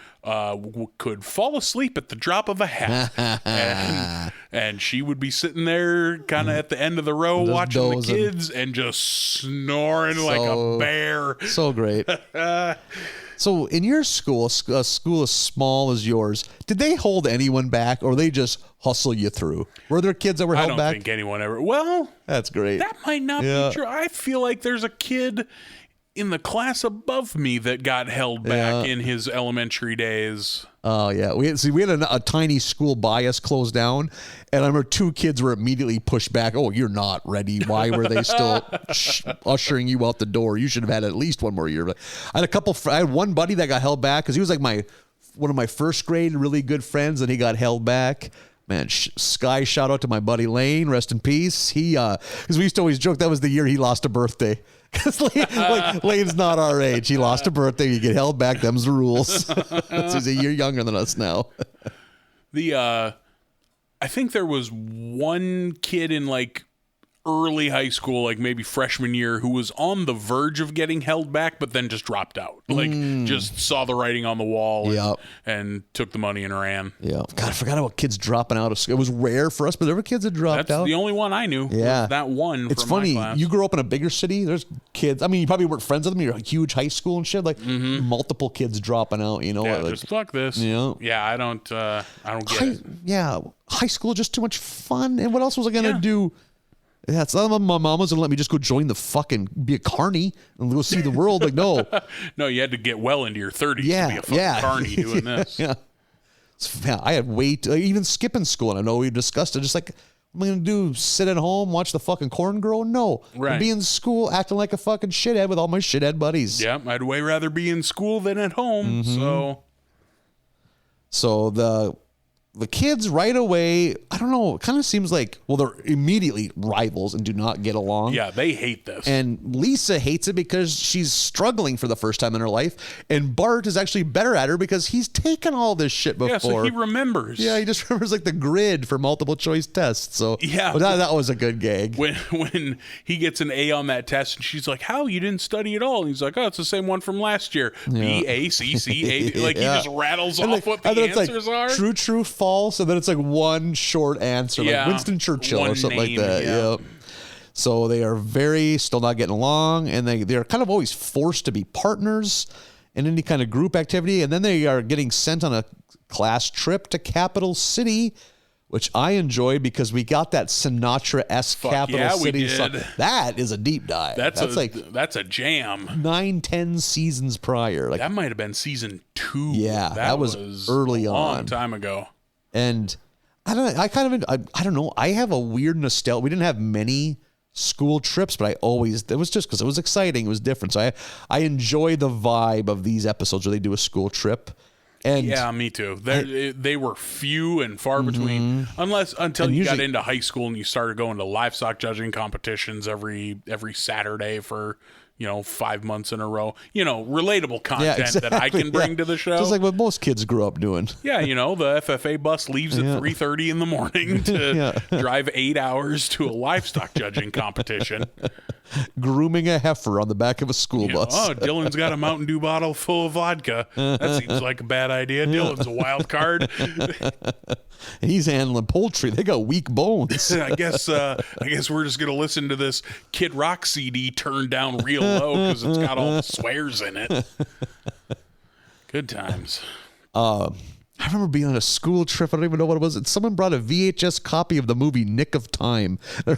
could fall asleep at the drop of a hat. and she would be sitting there kind of at the end of the row watching the kids and just snoring like a bear. So great. So in your school, a school as small as yours, did they hold anyone back or they just hustle you through? Were there kids that were held back? I don't think anyone ever. Well, that's great. That might not be true. I feel like there's a kid in the class above me that got held back in his elementary days. Oh, yeah. We had a tiny school by us closed down, and I remember 2 kids were immediately pushed back. "Oh, you're not ready. Why were they still ushering you out the door? You should have had at least 1 more year." But I had one buddy that got held back because he was like one of my first grade really good friends, and he got held back. Man, Sky, shout out to my buddy Lane, rest in peace. He, because we used to always joke that was the year he lost a birthday. Because Lane's not our age. He lost a birthday. You get held back. Them's the rules. He's a year younger than us now. I think there was one kid in like early high school, like maybe freshman year, who was on the verge of getting held back, but then just dropped out. Like, just saw the writing on the wall and took the money and ran. Yeah. God, I forgot about kids dropping out of school. It was rare for us, but there were kids that dropped out. That's the only one I knew. Yeah. That one. It's from funny. My class. You grew up in a bigger city. There's kids. I mean, you probably weren't friends with them. You're a huge high school and shit. Like multiple kids dropping out, you know. Yeah, like, just fuck this. Yeah, I don't get it. Yeah. High school is just too much fun. And what else was I going to do? Yeah, so my mom was going to let me just go join be a carny and go see the world. Like, no. No, you had to get well into your 30s to be a fucking carny doing this. Yeah. I had even skipping school, and I know we discussed it, just like, what am I going to do? Sit at home, watch the fucking corn grow? No. Right. Be in school acting like a fucking shithead with all my shithead buddies. Yeah, I'd way rather be in school than at home. So the kids right away, I don't know, it kind of seems like, well, they're immediately rivals and do not get along. Yeah, they hate this. And Lisa hates it because she's struggling for the first time in her life. And Bart is actually better at her because he's taken all this shit before. Yeah, so he remembers. Yeah, he just remembers like the grid for multiple choice tests. So yeah, but that was a good gag. When he gets an A on that test and she's like, how? You didn't study at all? And he's like, oh, it's the same one from last year. B-A-C-C-A. Like he just rattles off what the answers are. True, false. And then it's like one short answer, like Winston Churchill or something like that. Yeah. So they are still not getting along, and they're kind of always forced to be partners in any kind of group activity. And then they are getting sent on a class trip to Capital City, which I enjoy because we got that Sinatra-esque Capital City song. That is a deep dive. That's a jam. 9-10 seasons prior. Like, that might have been season 2. Yeah, that was early on. A long time ago. And I don't know. I have a weird nostalgia. We didn't have many school trips, but it was just because it was exciting. It was different. So I enjoy the vibe of these episodes where they do a school trip. And yeah, me too. They were few and far between, until you got into high school and you started going to livestock judging competitions every Saturday for 5 months in a row. Relatable content that I can bring to the show. Just like what most kids grew up doing. Yeah, the FFA bus leaves at 3:30 in the morning to drive 8 hours to a livestock judging competition. Grooming a heifer on the back of a school bus. Oh, Dylan's got a Mountain Dew bottle full of vodka. That seems like a bad idea. Dylan's a wild card. He's handling poultry. They got weak bones. I guess we're just gonna listen to this Kid Rock CD turned down real low because it's got all the swears in it. Good times. I remember being on a school trip. I don't even know what it was. And someone brought a VHS copy of the movie Nick of Time. And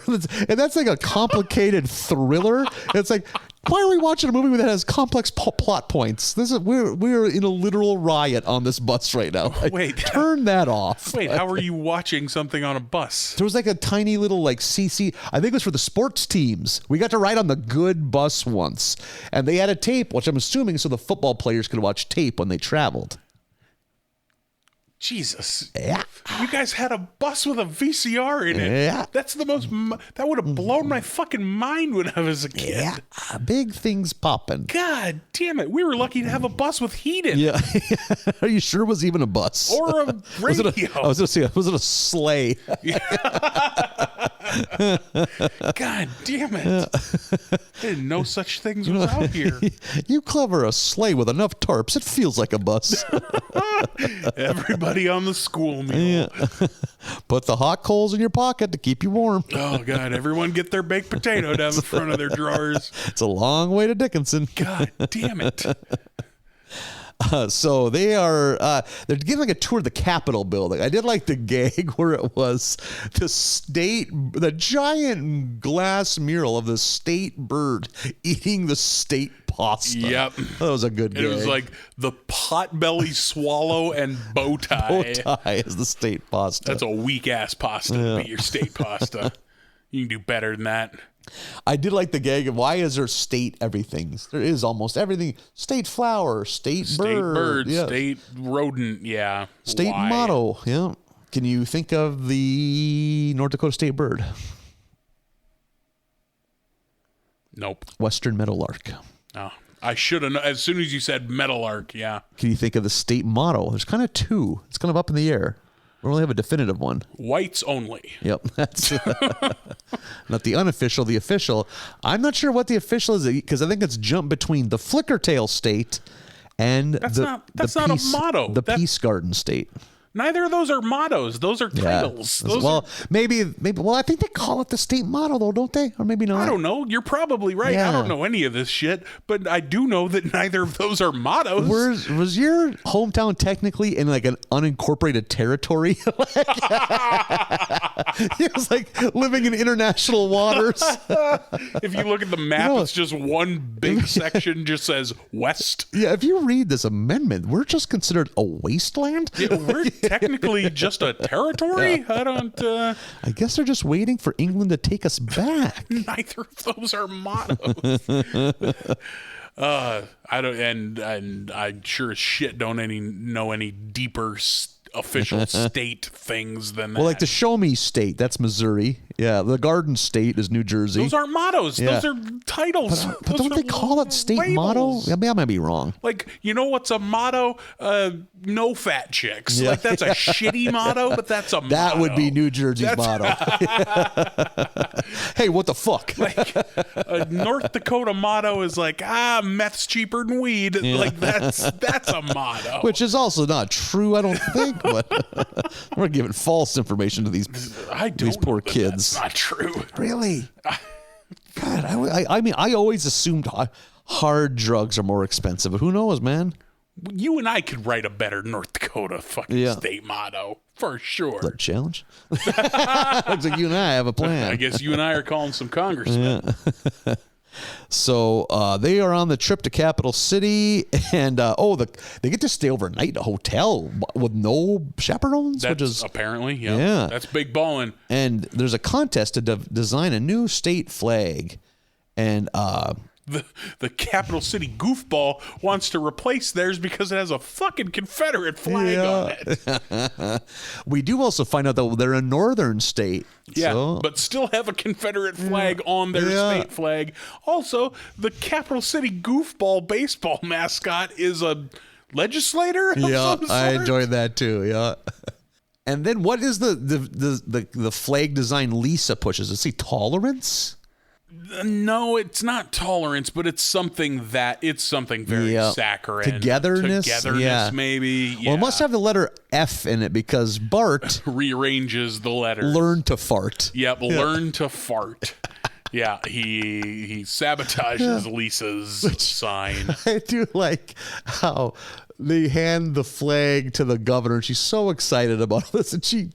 that's like a complicated thriller. It's like, why are we watching a movie that has complex plot points? We're in a literal riot on this bus right now. Wait. Turn that off. Wait, how are you watching something on a bus? There was like a tiny little CC. I think it was for the sports teams. We got to ride on the good bus once. And they had a tape, which I'm assuming so the football players could watch tape when they traveled. Jesus. Yeah. You guys had a bus with a VCR in it. Yeah. That's the most... That would have blown my fucking mind when I was a kid. Yeah. Big things popping. God damn it. We were lucky to have a bus with heat in it. Yeah. Are you sure it was even a bus? Or a radio. I was going to say, was it a sleigh? God damn it. I didn't know such things was out here. You clever, a sleigh with enough tarps. It feels like a bus. Everybody on the school meal. Yeah. Put the hot coals in your pocket to keep you warm. Oh, God. Everyone get their baked potato down the front of their drawers. It's a long way to Dickinson. God damn it. So they're giving like a tour of the Capitol building. I did like the gag where it was the giant glass mural of the state bird eating the state pasta. Yep. That was a good gag. It was like the potbelly swallow and bow tie. Bow tie is the state pasta. That's a weak ass pasta to be your state pasta. You can do better than that. I did like the gag of why is there state everything? There is almost everything. State flower, state bird, state rodent, yeah. State motto, yeah. Can you think of the North Dakota state bird? Nope. Western meadowlark. Oh, I should have known. As soon as you said meadowlark, yeah. Can you think of the state motto? There's kind of two. It's kind of up in the air. We only have a definitive one. Whites only. Yep. That's not the unofficial, the official. I'm not sure what the official is because I think it's jumped between the Flickertail state and that's not a motto. The Peace Garden state. Neither of those are mottos. Those are titles. Maybe. Well, I think they call it the state motto, though, don't they? Or maybe not. I don't know. You're probably right. Yeah. I don't know any of this shit, but I do know that neither of those are mottos. Was your hometown technically in like an unincorporated territory? It was like living in international waters. If you look at the map, it's just one big section just says west. Yeah, if you read this amendment, we're just considered a wasteland. Yeah, we're technically just a territory. I don't. I guess they're just waiting for England to take us back. Neither of those are mottos. I don't, and I sure as shit don't know any deeper official state things than that. Well, like the Show Me State, that's Missouri. Yeah, the Garden State is New Jersey. Those aren't mottos. Yeah. Those are titles. But don't they call it state labels. motto? I mean, I might be wrong. Like, you know what's a motto? No fat chicks. Yeah. Like, that's a shitty motto, but that's a motto. That would be New Jersey's motto. Hey, what the fuck? Like, a North Dakota motto is like, meth's cheaper than weed. Yeah. Like, that's a motto. Which is also not true, I don't think. But we're giving false information to these poor kids. That's not true. Really? God, I mean, I always assumed hard drugs are more expensive, but who knows, man? You and I could write a better North Dakota fucking state motto for sure. Is that a challenge? Looks like you and I have a plan. I guess you and I are calling some congressmen. Yeah. So they are on the trip to Capital City, and they get to stay overnight in a hotel with no chaperones. That's apparently, yeah, that's big ballin'. And there's a contest to design a new state flag, and the Capital City goofball wants to replace theirs because it has a fucking Confederate flag on it. We do also find out that they're a northern state. Yeah, but still have a Confederate flag on their state flag. Also, the Capital City goofball baseball mascot is a legislator of some sort. I enjoyed that too, yeah. And then what is the flag design Lisa pushes? Is it tolerance? No, it's not tolerance, but it's something very saccharine. Togetherness, maybe. Yeah. Well, it must have the letter F in it because Bart rearranges the letters. Learn to fart. Yep, learn to fart. Yeah, he sabotages Lisa's sign. I do like how they hand the flag to the governor, and she's so excited about this, and she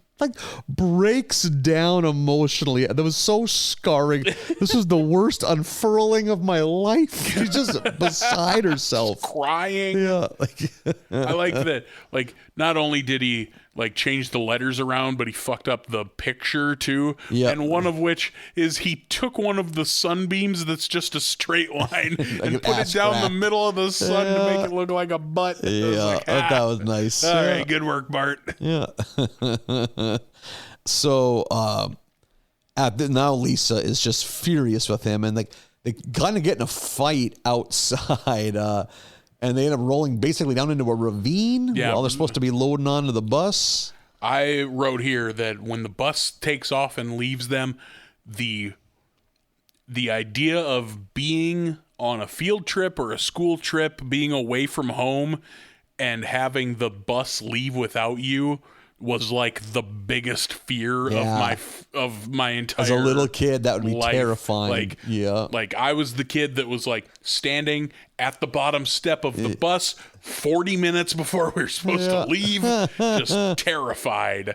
breaks down emotionally. That was so scarring. This was the worst unfurling of my life. She's just beside herself, crying. Yeah, I like that. Like, not only did he change the letters around, but he fucked up the picture too. Yeah, and one of which is he took one of the sunbeams that's just a straight line and put it down the middle of the sun to make it look like a butt. Yeah, that was nice. All right, good work, Bart. Yeah. So now Lisa is just furious with him, and they kind of get in a fight outside. And they end up rolling basically down into a ravine while they're supposed to be loading onto the bus. I wrote here that when the bus takes off and leaves them, the idea of being on a field trip or a school trip, being away from home, and having the bus leave without you was like the biggest fear of my entire. As a little kid, that would be life. terrifying. Like I was the kid that was standing at the bottom step of the bus 40 minutes before we were supposed to leave, just terrified.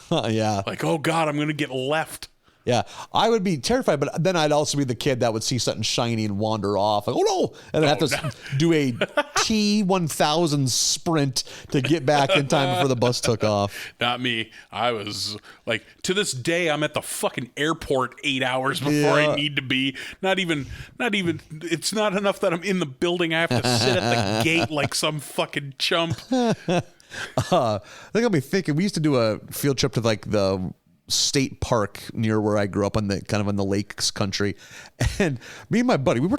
Yeah. Like, oh God, I'm going to get left. Yeah, I would be terrified, but then I'd also be the kid that would see something shiny and wander off. Like, oh no! And then have to do a T1000 sprint to get back in time before the bus took off. Not me. I was to this day, I'm at the fucking airport 8 hours before I need to be. Not even. It's not enough that I'm in the building. I have to sit at the gate like some fucking chump. I think I'll be thinking. We used to do a field trip to the state park near where I grew up on the lakes country, and me and my buddy, we were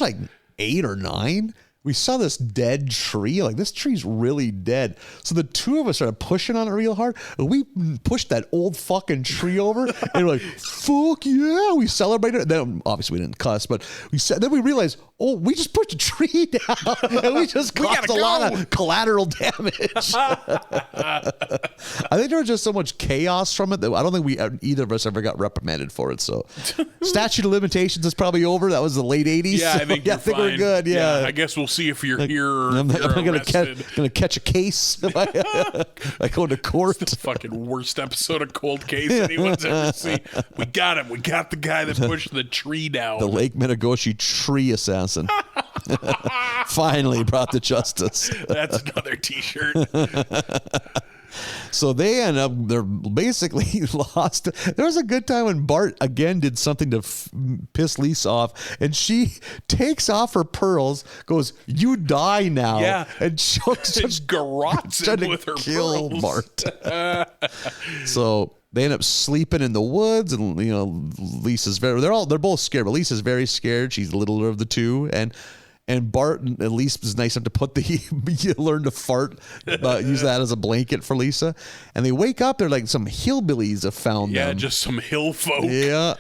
8 or 9. we saw this dead tree. Like, this tree's really dead. So the two of us started pushing on it real hard. And we pushed that old fucking tree over. And we're like, fuck yeah. We celebrated. Then obviously we didn't cuss, but then we realized, oh, we just pushed a tree down. And we just caused a lot of collateral damage. I think there was just so much chaos from it that I don't think either of us ever got reprimanded for it. So statute of limitations is probably over. That was the late 80s. Yeah, I think, I think we're good. Yeah. I guess we'll see if you're here. Or I'm gonna catch a case if I go to court. It's the fucking worst episode of Cold Case anyone's ever seen. We got him. We got the guy that pushed the tree down. The Lake Metagoshi tree assassin. Finally brought to justice. That's another T-shirt. So they end up, they're basically lost. There was a good time when Bart again did something to piss Lisa off, and she takes off her pearls, goes, "You die now," yeah, and chokes, just garrots him with her kill pearls. Bart. So they end up sleeping in the woods, and Lisa's they're both scared, but Lisa's very scared. She's the littler of the two, and Bart at least was nice enough to put you learn to fart, use that as a blanket for Lisa. And they wake up, they're like some hillbillies have found them. Yeah, just some hill folk. Yeah.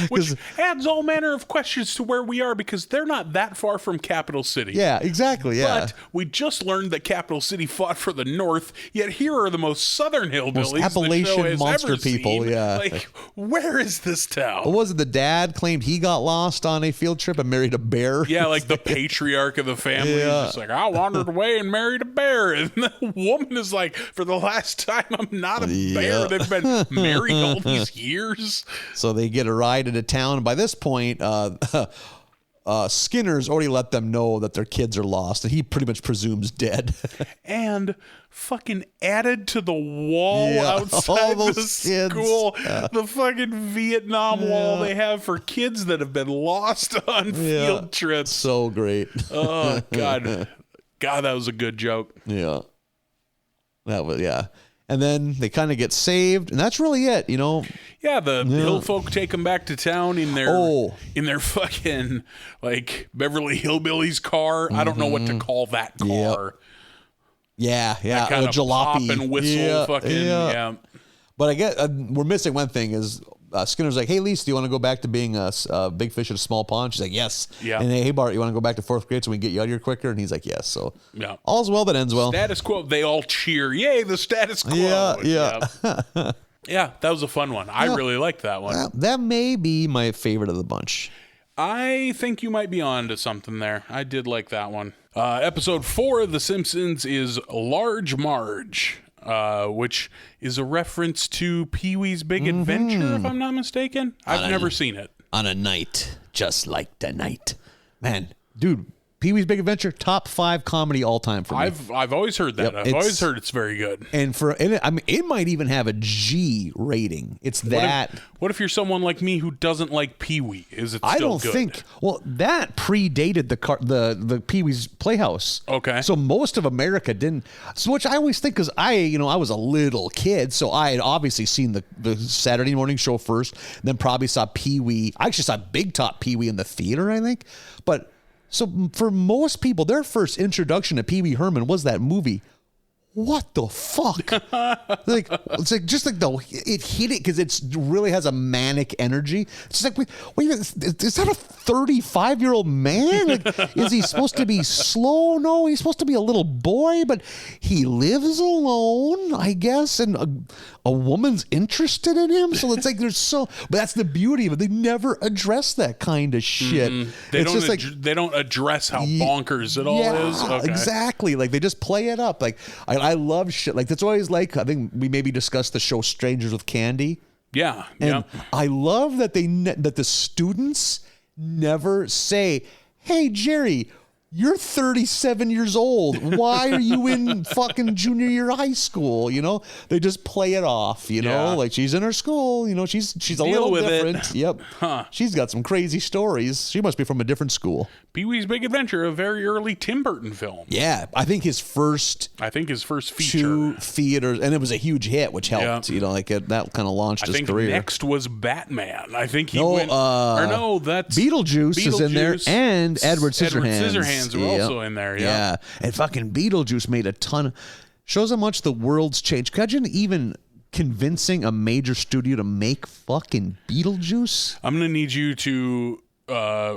Which adds all manner of questions to where we are, because they're not that far from Capital City. Yeah, exactly, yeah. But we just learned that Capital City fought for the North, yet here are the most southern hillbillies. Most Appalachian monster people, yeah. Like, where is this town? What was it? The dad claimed he got lost on a field trip and married a bear. Yeah, like the patriarch of the family is just like, I wandered away and married a bear. And the woman is like, for the last time, I'm not a bear. They've been married all these years. So they get a ride into town. By this point, Skinner's already let them know that their kids are lost, and he pretty much presumes dead. And fucking added to the wall outside the school, the fucking Vietnam wall they have for kids that have been lost on field trips. So great. Oh, God, that was a good joke. Yeah. That was, And then they kind of get saved, and that's really it, Yeah, the hill folk take them back to town in their fucking like Beverly Hillbillies car. I don't know what to call that car. Yeah, that kind of jalopy. pop and whistle, yeah. But I get we're missing one thing is Skinner's like, "Hey, Lisa, do you want to go back to being a big fish in a small pond?" She's like, "Yes." Yeah. And hey, Bart, you want to go back to 4th grade so we can get you out of here quicker? And he's like, "Yes." So all's well that ends well. Status quo. They all cheer. Yay, the status quo. Yeah. Yeah, that was a fun one. I really liked that one. That may be my favorite of the bunch. I think you might be on to something there. I did like that one. Episode 4 of The Simpsons is Large Marge, which is a reference to Pee-wee's Big Adventure, if I'm not mistaken. I've never seen it. On a night just like tonight. Man, dude, Pee-wee's Big Adventure, top 5 comedy all time for me. I've always heard that. I've always heard it's very good. And it might even have a G rating. It's that. What if you're someone like me who doesn't like Pee-wee? Is it still I don't good? think. Well, that predated the Pee-wee's Playhouse. Okay. So most of America didn't. So which I always think, because I was a little kid, so I had obviously seen the Saturday morning show first, then probably saw Pee-wee. I actually saw Big Top Pee-wee in the theater, I think. But so for most people, their first introduction to Pee-wee Herman was that movie. What the fuck? It's like just like it hit it because it really has a manic energy. It's like, wait, is that a 35-year-old man? Like, is he supposed to be slow? No, he's supposed to be a little boy, but he lives alone, I guess, and a woman's interested in him. So it's like but that's the beauty of it. They never address that kind of shit. They don't address how bonkers it all is. Okay. Exactly. Like they just play it up. Like I love shit. Like that's always like, I think we maybe discussed the show Strangers with Candy. Yeah. And I love that that the students never say, "Hey, Jerry, you're 37 years old. Why are you in fucking junior year high school?" They just play it off, like she's in her school, she's a little different. It. Yep. Huh. She's got some crazy stories. She must be from a different school. Pee-wee's Big Adventure, a very early Tim Burton film. Yeah. I think his first feature. 2 theaters, and it was a huge hit, which helped, that kind of launched his career. Next was Batman. I think he went, that's Beetlejuice is in there, and Edward Scissorhands. fans were also in there. Yeah. And fucking Beetlejuice made a ton. Shows how much the world's changed. Could you even convincing a major studio to make fucking Beetlejuice? I'm going to need you to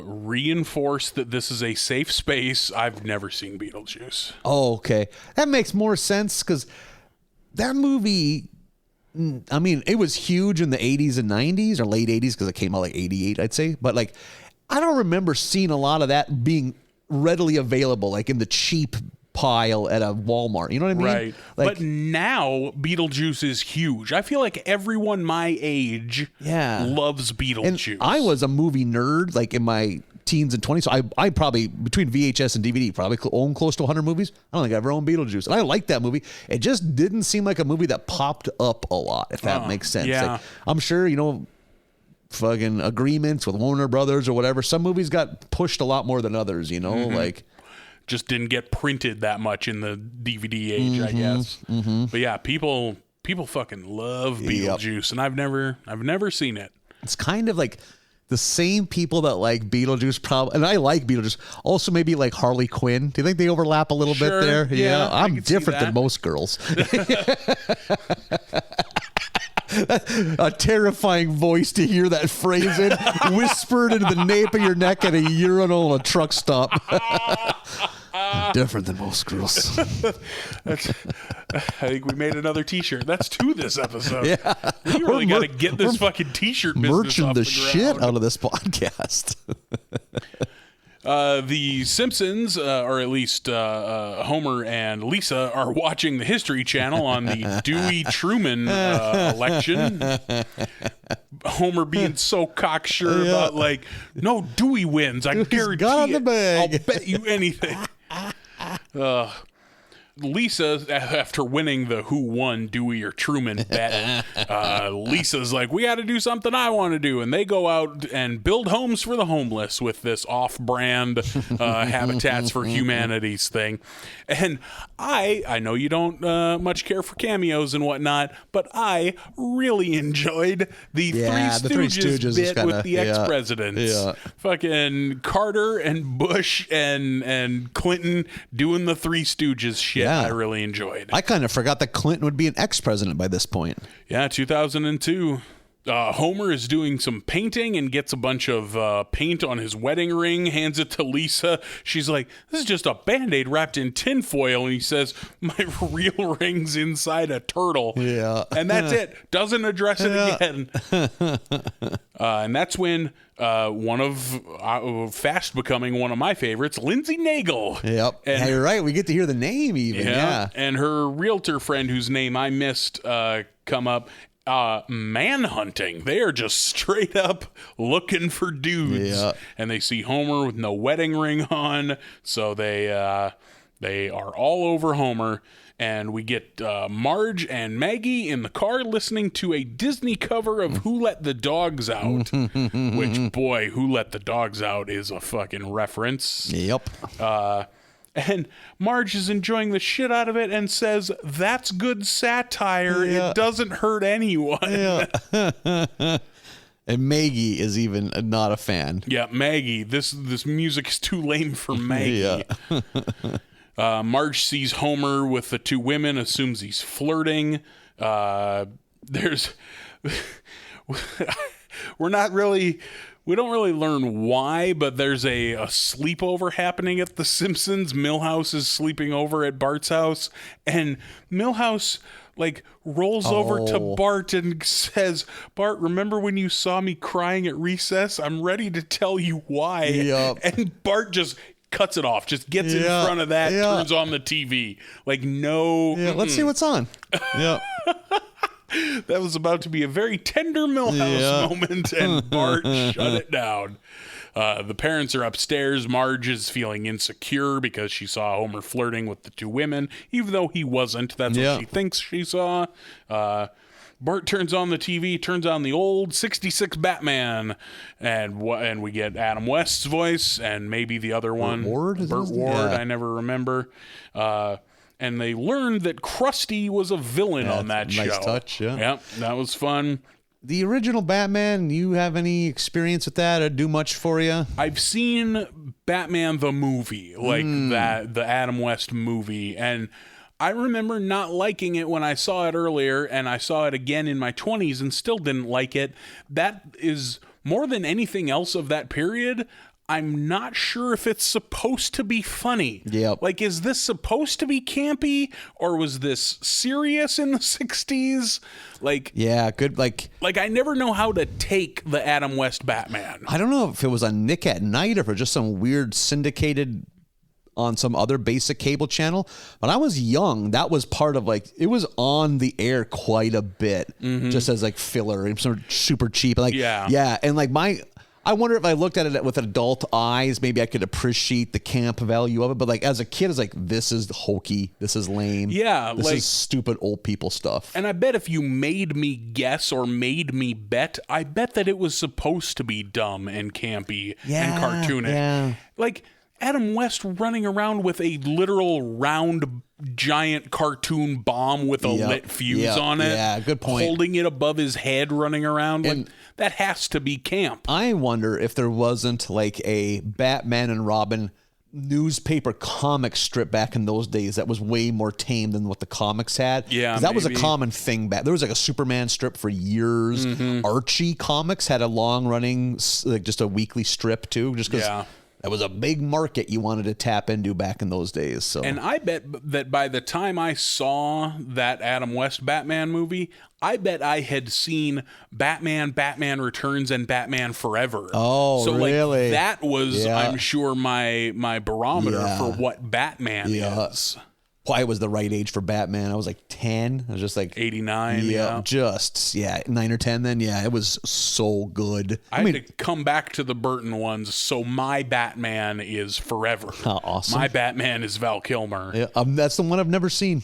reinforce that this is a safe space. I've never seen Beetlejuice. Oh, okay. That makes more sense because that movie, I mean, it was huge in the 80s and 90s or late 80s because it came out like 88, I'd say. But like, I don't remember seeing a lot of that being readily available, like in the cheap pile at a Walmart. You know what I mean? Right. Like, but now Beetlejuice is huge. I feel like everyone my age loves Beetlejuice. And I was a movie nerd like in my teens and 20s. So I probably, between VHS and DVD, probably own close to 100 movies. I don't think I ever owned Beetlejuice. And I liked that movie. It just didn't seem like a movie that popped up a lot, if that makes sense. Yeah. Like, I'm sure, you know, fucking agreements with Warner Brothers or whatever. Some movies got pushed a lot more than others, you know, like... Just didn't get printed that much in the DVD age, I guess. But yeah, people fucking love Beetlejuice, and I've never seen it. It's kind of like the same people that like Beetlejuice, and I like Beetlejuice. Also, maybe like Harley Quinn. Do you think they overlap a little bit there? Yeah, I'm different than most girls. A terrifying voice to hear that phrase in, whispered into the nape of your neck at a urinal at a truck stop. Different than most girls. I think we made another T-shirt. That's 2 this episode. Yeah. We really got to get this fucking T-shirt business merching off the the shit out of this podcast. The Simpsons, or at least Homer and Lisa, are watching the History Channel on the Dewey-Truman election. Homer being so cocksure about, like, no, Dewey wins. I guarantee got on the it. bag. I'll bet you anything. Lisa, after winning the who won, Dewey or Truman bet, Lisa's like, we got to do something I want to do. And they go out and build homes for the homeless with this off-brand Habitats for Humanities thing. And I know you don't much care for cameos and whatnot, but I really enjoyed the Three Stooges bit kinda, with the ex-presidents. Yeah. Fucking Carter and Bush and Clinton doing the Three Stooges shit. I really enjoyed. I kind of forgot that Clinton would be an ex-president by this point. Yeah, 2002. Homer is doing some painting and gets a bunch of paint on his wedding ring, hands it to Lisa. She's like, this is just a Band-Aid wrapped in tinfoil. And he says, my real ring's inside a turtle. Yeah. And that's it. Doesn't address it again. And that's when one of fast becoming one of my favorites, Lindsay Naegle. Yep. And you're right. We get to hear the name even. Yeah. And her realtor friend, whose name I missed, come up. Manhunting. They are just straight up looking for dudes, and they see Homer with no wedding ring on, so they are all over Homer. And we get Marge and Maggie in the car listening to a Disney cover of Who Let the Dogs Out, which, boy, Who Let the Dogs Out is a fucking reference. Yep. And Marge is enjoying the shit out of it and says, that's good satire. Yeah. It doesn't hurt anyone. Yeah. And Maggie is even not a fan. Yeah, Maggie. This music is too lame for Maggie. Yeah. Marge sees Homer with the 2 women, assumes he's flirting. We don't really learn why, but there's a sleepover happening at The Simpsons. Milhouse is sleeping over at Bart's house, and Milhouse rolls over to Bart and says, Bart, remember when you saw me crying at recess? I'm ready to tell you why. Yep. And Bart just cuts it off, just gets in front of that, turns on the TV. Let's see what's on. Yeah. That was about to be a very tender Milhouse moment, and Bart shut it down. The parents are upstairs. Marge is feeling insecure because she saw Homer flirting with the 2 women, even though he wasn't. That's what she thinks she saw. Bart turns on the TV, turns on the old 66 Batman, and we get Adam West's voice and maybe the other one. Burt Ward, I never remember. And they learned that Krusty was a villain on that show. Nice touch, yeah. Yep, that was fun. the original Batman, you have any experience with that or do much for you? I've seen Batman the movie, like the Adam West movie, and I remember not liking it when I saw it earlier, and I saw it again in my 20s and still didn't like it. That is more than anything else of that period. I'm not sure if it's supposed to be funny. Yep. Like, is this supposed to be campy, or was this serious in the 60s? Like, yeah, good. Like I never know how to take the Adam West Batman. I don't know if it was on Nick at Night or if it was just some weird syndicated on some other basic cable channel. When I was young, that was part of like, it was on the air quite a bit, just as like filler. It was sort of super cheap. Like, yeah. And like I wonder if I looked at it with adult eyes, maybe I could appreciate the camp value of it. But like as a kid, it's like, this is hokey. This is lame. Yeah. This is stupid old people stuff. And I bet if you made me guess or made me bet, I bet that it was supposed to be dumb and campy and cartoonish. Yeah. Like Adam West running around with a literal round giant cartoon bomb with a lit fuse on it. Yeah, good point. Holding it above his head, running around. Like, that has to be camp. I wonder if there wasn't like a Batman and Robin newspaper comic strip back in those days that was way more tame than what the comics had. Yeah, that was a common thing back. There was like a Superman strip for years. Archie comics had a long running, like just a weekly strip too, just because that was a big market you wanted to tap into back in those days. So, and I bet that by the time I saw that Adam West Batman movie, I bet I had seen Batman, Batman Returns, and Batman Forever. Oh, so really? Like that was, I'm sure, my barometer for what Batman is. Well, I was the right age for Batman. I was like 10. I was just like 89. 9 or 10 then. Yeah, it was so good. I mean, had to come back to the Burton ones. So my Batman is Forever. Awesome. My Batman is Val Kilmer. Yeah, that's the one I've never seen.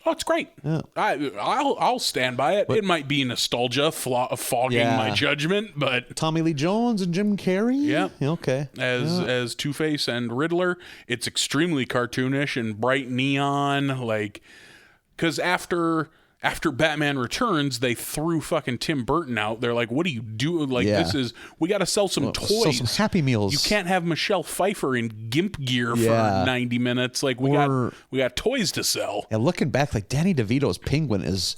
Oh, it's great. Yeah. I'll stand by it. It might be nostalgia fogging my judgment, but Tommy Lee Jones and Jim Carrey. Yeah. Okay. As Two-Face and Riddler, it's extremely cartoonish and bright neon. Like, because after Batman Returns, they threw fucking Tim Burton out. They're like, what do you do? Like, we got to sell some toys. Sell some Happy Meals. You can't have Michelle Pfeiffer in gimp gear for 90 minutes. Like, we got toys to sell. And looking back, like Danny DeVito's Penguin is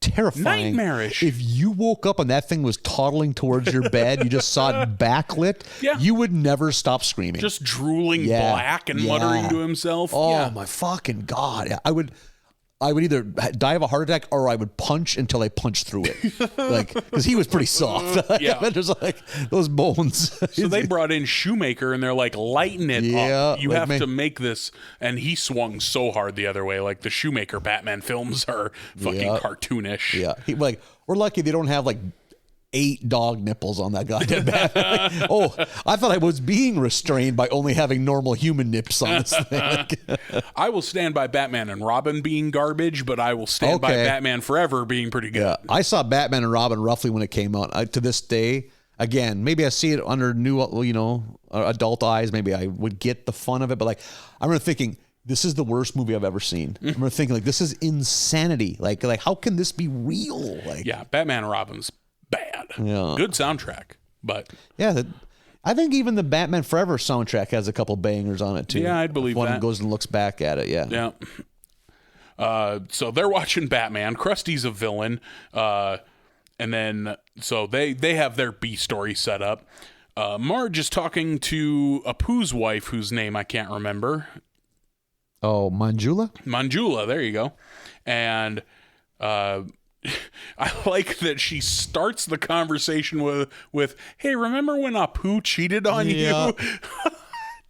terrifying. Nightmarish. If you woke up and that thing was toddling towards your bed, you just saw it backlit, you would never stop screaming. Just drooling black and muttering to himself. Oh, my fucking God. I would either die of a heart attack or I would punch until I punched through it. Like, because he was pretty soft. There's like those bones. So they brought in Shoemaker and they're like, lighten it up. You have to make this. And he swung so hard the other way. Like the Shoemaker Batman films are fucking cartoonish. Yeah. We're lucky they don't have like 8 dog nipples on that goddamn Batman. I thought I was being restrained by only having normal human nips on this thing. I will stand by Batman and Robin being garbage, but I will stand by Batman Forever being pretty good. Yeah. I saw Batman and Robin roughly when it came out. To this day, again, maybe I see it under new, adult eyes. Maybe I would get the fun of it, but like, I remember thinking, this is the worst movie I've ever seen. I remember thinking, like, this is insanity. Like how can this be real? Like, Batman and Robin's bad. Yeah. Good soundtrack, but I think even the Batman Forever soundtrack has a couple bangers on it too. Yeah, I'd believe one that. Goes and looks back at it. Yeah. So they're watching Batman. Krusty's a villain, and then so they have their B story set up. Marge is talking to Apu's wife, whose name I can't remember. Oh, Manjula. Manjula. There you go. And I like that she starts the conversation with "Hey, remember when Apu cheated on you?"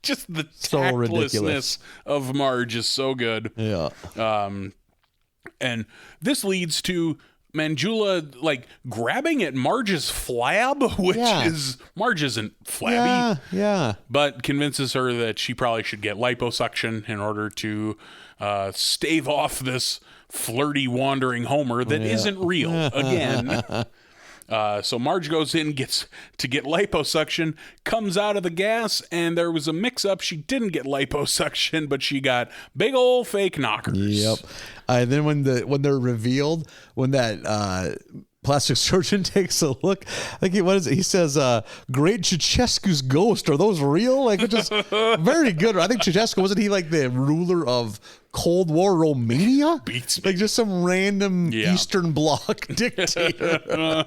Just the tactlessness of Marge is so good. Yeah. And this leads to Manjula like grabbing at Marge's flab, which is Marge isn't flabby. Yeah. But convinces her that she probably should get liposuction in order to stave off this flirty wandering Homer that isn't real again. So Marge goes in, gets to get liposuction, comes out of the gas, and there was a mix-up. She didn't get liposuction, but she got big old fake knockers. Yep. And then when they're revealed, when that plastic surgeon takes a look. Like, what is it? He says, "Great Ceausescu's ghost. Are those real?" Like, which is very good. I think Ceausescu, wasn't he like the ruler of Cold War Romania? Beats me. Like just some random Eastern Bloc dictator.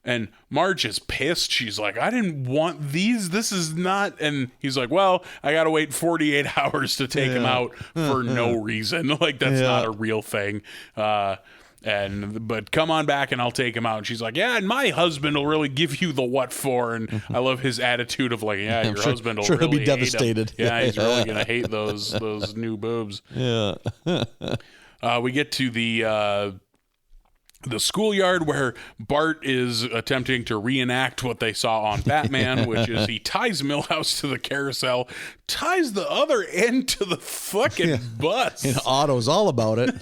And Marge is pissed. She's like, I didn't want these. This is not. And he's like, well, I got to wait 48 hours to take him out for no reason. Like, that's not a real thing. But come on back and I'll take him out. And she's like, yeah, and my husband will really give you the what for. And I love his attitude of like, yeah, your husband will really he'll be hate devastated. him. Yeah, he's really going to hate those new boobs. Yeah. We get to the schoolyard where Bart is attempting to reenact what they saw on Batman, which is he ties Milhouse to the carousel, ties the other end to the fucking bus. And Otto's all about it.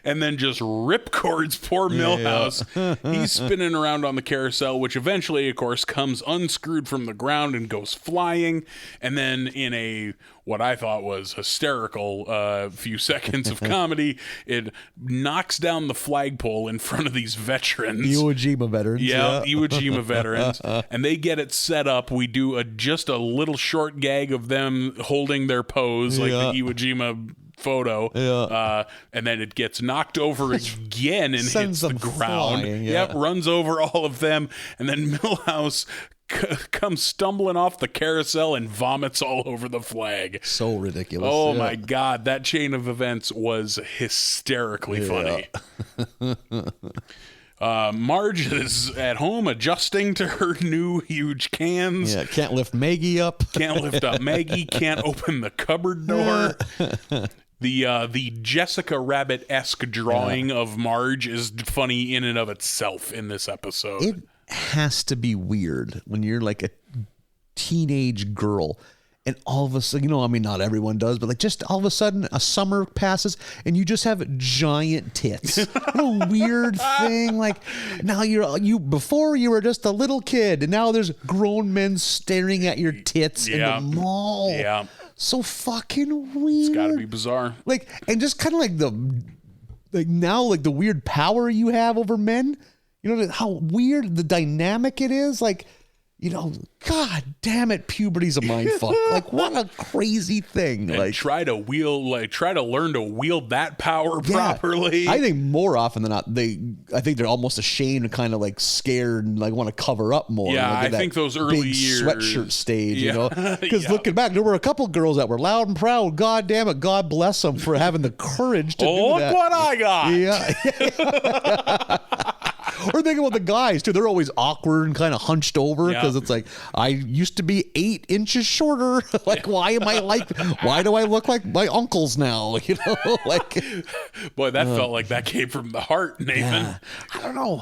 And then just ripcords poor Milhouse. He's spinning around on the carousel, which eventually, of course, comes unscrewed from the ground and goes flying. And then in a what I thought was hysterical few seconds of comedy, it knocks down the flagpole in front of these veterans. Iwo Jima veterans. Yeah, Iwo Jima veterans. And they get it set up. We do just a little short gag of them holding their pose, like the Iwo Jima photo, and then it gets knocked over again and hits the ground. Flying, runs over all of them, and then Milhouse comes stumbling off the carousel and vomits all over the flag. So ridiculous. Oh my God, that chain of events was hysterically funny. Marge is at home adjusting to her new huge cans. Yeah, can't lift Maggie up. Can't lift up Maggie. Can't open the cupboard door. The Jessica Rabbit-esque drawing of Marge is funny in and of itself in this episode. It has to be weird when you're like a teenage girl and all of a sudden, I mean, not everyone does, but like just all of a sudden a summer passes and you just have giant tits. What a weird thing. Like now before you were just a little kid and now there's grown men staring at your tits in the mall. Yeah. So fucking weird. It's gotta be bizarre. Like, and just kind of like the weird power you have over men. You know how weird the dynamic it is? Like, God damn it, puberty's a mindfuck. Like, what a crazy thing. And like, try to learn to wield that power properly. I think more often than not, I think they're almost ashamed and kind of like scared and like want to cover up more. Yeah, like I think those early big years sweatshirt stage, because looking back, there were a couple girls that were loud and proud. God damn it, God bless them for having the courage to do that. Look what I got. Yeah. Or think about the guys too. They're always awkward and kind of hunched over because it's like, I used to be 8 inches shorter. Like, why do I look like my uncles now? Like, boy, that felt like that came from the heart, Nathan. Yeah. I don't know.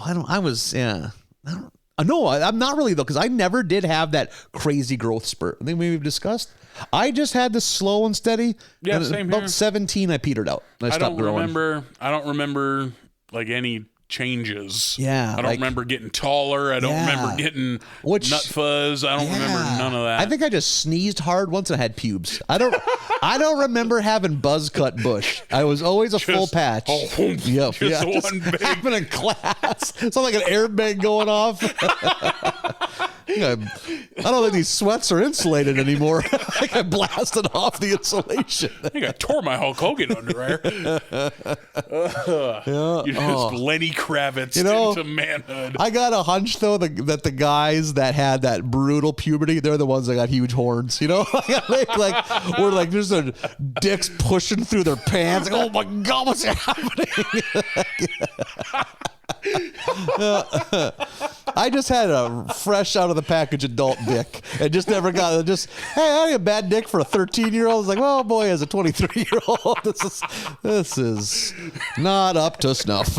No, I'm not really though, because I never did have that crazy growth spurt. I think we've discussed. I just had this slow and steady. Yeah, and same about here. 17, I petered out. I stopped growing. I don't remember like any changes. Yeah. I don't remember getting taller. I don't remember getting nut fuzz. I don't remember none of that. I think I just sneezed hard once and I had pubes. I don't remember having buzz cut bush. I was always a full patch. Just one big. Happened in class. It's like an airbag going off. I don't think these sweats are insulated anymore. I think I blasted off the insulation. I think I tore my Hulk Hogan underwear. Just Lenny Kravitz into manhood. I got a hunch though that the guys that had that brutal puberty, they're the ones that got huge horns. Like we're like there's their dicks pushing through their pants. Like, oh my God, what's happening? I just had a fresh out of the package adult dick and just never got hey, I had a bad dick for a 13-year-old. I was like, well, boy, as a 23-year-old, this is not up to snuff.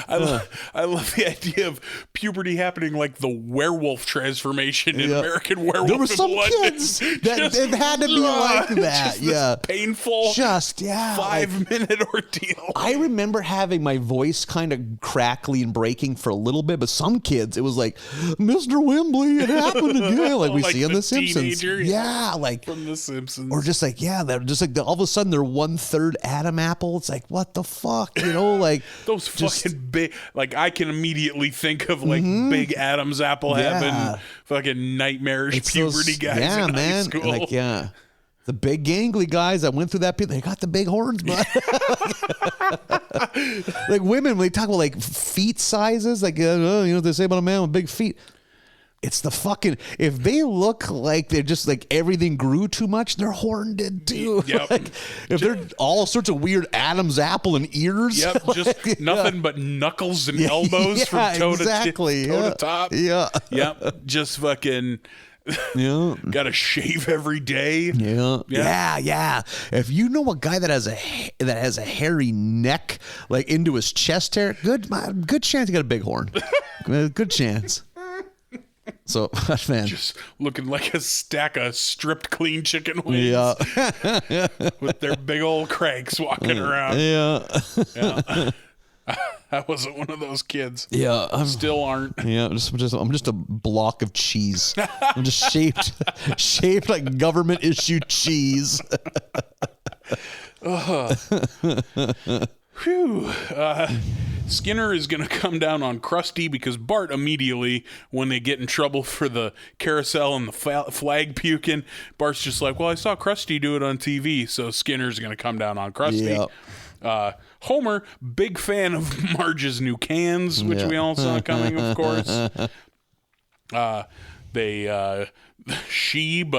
I love the idea of puberty happening like the werewolf transformation in American Werewolf. There were some in kids that it had to be like that. Just painful. 5-minute ordeal. I remember having my voice kind of crackly clean breaking for a little bit, but some kids, it was like, Mr. Wembley, it happened again, like we Like see in The Simpsons. teenager, Yeah, like from The Simpsons. or just like, yeah, they're just like all of a sudden they're 1/3 Adam apple. It's like, what the fuck, you know, like those fucking big, like I can immediately think of like big Adam's apple having fucking nightmarish puberty guys in high school. Like, yeah. The big gangly guys that went through that pit, they got the big horns, but like women, when they talk about like feet sizes, like, you know what they say about a man with big feet. It's the fucking, if they look like they're just like everything grew too much, they're horned too. Yep. Like, if they're all sorts of weird Adam's apple and ears. Yep, just nothing but knuckles and elbows from toe to top. Yeah. Yep, just fucking... Yeah. Got to shave every day. Yeah. If you know a guy that has a hairy neck, like into his chest hair, good chance he got a big horn. Good chance. So, man, just looking like a stack of stripped clean chicken wings. Yeah. With their big old cranks walking around. Yeah. I wasn't one of those kids. Yeah, still aren't. Yeah, I'm just a block of cheese. I'm just shaped like government issued cheese. Whew. Skinner is going to come down on Krusty because Bart immediately, when they get in trouble for the carousel and the flag puking, Bart's just like, well, I saw Krusty do it on TV, so Skinner's going to come down on Krusty. Yep. Homer, big fan of Marge's new cans, which we all saw coming, of course. But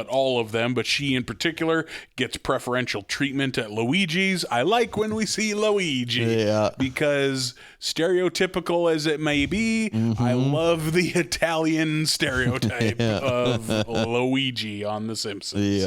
all of them, but she in particular, gets preferential treatment at Luigi's. I like when we see Luigi. Because stereotypical as it may be, I love the Italian stereotype of Luigi on The Simpsons.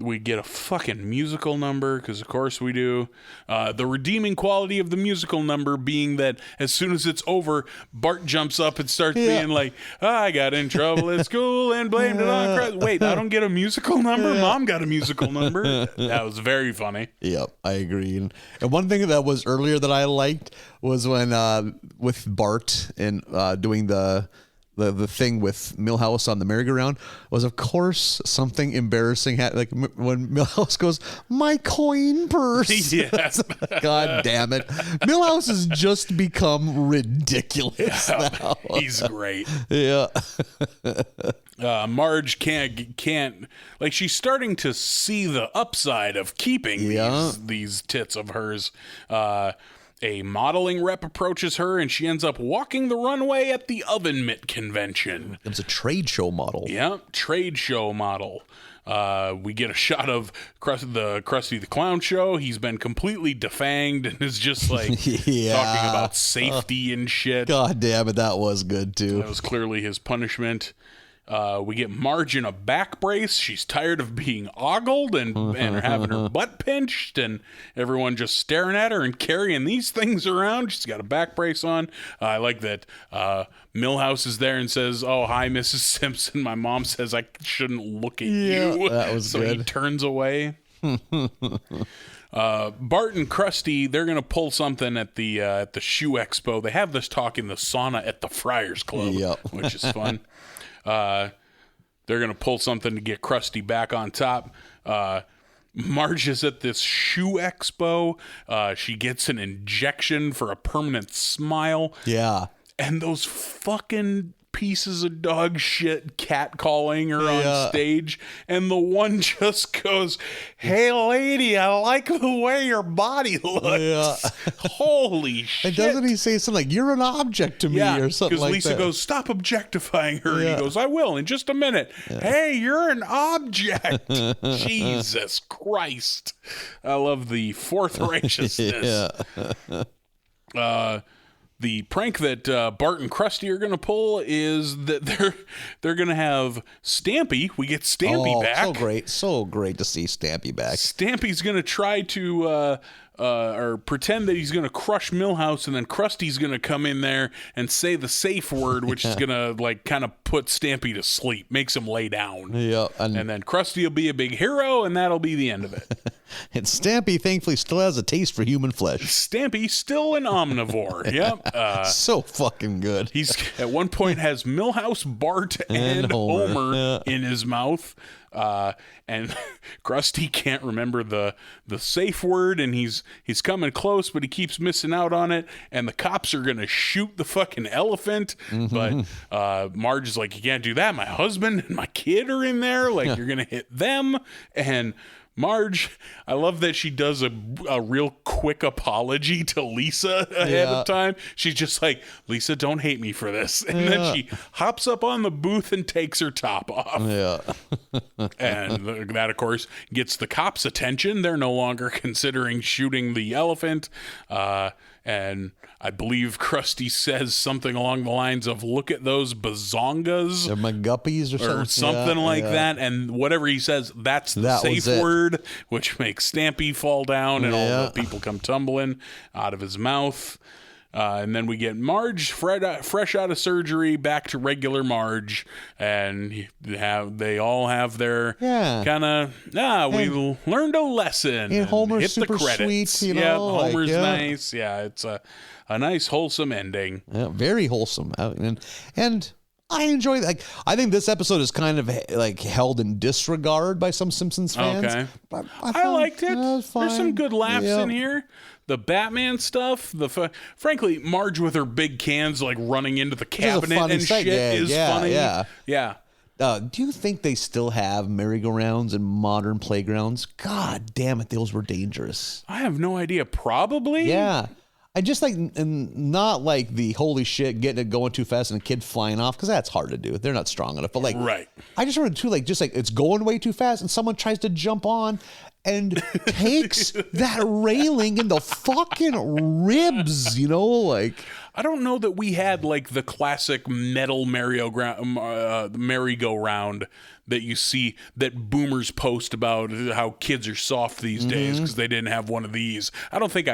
We get a fucking musical number, because of course we do. The redeeming quality of the musical number being that as soon as it's over, Bart jumps up and starts being like, I got in trouble at school and blamed it on Christ. Wait, I don't get a musical number? Mom got a musical number? That was very funny. Yep, I agree. And one thing that was earlier that I liked was when with Bart and doing the thing with Milhouse on the merry-go-round was, of course, something embarrassing. Like when Milhouse goes, my coin purse. Yes. God damn it. Milhouse has just become ridiculous now. He's great. Yeah. Marge can't like, she's starting to see the upside of keeping these tits of hers. A modeling rep approaches her, and she ends up walking the runway at the Oven Mitt convention. It was a trade show model. Yeah, trade show model. We get a shot of Krusty the Clown Show. He's been completely defanged and is just like talking about safety and shit. God damn it, that was good too. That was clearly his punishment. We get Marge in a back brace. She's tired of being ogled and having her butt pinched and everyone just staring at her and carrying these things around. She's got a back brace on. I like that Milhouse is there and says, oh, hi, Mrs. Simpson. My mom says I shouldn't look at you. That was so good. He turns away. Bart and Krusty, they're gonna pull something at the shoe expo. They have this talk in the sauna at the Friars Club, which is fun. They're gonna pull something to get Krusty back on top. Marge is at this shoe expo. She gets an injection for a permanent smile. Yeah. And those fucking pieces of dog shit catcalling her on stage, and the one just goes, hey lady, I like the way your body looks. Holy shit. And doesn't he say something like, you're an object to me or something like that? Because Lisa goes, stop objectifying her. And he goes, I will in just a minute. Hey, you're an object. Jesus Christ. I love the forthrighteousness. The prank that Bart and Krusty are going to pull is that they're going to have Stampy. We get Stampy back. So great to see Stampy back. Stampy's going to try to or pretend that he's going to crush Milhouse, and then Krusty's going to come in there and say the safe word, which is going to like kind of put Stampy to sleep, makes him lay down. Yeah, and then Krusty will be a big hero, and that'll be the end of it. And Stampy, thankfully, still has a taste for human flesh. Stampy still an omnivore. Yep. So fucking good. He's at one point has Milhouse, Bart, and Homer in his mouth. And Krusty can't remember the safe word, and he's coming close, but he keeps missing out on it, and the cops are gonna shoot the fucking elephant. But Marge is like, you can't do that, my husband and my kid are in there, like you're gonna hit them. And Marge, I love that she does a real quick apology to Lisa ahead of time. She's just like, Lisa, don't hate me for this. And then she hops up on the booth and takes her top off. Yeah. And that, of course, gets the cops' attention. They're no longer considering shooting the elephant. And I believe Krusty says something along the lines of, look at those bazongas. They're my guppies or something like that. And whatever he says, that's the safe word, which makes Stampy fall down and all the people come tumbling out of his mouth. And then we get Marge fresh out of surgery, back to regular Marge, and they all have their kind of we learned a lesson. And Homer's hit super the credits. sweet, you know. Homer's nice. Yeah, it's a nice wholesome ending. Yeah, very wholesome, and I enjoy. Like, I think this episode is kind of like held in disregard by some Simpsons fans. Okay, but I liked it. There's some good laughs in here. The Batman stuff, frankly, Marge with her big cans like running into the cabinet and shit is funny. Yeah. Do you think they still have merry-go-rounds in modern playgrounds? God damn it, those were dangerous. I have no idea. Probably. Yeah. I just like, and not like the holy shit, getting it going too fast and a kid flying off, because that's hard to do. They're not strong enough. But like, I just remember too, like, just like it's going way too fast and someone tries to jump on and takes that railing in the fucking ribs, you know, like. I don't know that we had like the classic metal merry-go-round that you see that boomers post about how kids are soft these days because they didn't have one of these. I don't think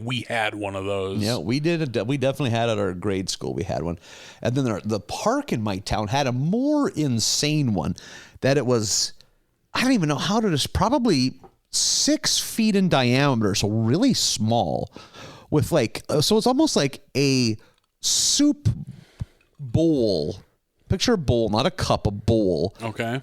we had one of those. Yeah, we did. We definitely had at our grade school. We had one, and then the park in my town had a more insane one that it was. I don't even know how to just probably 6 feet in diameter, so really small. With like, so it's almost like a soup bowl. Picture a bowl, not a cup, a bowl. Okay.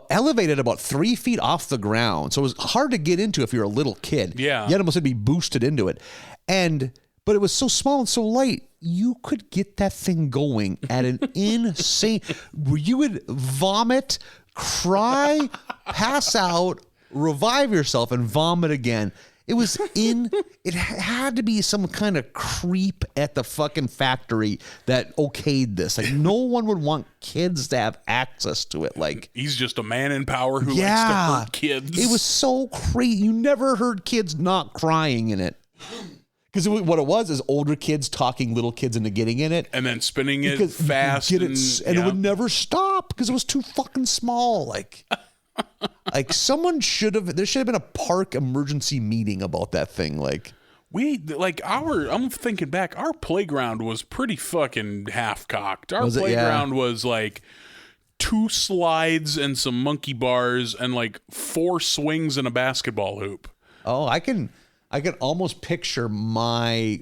Elevated about 3 feet off the ground. So it was hard to get into if you're a little kid. Yeah. You almost had to be boosted into it. But it was so small and so light, you could get that thing going at an insane, where you would vomit, cry, pass out, revive yourself, and vomit again. It was it had to be some kind of creep at the fucking factory that okayed this. Like, no one would want kids to have access to it. Like, he's just a man in power who likes to hurt kids. It was so crazy. You never heard kids not crying in it. Because what it was is older kids talking little kids into getting in it. And then spinning it fast. And it would never stop because it was too fucking small. Like... Like, there should have been a park emergency meeting about that thing. Like, I'm thinking back, our playground was pretty fucking half-cocked. Our playground was like 2 slides and some monkey bars and like 4 swings and a basketball hoop. Oh, I can almost picture my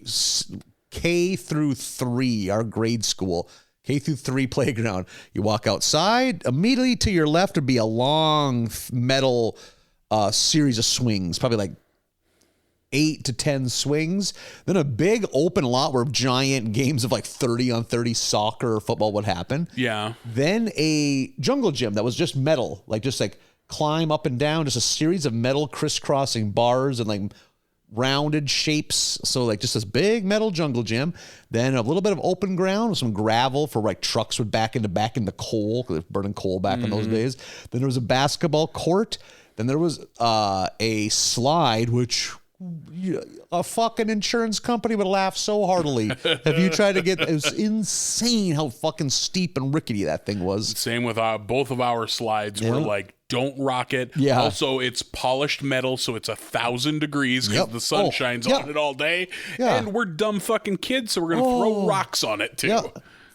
K through 3, our grade school, K through 3 playground. You walk outside, immediately to your left would be a long metal series of swings, probably like 8 to 10 swings. Then a big open lot where giant games of like 30 on 30 soccer or football would happen. Yeah. Then a jungle gym that was just metal, just climb up and down, just a series of metal crisscrossing bars and like rounded shapes, so like just this big metal jungle gym. Then a little bit of open ground with some gravel for like trucks would back into coal, because burning coal back in those days. Then there was a basketball court. Then there was a slide, which a fucking insurance company would laugh so heartily if you tried to get. It was insane how fucking steep and rickety that thing was. Same with both of our slides were like don't rock it. Yeah. Also, it's polished metal, so it's 1,000 degrees because the sun shines on it all day. Yeah. And we're dumb fucking kids, so we're going to throw rocks on it too. Yeah.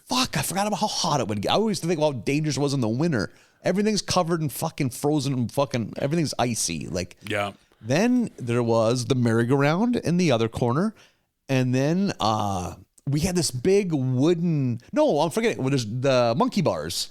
Fuck, I forgot about how hot it would get. I always think about how dangerous it was in the winter. Everything's covered in fucking frozen and fucking everything's icy. Like, yeah. Then there was the merry-go-round in the other corner. And then we had this big wooden, no, I'm forgetting, there's the monkey bars.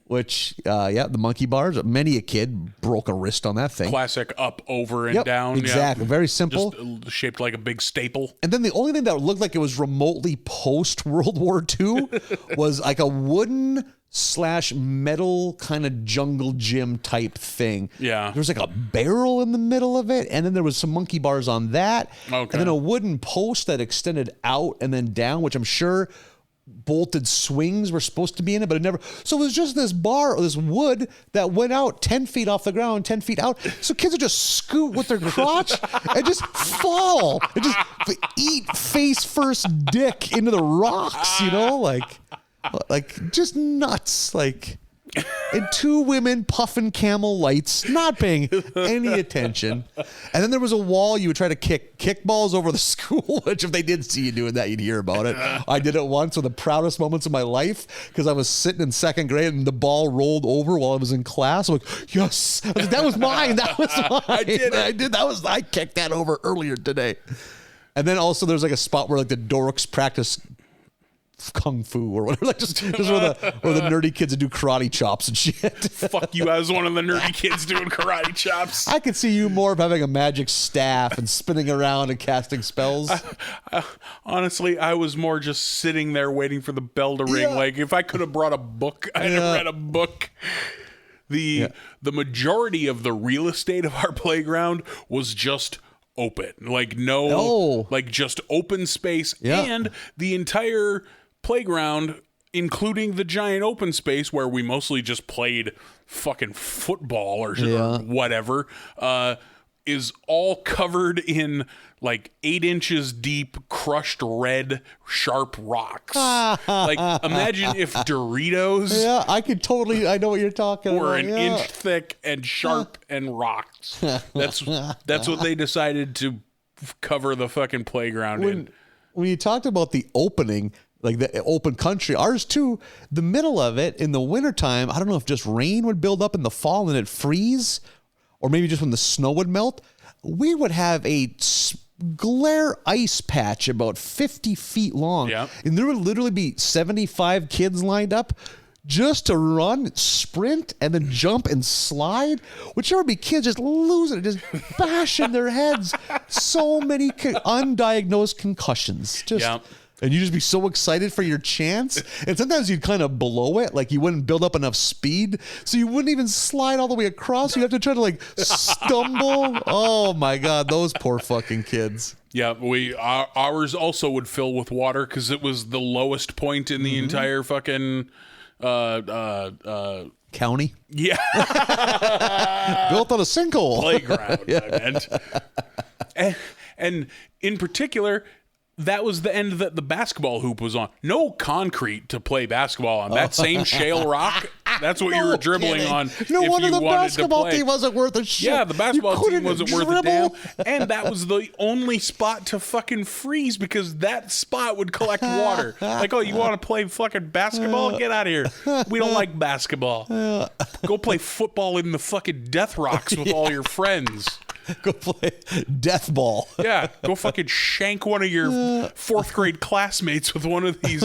Which, the monkey bars. Many a kid broke a wrist on that thing. Classic up, over, and down. Exactly. Yeah. Very simple. Just shaped like a big staple. And then the only thing that looked like it was remotely post World War II was like a wooden / metal kind of jungle gym type thing. Yeah. There was like a barrel in the middle of it, and then there was some monkey bars on that. Okay. And then a wooden post that extended out and then down, which I'm sure bolted swings were supposed to be in it, but it never. So it was just this bar or this wood that went out 10 feet off the ground, 10 feet out. So kids would just scoot with their crotch and just fall and just eat face first dick into the rocks, you know, like just nuts, like. And two women puffing Camel Lights, not paying any attention. And then there was a wall you would try to kick balls over the school, which if they did see you doing that, you'd hear about it. I did it once, one of the proudest moments of my life, because I was sitting in second grade and the ball rolled over while I was in class. I'm like, yes, I was like, that was mine. That was mine. I did. I kicked that over earlier today. And then also there's like a spot where like the dorks practice kung fu or whatever, like just where the nerdy kids that do karate chops and shit. Fuck you, I was one of the nerdy kids doing karate chops. I could see you more of having a magic staff and spinning around and casting spells. Honestly, I was more just sitting there waiting for the bell to ring. Yeah. Like if I could have brought a book, I'd have read a book. The majority of the real estate of our playground was just open, like like just open space, and the entire playground, including the giant open space where we mostly just played fucking football or whatever, is all covered in like 8 inches deep crushed red sharp rocks. Like imagine if Doritos I know what you're talking were about. an inch thick and sharp and rocks. That's what they decided to cover the fucking playground in. When you talked about the opening, like the open country, ours too, the middle of it in the wintertime, I don't know if just rain would build up in the fall and it'd freeze, or maybe just when the snow would melt, we would have a glare ice patch about 50 feet long. Yep. And there would literally be 75 kids lined up just to run, sprint, and then jump and slide. Whichever be kids just losing it, just bashing their heads. So many undiagnosed concussions. And you just be so excited for your chance. And sometimes you'd kind of blow it. Like you wouldn't build up enough speed. So you wouldn't even slide all the way across. You have to try to like stumble. Oh my God, those poor fucking kids. Yeah, ours also would fill with water because it was the lowest point in the entire fucking county. Yeah. Built on a sinkhole. Playground, I meant. And in particular, that was the end that the basketball hoop was on. No concrete to play basketball on. That same shale rock, that's what you were dribbling on. No if wonder you the wanted basketball to play. team wasn't worth a shit. Yeah, the basketball team wasn't worth a damn. dribble. And that was the only spot to fucking freeze because that spot would collect water. Like, oh, you want to play fucking basketball? Get out of here. We don't like basketball. Go play football in the fucking death rocks with all your friends. Go play death ball. Yeah, go fucking shank one of your 4th grade classmates with one of these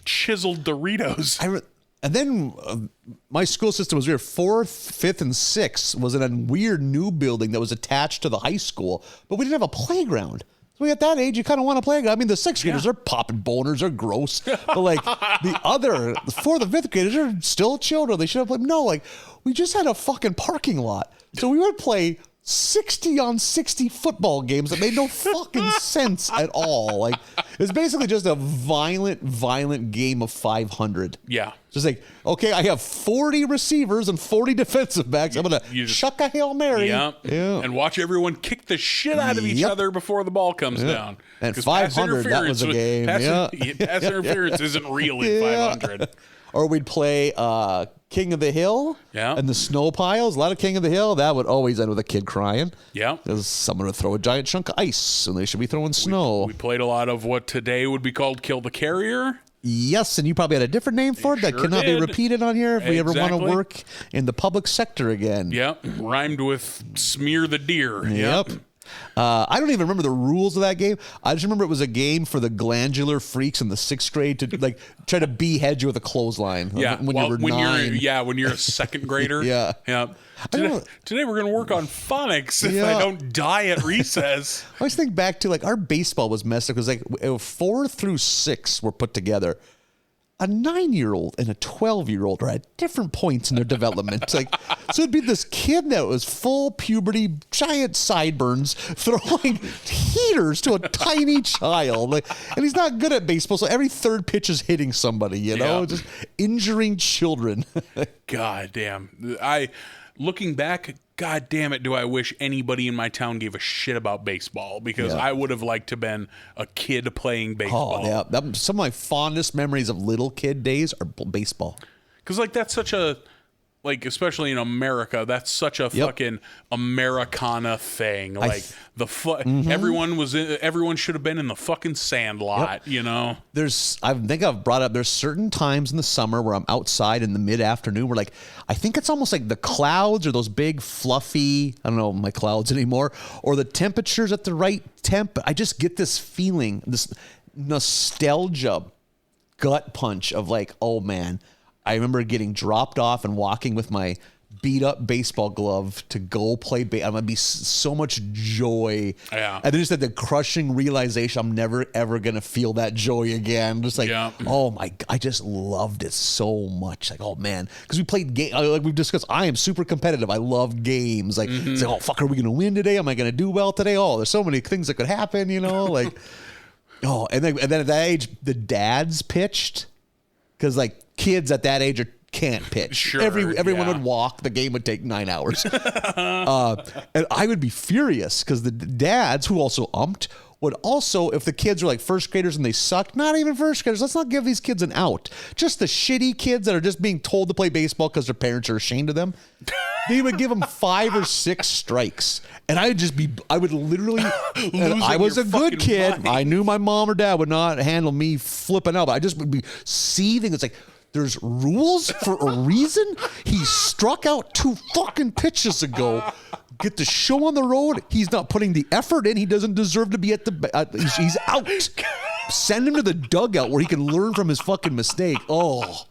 chiseled Doritos. And then my school system was weird. 4th, 5th, and 6th was in a weird new building that was attached to the high school, but we didn't have a playground. So at that age, you kind of want to play. I mean, the 6th graders are popping boners, they're gross. But like the 4th and 5th graders are still children. They should have played. No, like we just had a fucking parking lot. So we would play 60-on-60 football games that made no fucking sense at all. Like it's basically just a violent game of 500. Yeah. Just like, okay, I have 40 receivers and 40 defensive backs. I'm going to chuck a Hail Mary. Yeah. And watch everyone kick the shit out of each other before the ball comes down. And 500, that was a game. Pass interference isn't real in 500. Or we'd play King of the Hill. Yeah. And the snow piles. A lot of King of the Hill. That would always end with a kid crying. Yeah. Because someone would throw a giant chunk of ice and they should be throwing snow. We played a lot of what today would be called Kill the Carrier. Yes, and you probably had a different name for it that Sure cannot be did. repeated on here if we ever want to Exactly. work in the public sector again. Yep. Rhymed with smear the deer. Yep. I don't even remember the rules of that game. I just remember it was a game for the glandular freaks in the 6th grade to like try to behead you with a clothesline. Yeah. When you were 9. When you're a second grader. Yeah. Yeah. Today we're going to work on phonics if I don't die at recess. I always think back to like our baseball was messed up because like 4 through 6 were put together. A 9-year-old and a 12-year-old are at different points in their development. Like, so it'd be this kid that was full puberty, giant sideburns, throwing heaters to a tiny child. Like, and he's not good at baseball, so every third pitch is hitting somebody, you know, just injuring children. God damn. Looking back, God damn it, do I wish anybody in my town gave a shit about baseball because I would have liked to have been a kid playing baseball. Oh, yeah. Some of my fondest memories of little kid days are baseball. Because, like, that's such a, like, especially in America, that's such a fucking Americana thing. Like, everyone should have been in the fucking Sandlot, you know? I think I've brought up, there's certain times in the summer where I'm outside in the mid-afternoon where, like, I think it's almost like the clouds or those big fluffy, I don't know my clouds anymore, or the temperature's at the right temp. I just get this feeling, this nostalgia gut punch of like, oh man, I remember getting dropped off and walking with my beat up baseball glove to go play I'm gonna be so much joy. Yeah. And then just had the crushing realization I'm never ever gonna feel that joy again. Just like, oh my, I just loved it so much. Like, oh man, because we played game, like we've discussed, I am super competitive. I love games. Like, it's like, oh fuck, are we gonna win today? Am I gonna do well today? Oh, there's so many things that could happen, you know, like. Oh, and then at that age, the dads pitched because like kids at that age can't pitch. Sure, everyone would walk. The game would take 9 hours, and I would be furious because the dads who also umped would also, if the kids were like first graders and they sucked, not even first graders, let's not give these kids an out. Just the shitty kids that are just being told to play baseball because their parents are ashamed of them. They would give them 5 or 6 strikes. And I would literally, and I was a good kid. Mind. I knew my mom or dad would not handle me flipping out, but I just would be seething. It's like, there's rules for a reason. He struck out 2 fucking pitches ago. Get the show on the road. He's not putting the effort in. He doesn't deserve to be at the. He's out. Send him to the dugout where he can learn from his fucking mistake. Oh,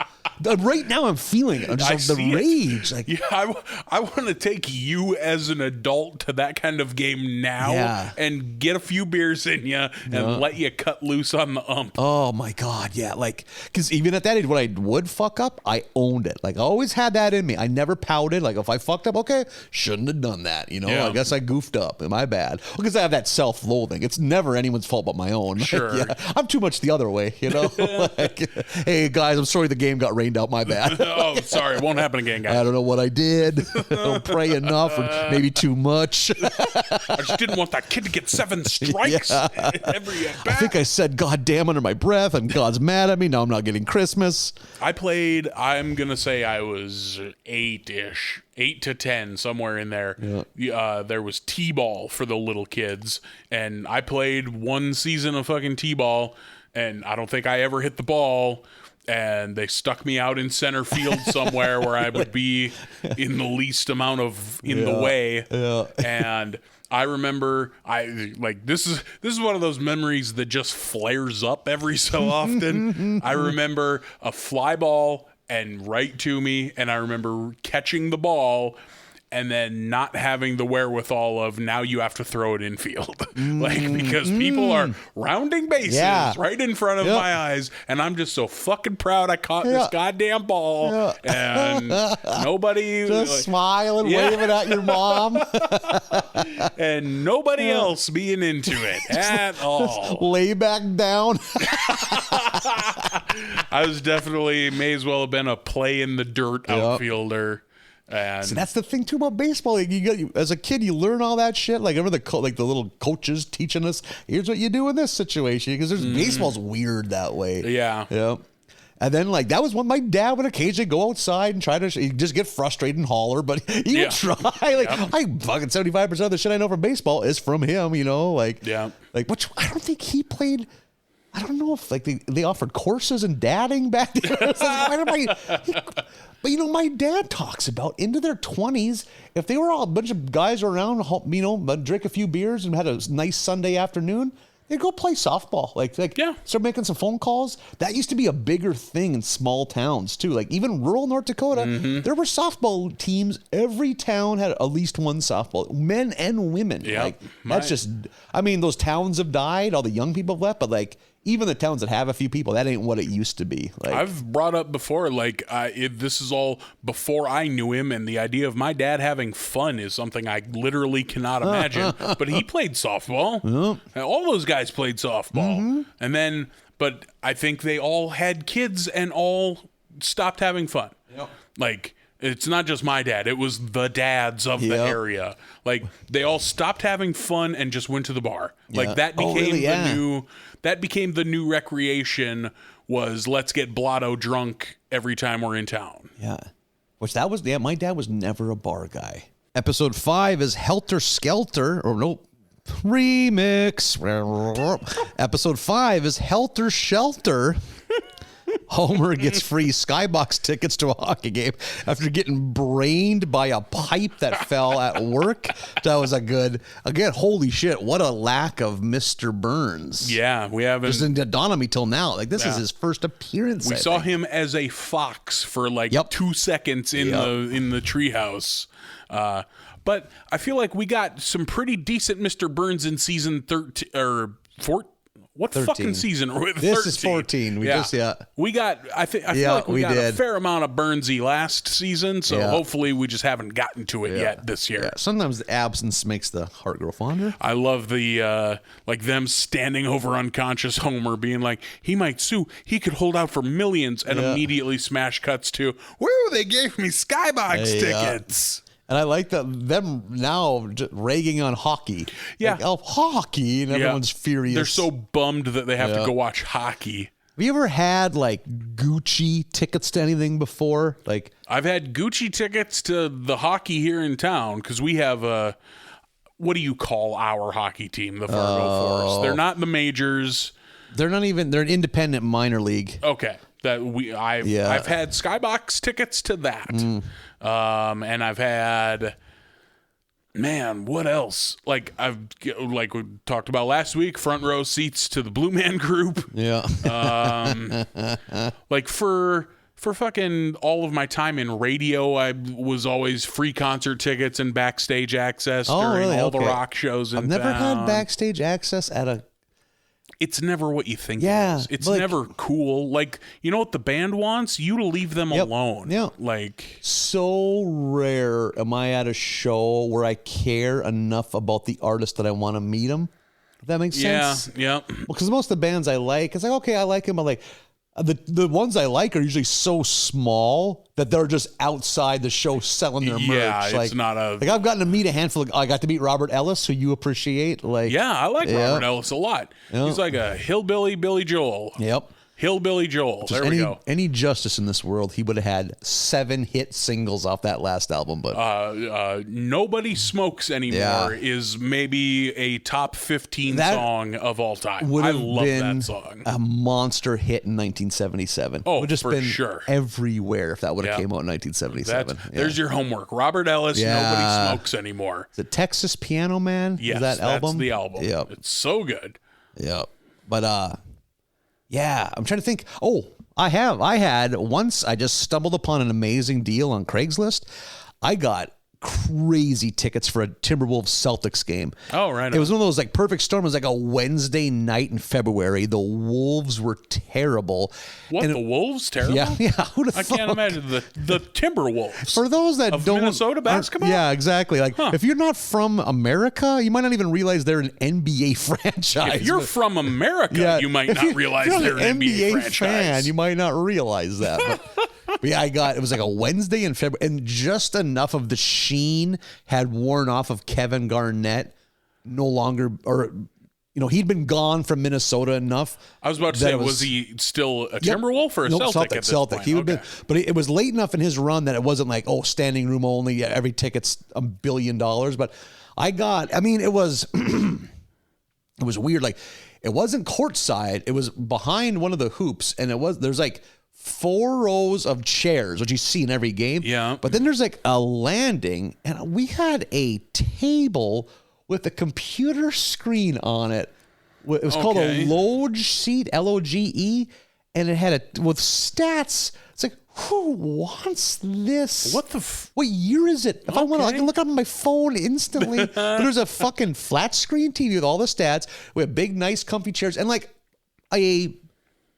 right now I'm feeling it. Just the rage. Like, yeah, I want to take you as an adult to that kind of game now and get a few beers in you and let you cut loose on the ump. Oh my God, yeah. Like, because even at that age, when I would fuck up, I owned it. Like, I always had that in me. I never pouted. Like, if I fucked up, okay, shouldn't have done that. You know, I guess I goofed up. Am I bad? Because I have that self-loathing. It's never anyone's fault but my own. Sure. I'm too much the other way, you know? Like, hey, guys, I'm sorry the game got rained out. My bad. Oh, sorry. It won't happen again, guys. I don't know what I did. I don't pray enough or maybe too much. I just didn't want that kid to get 7 strikes every at bat. I think I said God damn under my breath and God's mad at me. Now I'm not getting Christmas. I played, I'm going to say I was 8-ish, 8 to 10, somewhere in there. Yeah. There was T-ball for the little kids, and I played 1 season of fucking T-ball, and I don't think I ever hit the ball, and they stuck me out in center field somewhere where I would be in the least amount of the way. Yeah. And I remember this is one of those memories that just flares up every so often. I remember a fly ball and right to me, and I remember catching the ball and then not having the wherewithal of now you have to throw it infield. Because people are rounding bases right in front of my eyes, and I'm just so fucking proud I caught this goddamn ball, and nobody just smiling, waving at your mom, and nobody else being into it at all. Lay back down. I was definitely may as well have been a play in the dirt outfielder. And so that's the thing too about baseball. Like as a kid, you learn all that shit. Like remember the little coaches teaching us, here's what you do in this situation. Because baseball's weird that way. Yeah. Yeah. And then like that was when my dad would occasionally go outside and try to just get frustrated and holler, but he would try. Like I fucking 75% of the shit I know from baseball is from him, you know, like which I don't think he played. I don't know if like they offered courses in dadding back then. But you know, my dad talks about into their 20s, if they were all a bunch of guys around, you know, drink a few beers and had a nice Sunday afternoon, they'd go play softball. Start making some phone calls. That used to be a bigger thing in small towns too. Like even rural North Dakota, there were softball teams. Every town had at least one softball, men and women. Like that's just, I mean, those towns have died. All the young people have left, but like, even the towns that have a few people, that ain't what it used to be. Like, I've brought up before, like, this is all before I knew him, and the idea of my dad having fun is something I literally cannot imagine. But he played softball. And all those guys played softball. And then, but I think they all had kids and all stopped having fun. Like, it's not just my dad. It was the dads of the area. Like, they all stopped having fun and just went to the bar. Like, that became that became the new recreation, was let's get blotto drunk every time we're in town. Which that was, my dad was never a bar guy. Episode 5 is Helter Skelter, or no, remix. Episode 5 is Helter Shelter. Homer gets free skybox tickets to a hockey game after getting brained by a pipe that fell at work. That was a good, again, holy shit, what a lack of Mr. Burns. Yeah, we haven't. Just didn't dawn on me till now. Like, this is his first appearance. We saw him as a fox for like 2 seconds in the treehouse. But I feel like we got some pretty decent Mr. Burns in season 13 or 14. What 13. Fucking season are we? This is 14. We got. I feel like we got a fair amount of Burnsy last season, so hopefully we just haven't gotten to it yet this year. Sometimes the absence makes the heart grow fonder. I love the like them standing over unconscious Homer, being like, he might sue. He could hold out for millions, and immediately smash cuts to, woo! They gave me skybox tickets. And I like them now ragging on hockey. Like, hockey, and everyone's furious. They're so bummed that they have to go watch hockey. Have you ever had like Gucci tickets to anything before? Like, I've had Gucci tickets to the hockey here in town because we have a, what do you call our hockey team? The Fargo Force. They're not the majors. They're not even. They're an independent minor league. Okay, I've had skybox tickets to that. And I've had, man, what else? Like like we talked about last week, front row seats to the Blue Man Group. Like for fucking all of my time in radio, I was always free concert tickets and backstage access during all the rock shows. I've never had backstage access at a. It's never what you think it is. It's like, never cool. Like, you know what the band wants? You to leave them alone. Like, so rare am I at a show where I care enough about the artist that I want to meet them. If that makes sense? Yeah. Well, because most of the bands I like, it's like, okay, I like them, but like, the ones I like are usually so small that they're just outside the show selling their merch. Yeah, like, it's not a... Like, I've gotten to meet a handful of... I got to meet Robert Ellis, who you appreciate. Like, yeah, I like Robert Ellis a lot. He's like a hillbilly Billy Joel. Hillbilly Joel. There we go. Any justice in this world, he would have had 7 hit singles off that last album. But Nobody Smokes Anymore is maybe a top 15 song of all time. I love that song. A monster hit in 1977. Oh, would just for been sure. Everywhere if that would have came out in 1977. There's your homework. Robert Ellis, Nobody Smokes Anymore. The Texas Piano Man? Yes, is that album? That's the album. Yep. It's so good. Yep. But yeah, I'm trying to think. Oh, I had once, I just stumbled upon an amazing deal on Craigslist. I got crazy tickets for a Timberwolves Celtics game. Oh, right. It was one of those like perfect storm. It was like a Wednesday night in February. The Wolves were terrible. What, the Wolves terrible? Yeah. I can't imagine the Timberwolves. For those that of don't Minnesota basketball? Yeah, exactly. Like if you're not from America, you might not even realize they're an NBA franchise. If you're from America, you might not realize they're an NBA franchise. Fan, you might not realize that. But yeah, it was like a Wednesday in February, and just enough of the sheen had worn off of Kevin Garnett no longer, or he'd been gone from Minnesota enough. I was about to say, was he still a Timberwolf or a Celtic at this point? He would been, but it was late enough in his run that it wasn't like, standing room only. Yeah, every ticket's $1 billion. But it was, it was weird. Like, it wasn't courtside. It was behind one of the hoops, and there's like 4 rows of chairs, which you see in every game. Yeah. But then there's like a landing, and we had a table with a computer screen on it. It was called a Loge seat, Loge, and it had with stats. It's like, who wants this? What year is it? If I want to, I can look up on my phone instantly. But there's a fucking flat screen TV with all the stats. We have big, nice, comfy chairs, and like a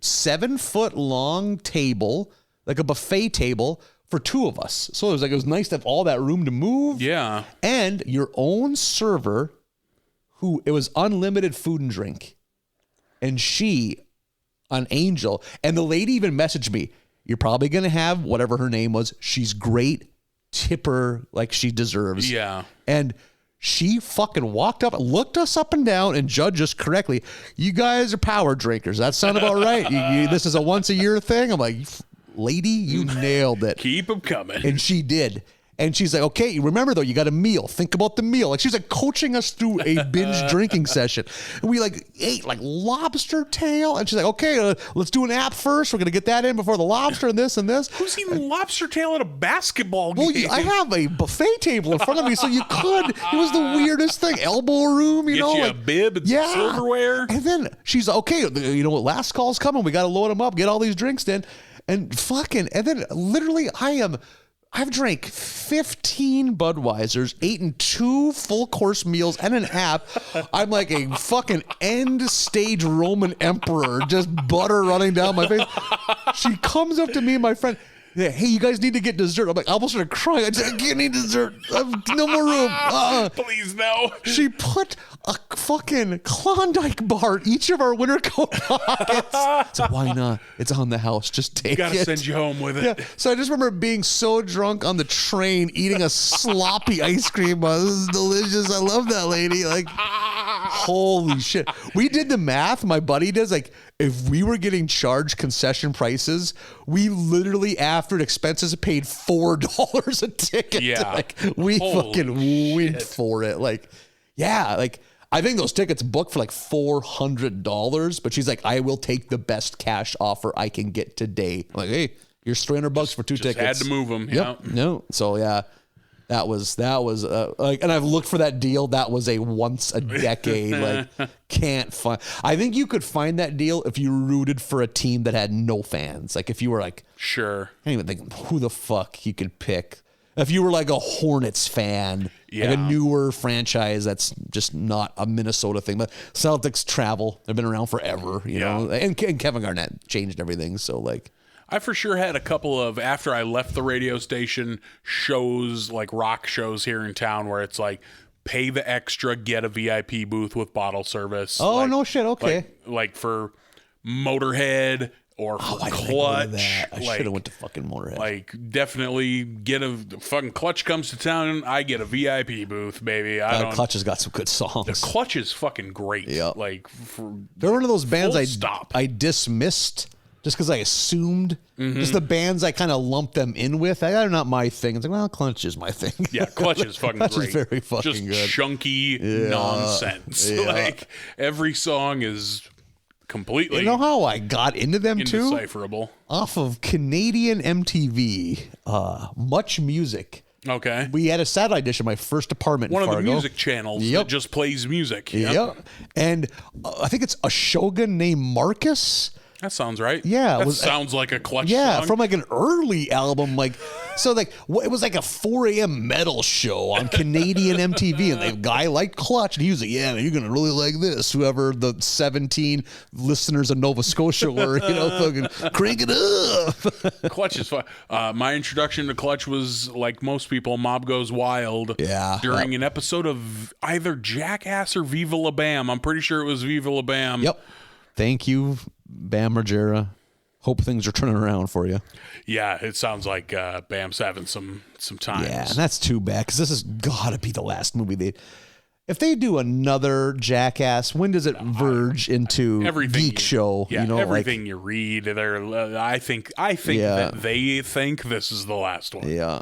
7-foot long table, like a buffet table for 2 of us. So it was nice to have all that room to move. Yeah. And your own server, it was unlimited food and drink. And she, an angel, and the lady even messaged me, you're probably going to have whatever her name was. She's great. Tip her like she deserves. Yeah. And she fucking walked up, looked us up and down, and judged us correctly. You guys are power drinkers. That sound about right? This is a once a year thing? I'm like, lady, you nailed it. Keep them coming. And she did. And she's like, okay, remember though, you got a meal. Think about the meal. Like, she's like coaching us through a binge drinking session. And we like ate like lobster tail. And she's like, okay, let's do an app first. We're going to get that in before the lobster and this and this. Who's eating lobster tail at a basketball game? Well, I have a buffet table in front of me, so you could. It was the weirdest thing. Elbow room, Get you a bib and some silverware. And then she's like, okay, what, last call's coming. We got to load them up, get all these drinks in. And then literally I've drank 15 Budweisers, eaten 2 full course meals and an app. I'm like a fucking end stage Roman emperor, just butter running down my face. She comes up to me and my friend, hey, you guys need to get dessert. I'm like, I almost started crying. I said, I can't eat dessert. I have no more room. Please, no. She put a fucking Klondike bar in each of our winter coat pockets. So why not? It's on the house. Just take it. Gotta send you home with it. Yeah. So I just remember being so drunk on the train, eating a sloppy ice cream. This is delicious. I love that lady. Like, holy shit. We did the math. My buddy does. Like, if we were getting charged concession prices, we literally, after expenses, paid $4 a ticket. Yeah. Like, we fucking went for it. Like, yeah, like, I think those tickets booked for like $400, but she's like, I will take the best cash offer I can get today. I'm like, hey, here's $300 for 2 tickets. Had to move them. Yep. Yeah. No. So yeah, that was like, and I've looked for that deal. That was a once a decade. Like, can't find. I think you could find that deal if you rooted for a team that had no fans. Like, if you were like, sure, I can't even think who the fuck you could pick. If you were like a Hornets fan, like a newer franchise that's just not a Minnesota thing. But Celtics travel. They've been around forever, you know. And Kevin Garnett changed everything. So, like, I for sure had a couple of, after I left the radio station, shows, like rock shows here in town where it's like, pay the extra, get a VIP booth with bottle service. Oh, like, no shit. Okay. Like for Motorhead or for Clutch. I should have went to fucking Motorhead. Like, definitely get fucking Clutch comes to town, I get a VIP booth, baby. Clutch has got some good songs. The Clutch is fucking great. Yep. Like, they're one of those bands I dismissed just because I assumed. Just the bands I kind of lumped them in with. They're not my thing. It's like, well, Clutch is my thing. Yeah, Clutch is fucking Clutch great. Is very fucking just good. Chunky nonsense. Yeah. Like, every song is completely, you know how I got into them too? Indecipherable. Off of Canadian MTV, Much Music. Okay. We had a satellite dish in my first apartment. One in of Fargo. the music channels that just plays music. Yep. And I think it's a Shogun named Marcus. That sounds right. Yeah. That sounds like a Clutch song. song. From like an early album. Like, so like, it was like a 4 a.m. metal show on Canadian MTV. And the guy liked Clutch. And he was like, yeah, you're going to really like this. Whoever the 17 listeners of Nova Scotia were, you know, fucking crank it up. Clutch is fun. My introduction to Clutch was, like most people, Mob Goes Wild. Yeah. During an episode of either Jackass or Viva La Bam. I'm pretty sure it was Viva La Bam. Yep. Thank you, Bam Margera. Hope things are turning around for you. Yeah, it sounds like Bam's having some times. Yeah, and that's too bad because this has got to be the last movie they. if they do another Jackass, when does it verge into geek show? Yeah, you know, everything you read, I think that they think this is the last one. Yeah,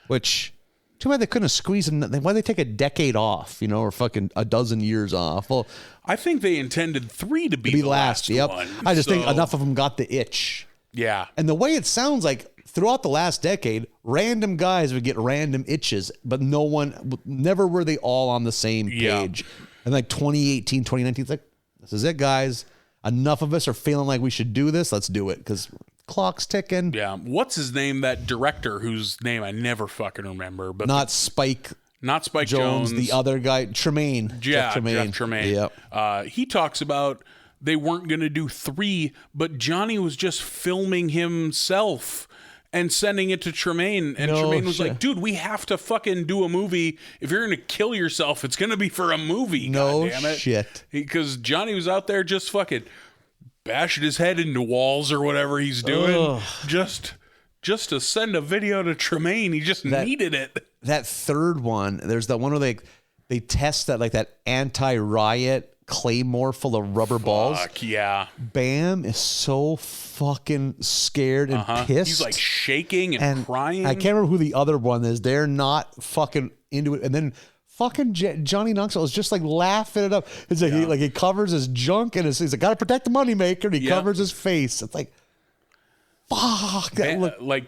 which too bad they couldn't squeeze in. Why they take a decade off? You know, or fucking a dozen years off? Well, I think they intended 3 to be the last one. I just think enough of them got the itch. Yeah, and the way it sounds like. Throughout the last decade, random guys would get random itches, but never were they all on the same page. And like 2018, 2019, it's like, this is it, guys. Enough of us are feeling like we should do this. Let's do it because clock's ticking. Yeah. What's his name? That director whose name I never fucking remember. But not Spike Jones. The other guy, Tremaine. Yeah, Jeff Tremaine. Yep. He talks about they weren't going to do 3, but Johnny was just filming himself and sending it to Tremaine. And Tremaine was like, dude, we have to fucking do a movie. If you're going to kill yourself, it's going to be for a movie. No goddammit. shit. Because Johnny was out there just fucking bashing his head into walls or whatever he's doing. Just to send a video to Tremaine. He just needed it. That third one, there's that one where they test that anti-riot claymore full of rubber balls. Yeah. Bam is so fucking scared and pissed. He's like shaking and crying. I can't remember who the other one is. They're not fucking into it. And then fucking Johnny Knoxville is just like laughing it up. It's like he covers his junk and he's like, gotta protect the moneymaker. And he covers his face. It's like, fuck. Like,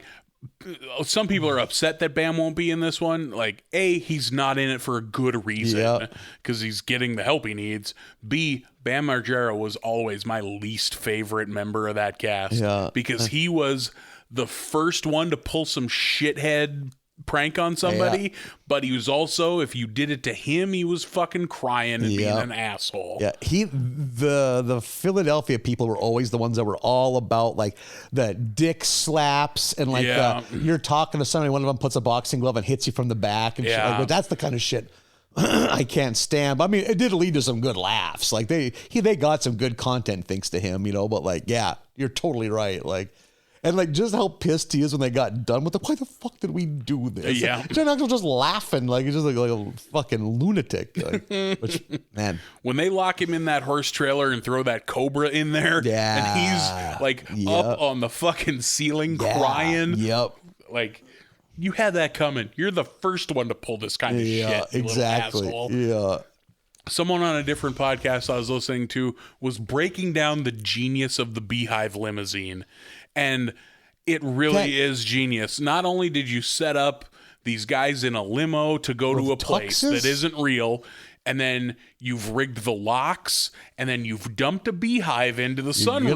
some people are upset that Bam won't be in this one. Like, A, he's not in it for a good reason because he's getting the help he needs. B, Bam Margera was always my least favorite member of that cast because he was the first one to pull some shithead prank on somebody, but he was also, if you did it to him, he was fucking crying and being an asshole. Yeah, the Philadelphia people were always the ones that were all about like the dick slaps and like you're talking to somebody, one of them puts a boxing glove and hits you from the back and shit. Like, but that's the kind of shit I can't stand. But I mean, it did lead to some good laughs. Like they got some good content thanks to him, you know. But like, yeah, you're totally right. Like. And like just how pissed he is when they got done with it. Why the fuck did we do this? Yeah, John Knoxville's just laughing like he's just like a fucking lunatic. Like, which, man, when they lock him in that horse trailer and throw that cobra in there, and he's like up on the fucking ceiling crying. Yep, like you had that coming. You're the first one to pull this kind of shit. Exactly. Little asshole. Yeah. Someone on a different podcast I was listening to was breaking down the genius of the Beehive limousine. And it really is genius. Not only did you set up these guys in a limo to go to a place that isn't real, and then you've rigged the locks, and then you've dumped a beehive into the sunroof.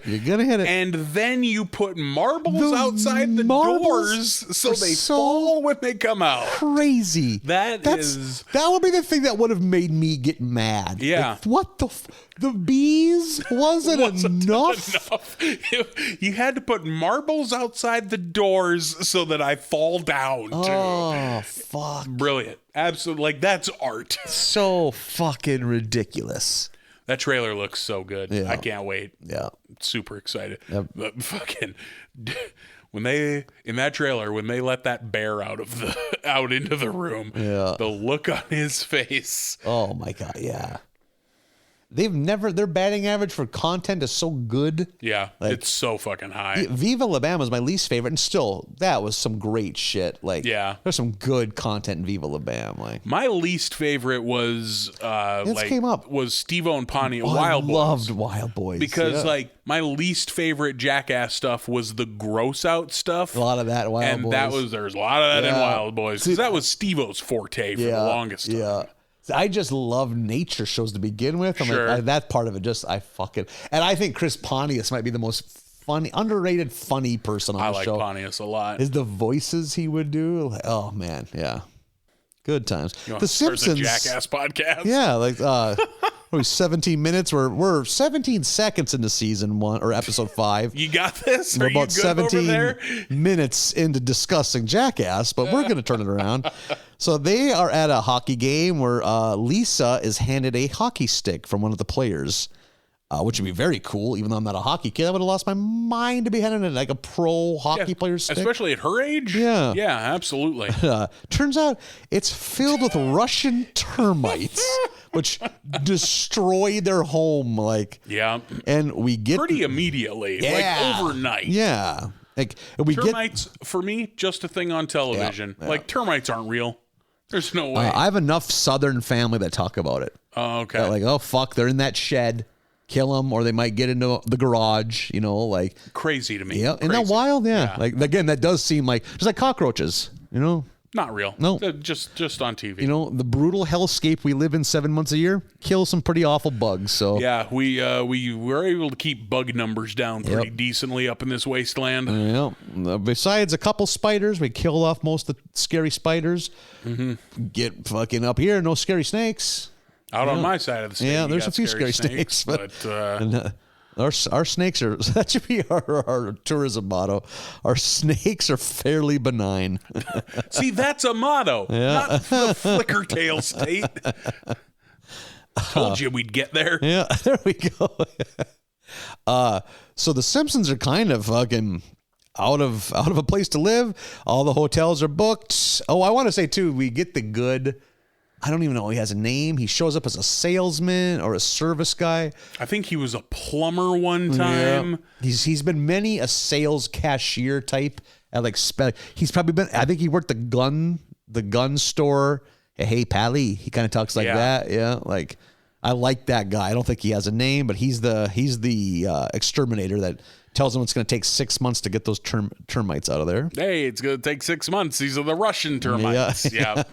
You're gonna hit it. And then you put marbles outside the doors so they fall when they come out. Crazy. That would be the thing that would have made me get mad. Yeah. Like, what the bees wasn't enough. You had to put marbles outside the doors so that I fall down. Oh, fuck. Brilliant. Absolutely. Like, that's art. So fucking ridiculous. That trailer looks so good. I can't wait. Yeah. Super excited. Yep. But fucking when they let that bear out into the room, the look on his face. Oh my God. Yeah. Their batting average for content is so good. Yeah, like, it's so fucking high. Viva La Bam was my least favorite, and still, that was some great shit. Like, there's some good content in Viva La Bam. Like, my least favorite was was Steve-O and Pontiac, Wild Boys. I loved Wild Boys because like my least favorite Jackass stuff was the gross out stuff. A lot of that in Wild Boys. There's a lot of that in Wild Boys because that was Steve-O's forte for the longest time. Yeah. I just love nature shows to begin with. Like, that part of it and I think Chris Pontius might be the most underrated funny person on the show. I like Pontius a lot. Is the voices he would do. Like, oh man, yeah. Good times. The Simpsons Jackass podcast. Yeah, like 17 minutes. We're 17 seconds into season 1 or episode 5. You got this? We're about 17 minutes into discussing Jackass, but we're going to turn it around. So they are at a hockey game where Lisa is handed a hockey stick from one of the players. which would be very cool. Even though I'm not a hockey kid, I would have lost my mind to be heading into like a pro hockey player's stick. Especially at her age? Yeah. Yeah, absolutely. Turns out it's filled with Russian termites, which destroy their home. Like, yeah. And we get pretty immediately, like overnight. Yeah. Like we termites, for me, just a thing on television. Yeah. Like, termites aren't real. There's no way. I have enough Southern family that talk about it. Oh, okay. Like, oh, fuck, they're in that shed. Kill them, or they might get into the garage, like. Crazy to me. Yeah. Isn't that wild? Yeah. Like, again, that does seem like, just like cockroaches, Not real. No. Just on TV. The brutal hellscape we live in 7 months a year kills some pretty awful bugs. So yeah, we were able to keep bug numbers down pretty decently up in this wasteland. Yeah. Besides a couple spiders, we killed off most of the scary spiders. Mm-hmm. Get fucking up here, no scary snakes. Out on my side of the state. Yeah, there's a few scary snakes, but our snakes are, that should be our tourism motto. Our snakes are fairly benign. See, that's a motto, not the flicker tail state. Told you we'd get there. Yeah, there we go. So the Simpsons are kind of fucking out of a place to live. All the hotels are booked. Oh, I want to say too, we get the good. I don't even know he has a name. He shows up as a salesman or a service guy. I think he was a plumber one time. Yeah. He's been many a sales cashier type at like he's probably been. I think he worked the gun store. Hey Pally, he kind of talks like that. Yeah, like I like that guy. I don't think he has a name, but he's the exterminator that tells him it's going to take 6 months to get those termites out of there. Hey, it's going to take 6 months. These are the Russian termites. Yeah.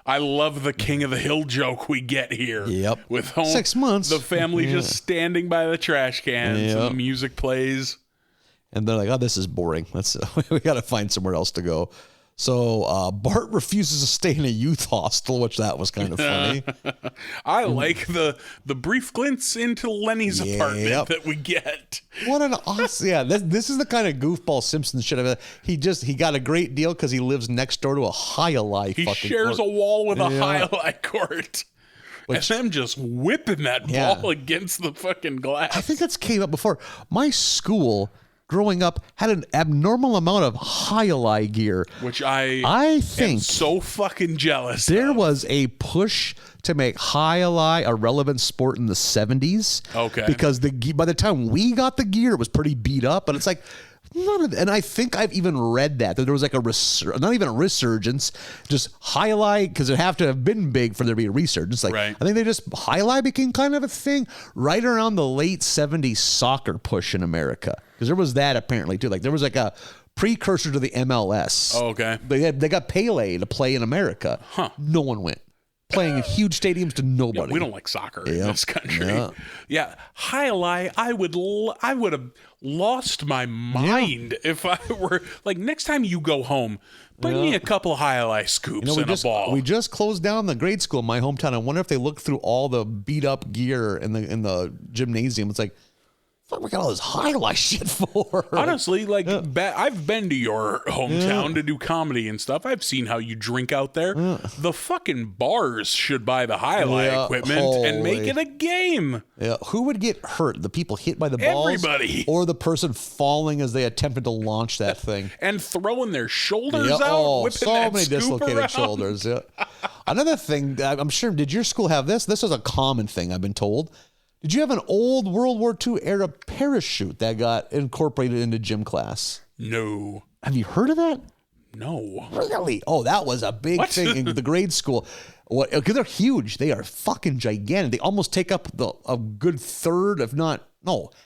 I love the King of the Hill joke we get here. Yep. With 6 months. The family just standing by the trash cans and the music plays. And they're like, oh, this is boring. We got to find somewhere else to go. So Bart refuses to stay in a youth hostel, which that was kind of funny. I like the brief glimpse into Lenny's apartment that we get. What an awesome! This is the kind of goofball Simpsons shit. He got a great deal because he lives next door to a high-a-lie. He shares a wall with a high-a-lie court. And them just whipping that ball against the fucking glass. I think that's came up before. My school, growing up, had an abnormal amount of high-a-lie gear, which I think am so fucking jealous. There was a push to make high-a-lie a relevant sport in the 70s. Okay, because by the time we got the gear, it was pretty beat up. But it's like and I think I've even read that there was like not even a resurgence, just high-a-lie, because it have to have been big for there to be a resurgence. Like I think high-a-lie became kind of a thing right around the late 70s soccer push in America. Because there was that apparently too. Like there was like a precursor to the MLS. Oh, okay. They got Pele to play in America. No one went. Playing in huge stadiums to nobody. Yeah, we don't like soccer in this country. Yeah, high-a-lie, I would have lost my mind if I were like, next time you go home, bring me a couple high-a-lie scoops and a ball. We just closed down the grade school in my hometown. I wonder if they looked through all the beat up gear in the gymnasium. It's like, what we got all this high-a-lie shit for? Honestly, like I've been to your hometown to do comedy and stuff. I've seen how you drink out there. The fucking bars should buy the high-a-lie equipment and make it a game. Yeah, who would get hurt? The people hit by the balls? Everybody. Or the person falling as they attempted to launch that thing? And throwing their shoulders out, whipping so that many dislocated around. shoulders. Yeah. Another thing, I'm sure, did your school have this? This was a common thing, I've been told. Did you have an old World War II era parachute that got incorporated into gym class? No. Have you heard of that? No. Really? Oh, that was a big thing in the grade school. Because they're huge. They are fucking gigantic. They almost take up a good third, if not,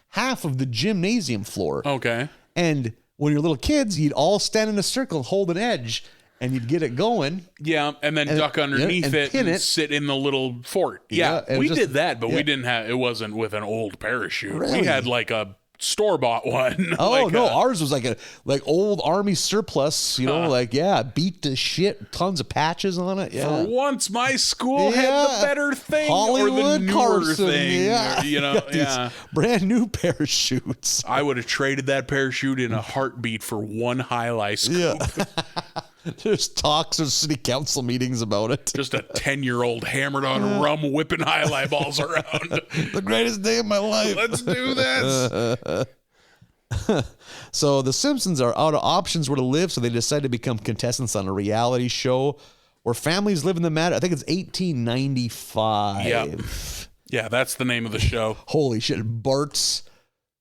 half of the gymnasium floor. Okay. And when you're little kids, you'd all stand in a circle and hold an edge. And you'd get it going. Yeah, and then duck underneath it and sit in the little fort. Yeah, we did that, but we didn't have, it wasn't with an old parachute. Really? We had like a store-bought one. Oh, no, ours was like old Army surplus, beat to shit, tons of patches on it. Yeah. For once, my school had the better thing Hollywood or the newer Carson, thing. Brand new parachutes. I would have traded that parachute in a heartbeat for one high-lie scoop. Yeah. There's talks of city council meetings about it. Just a 10-year-old hammered on rum, whipping eyeballs around. The greatest day of my life. Let's do this. So the Simpsons are out of options where to live, so they decide to become contestants on a reality show where families live in the Mad. I think it's 1895. Yep. Yeah, that's the name of the show. Holy shit. Bart's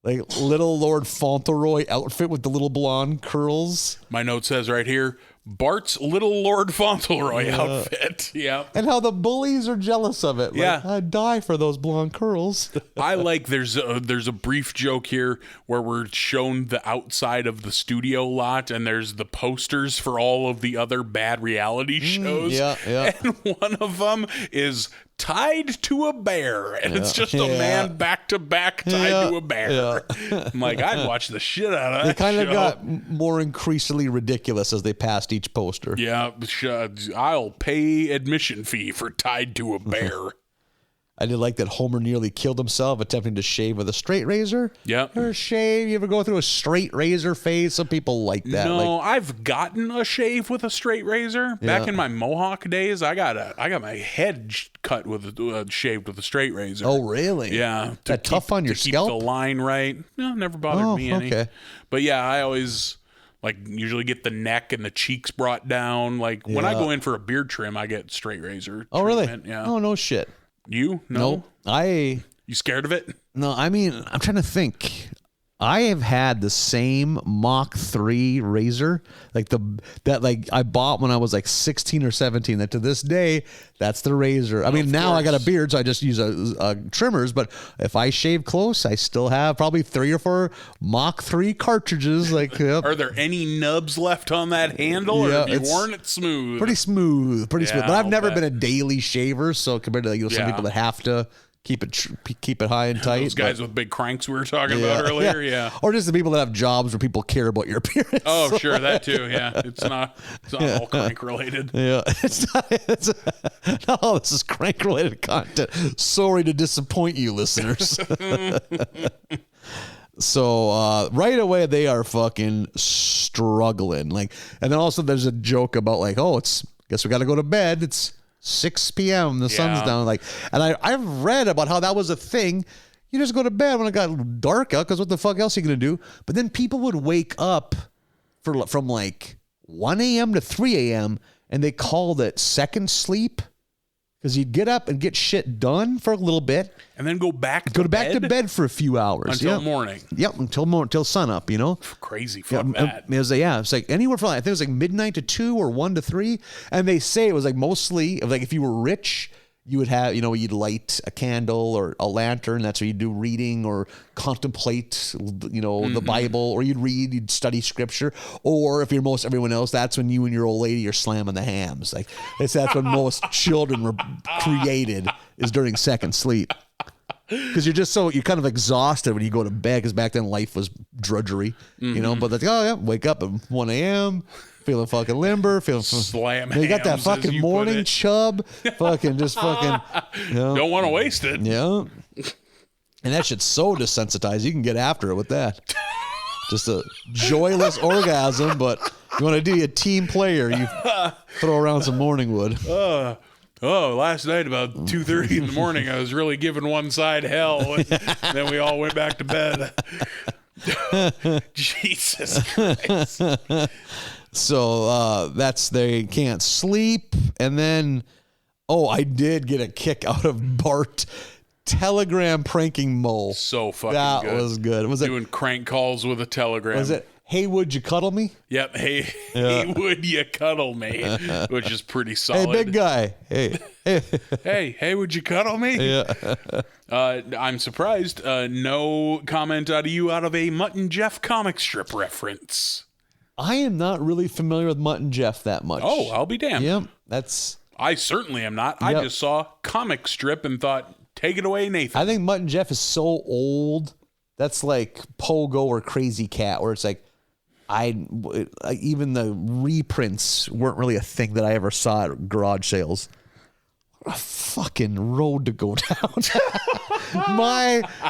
like little Lord Fauntleroy outfit with the little blonde curls. My note says right here, Bart's little Lord Fauntleroy outfit. Yeah. And how the bullies are jealous of it. Like, Yeah. I'd die for those blonde curls. I like there's a brief joke here where we're shown the outside of the studio lot and there's the posters for all of the other bad reality shows. Yeah. And one of them is tied to a bear, and it's just a man back to back tied to a bear. I'm like, I'd watch the shit out of that. They kind of show. got more increasingly ridiculous as they passed each poster. Yeah, I'll pay admission fee for tied to a bear. I did like that Homer nearly killed himself attempting to shave with a straight razor. Yep. Or shave. You ever go through a straight razor phase? Some people like that. No, like, I've gotten a shave with a straight razor. Back in my Mohawk days, I got my head cut with shaved with a straight razor. oh, really? Yeah. That tough on your scalp? Keep the line right. No, never bothered me any. Okay. But yeah, I always usually get the neck and the cheeks brought down. Like when I go in for a beard trim, I get straight razor. Oh, really? Yeah. Oh, no shit. You? No. Nope. You scared of it? No, I mean, I'm trying to think. I have had the same Mach 3 razor, that I bought when I was like 16 or 17. That to this day, that's the razor. I mean, now I got a beard, so I just use trimmers. But if I shave close, I still have probably 3 or 4 Mach 3 cartridges. Are there any nubs left on that handle, or have you worn it smooth? Pretty smooth. But I've never been a daily shaver, so compared to some people that have to keep it high and tight. Those guys with big cranks we were talking about earlier, yeah. Or just the people that have jobs where people care about your appearance. Oh, sure, that too, yeah. It's not all crank related. Yeah, not all this is crank related content. Sorry to disappoint you, listeners. So right away they are fucking struggling. And then also there's a joke about guess we got to go to bed. It's 6 p.m. The sun's down. And I've read about how that was a thing. You just go to bed when it got dark out because what the fuck else are you going to do? But then people would wake up from 1 a.m. to 3 a.m. and they called it second sleep because you'd get up and get shit done for a little bit. And then go back to bed for a few hours. Until morning. Yep, until sunup, Crazy. Fuck that. It's like anywhere from, I think it was midnight to 2 or 1 to 3. And they say it was mostly, if you were rich, you would have, you'd light a candle or a lantern. That's what you'd do reading or contemplate, the Bible, or you'd study scripture. Or if you're most everyone else, that's when you and your old lady are slamming the hams. That's when most children were created, is during second sleep. Because you're kind of exhausted when you go to bed, because back then life was drudgery, but wake up at 1 a.m., feeling fucking limber, slam. You got that fucking morning chub, fucking just fucking. Don't want to waste it. Yeah, and that shit's so desensitized. You can get after it with that. Just a joyless orgasm, but you want to be a team player, you throw around some morning wood. Last night about 2:30 in the morning, I was really giving one side hell, and then we all went back to bed. Jesus Christ. So they can't sleep. And then, I did get a kick out of Bart telegram pranking Mo. So fucking good. That was good. Was it doing crank calls with a telegram? Was it, hey, would you cuddle me? Yep. Hey, would you cuddle me? Which is pretty solid. Hey, big guy. Hey, would you cuddle me? Yeah. I'm surprised. No comment out of you out of a Mutt and Jeff comic strip reference. I am not really familiar with Mutt and Jeff that much. Oh, I'll be damned. Yep, I certainly am not. Yep. I just saw comic strip and thought, take it away, Nathan. I think Mutt and Jeff is so old. That's like Pogo or Crazy Cat, where it's even the reprints weren't really a thing that I ever saw at garage sales. What a fucking road to go down.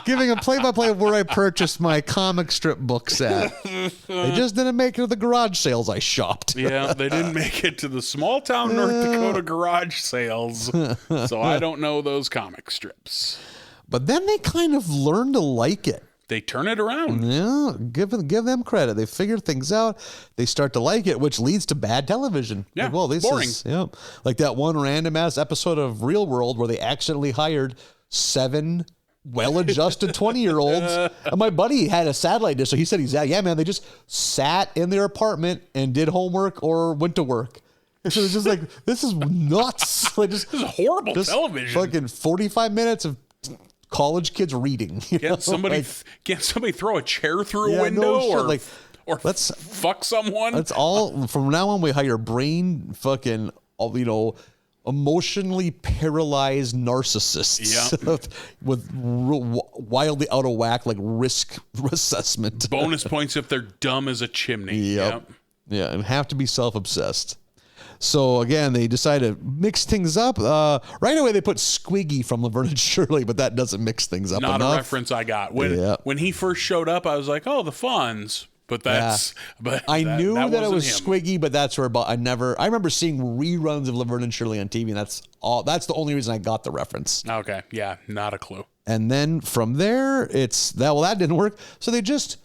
giving a play-by-play of where I purchased my comic strip books at. They just didn't make it to the garage sales I shopped. Yeah, they didn't make it to the small town North Dakota garage sales, so I don't know those comic strips. But then they kind of learned to like it. They turn it around. Yeah, give them credit. They figure things out. They start to like it, which leads to bad television. Yeah, like, well, this boring. is like that one random ass episode of Real World where they accidentally hired 7 well-adjusted 20-year-olds. And my buddy had a satellite dish, so he said yeah, man, they just sat in their apartment and did homework or went to work. So it's just like, this is nuts. Like, this is horrible television. Fucking 45 minutes of college kids reading. Can't somebody throw a chair through a window or let's fuck someone? That's all. From now on, we hire brain fucking, emotionally paralyzed narcissists with wildly out of whack, like risk assessment. Bonus points if they're dumb as a chimney. Yep. Yeah, and have to be self-obsessed. So again, they decide to mix things up. Right away, they put Squiggy from Laverne and Shirley, but that doesn't mix things up enough. Not a reference I got. When he first showed up, I was like, oh, the Fonz. But I knew that it was him. Squiggy, but that's where I remember seeing reruns of Laverne and Shirley on TV, and that's the only reason I got the reference. Okay, yeah, not a clue. And then from there, that didn't work. So they just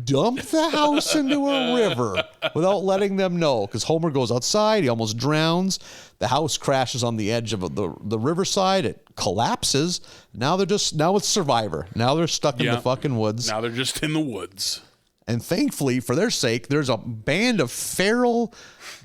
dumped the house into a river without letting them know, because Homer goes outside, he almost drowns. The house crashes on the edge of the riverside. It collapses. Now it's Survivor. Now they're stuck in the fucking woods. Now they're just in the woods. And thankfully, for their sake, there's a band of feral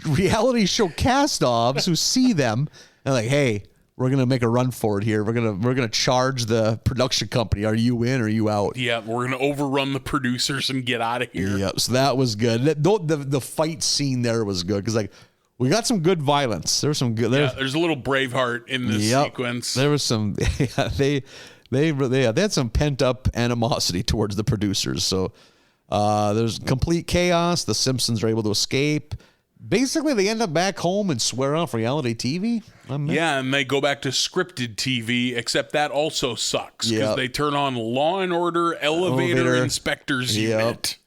reality show cast-offs who see them and like, hey, we're gonna make a run for it here. We're gonna charge the production company. Are you in or are you out? Yeah, we're gonna overrun the producers and get out of here. Yep. So that was good. The fight scene there was good because we got some good violence. There was some good. There's a little Braveheart in this sequence. There was some. They had some pent up animosity towards the producers. So there's complete chaos. The Simpsons are able to escape. Basically, they end up back home and swear off reality TV. And they go back to scripted TV, except that also sucks because they turn on Law and Order Elevator Inspectors Unit.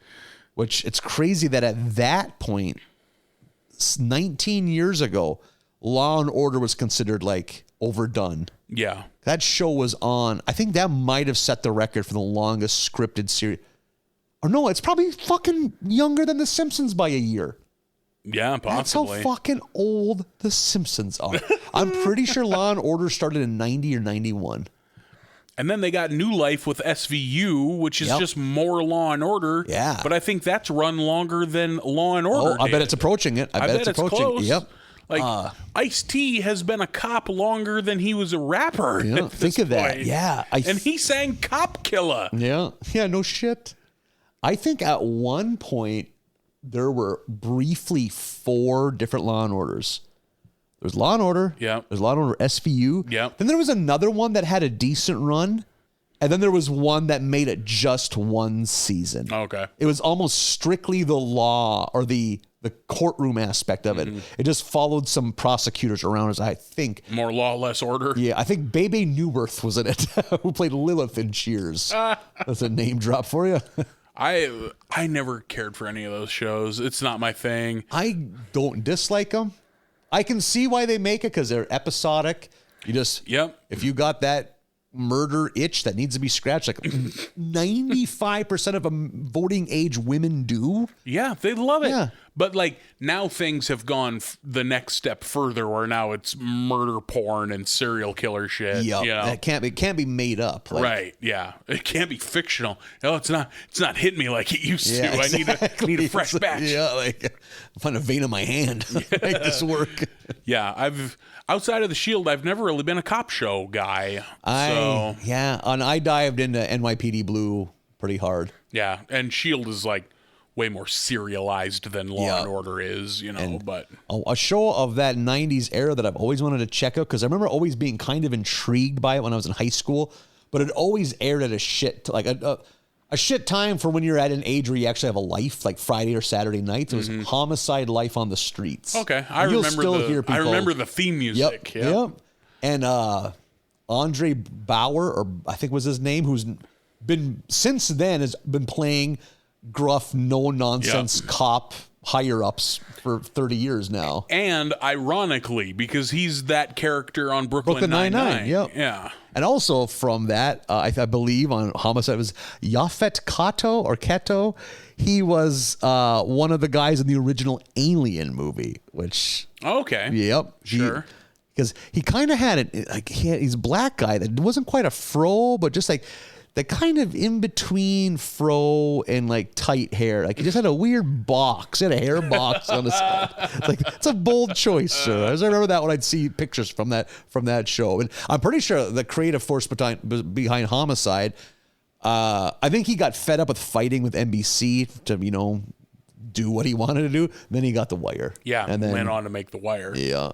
Which it's crazy that at that point, 19 years ago, Law and Order was considered like overdone. Yeah. That show was on. I think that might have set the record for the longest scripted series. Or no, it's probably fucking younger than The Simpsons by a year. Yeah, possibly. That's how fucking old The Simpsons are. I'm pretty sure Law and Order started in 90 or 91. And then they got New Life with SVU, which is just more Law and Order. Yeah. But I think that's run longer than Law and Order. I bet it's approaching it. I bet it's approaching. Close. Yep. Like Ice-T has been a cop longer than he was a rapper. Yeah, think of that. Yeah. And he sang Cop Killer. Yeah. Yeah, no shit. I think at one point there were briefly 4 different Law and Orders. There's Law and Order. Yeah. There's Law and Order SVU. Yeah. Then there was another one that had a decent run. And then there was one that made it just one season. Okay. It was almost strictly the law or the courtroom aspect of it. Mm-hmm. It just followed some prosecutors around, as I think. More Law, Less Order? Yeah, I think Bebe Newbirth was in it, who played Lilith in Cheers. That's a name drop for you. I never cared for any of those shows. It's not my thing. I don't dislike them. I can see why they make it because they're episodic. You just, if you got that murder itch that needs to be scratched, like 95% of voting age women do. Yeah, they love it. Yeah. But like now things have gone the next step further where now it's murder porn and serial killer shit. Yeah, you know? It can't be made up. Like, right, yeah. It can't be fictional. No, it's not hitting me like it used to. Exactly. I need a fresh batch. Yeah, like I find a vein in my hand to make this work. Yeah, outside of The Shield, I've never really been a cop show guy. And I dived into NYPD Blue pretty hard. Yeah, and Shield is like way more serialized than Law and Order is, you know. But a show of that 90s era that I've always wanted to check out because I remember always being kind of intrigued by it when I was in high school, but it always aired at a shit time for when you're at an age where you actually have a life, like Friday or Saturday nights. It was Homicide: Life on the Streets. Okay, I remember the theme music. Yep. And Andre Bauer, or I think was his name, who's been since then has been playing gruff, no nonsense cop higher ups for 30 years now. And ironically, because he's that character on Brooklyn Nine-Nine. Yep. Yeah. And also from that, I believe on Homicide, it was Yaphet Kotto. He was one of the guys in the original Alien movie, which... Okay. Yep. Sure. Because he kind of had it, like he's a black guy that wasn't quite a fro, but just like the kind of in between fro and like tight hair. Like he just had a weird box. He had a hair box on his side. Like it's a bold choice, sir. I remember that when I'd see pictures from that show. And I'm pretty sure the creative force behind Homicide, I think he got fed up with fighting with NBC to, do what he wanted to do. Then he got The Wire. Yeah. And then went on to make The Wire. Yeah.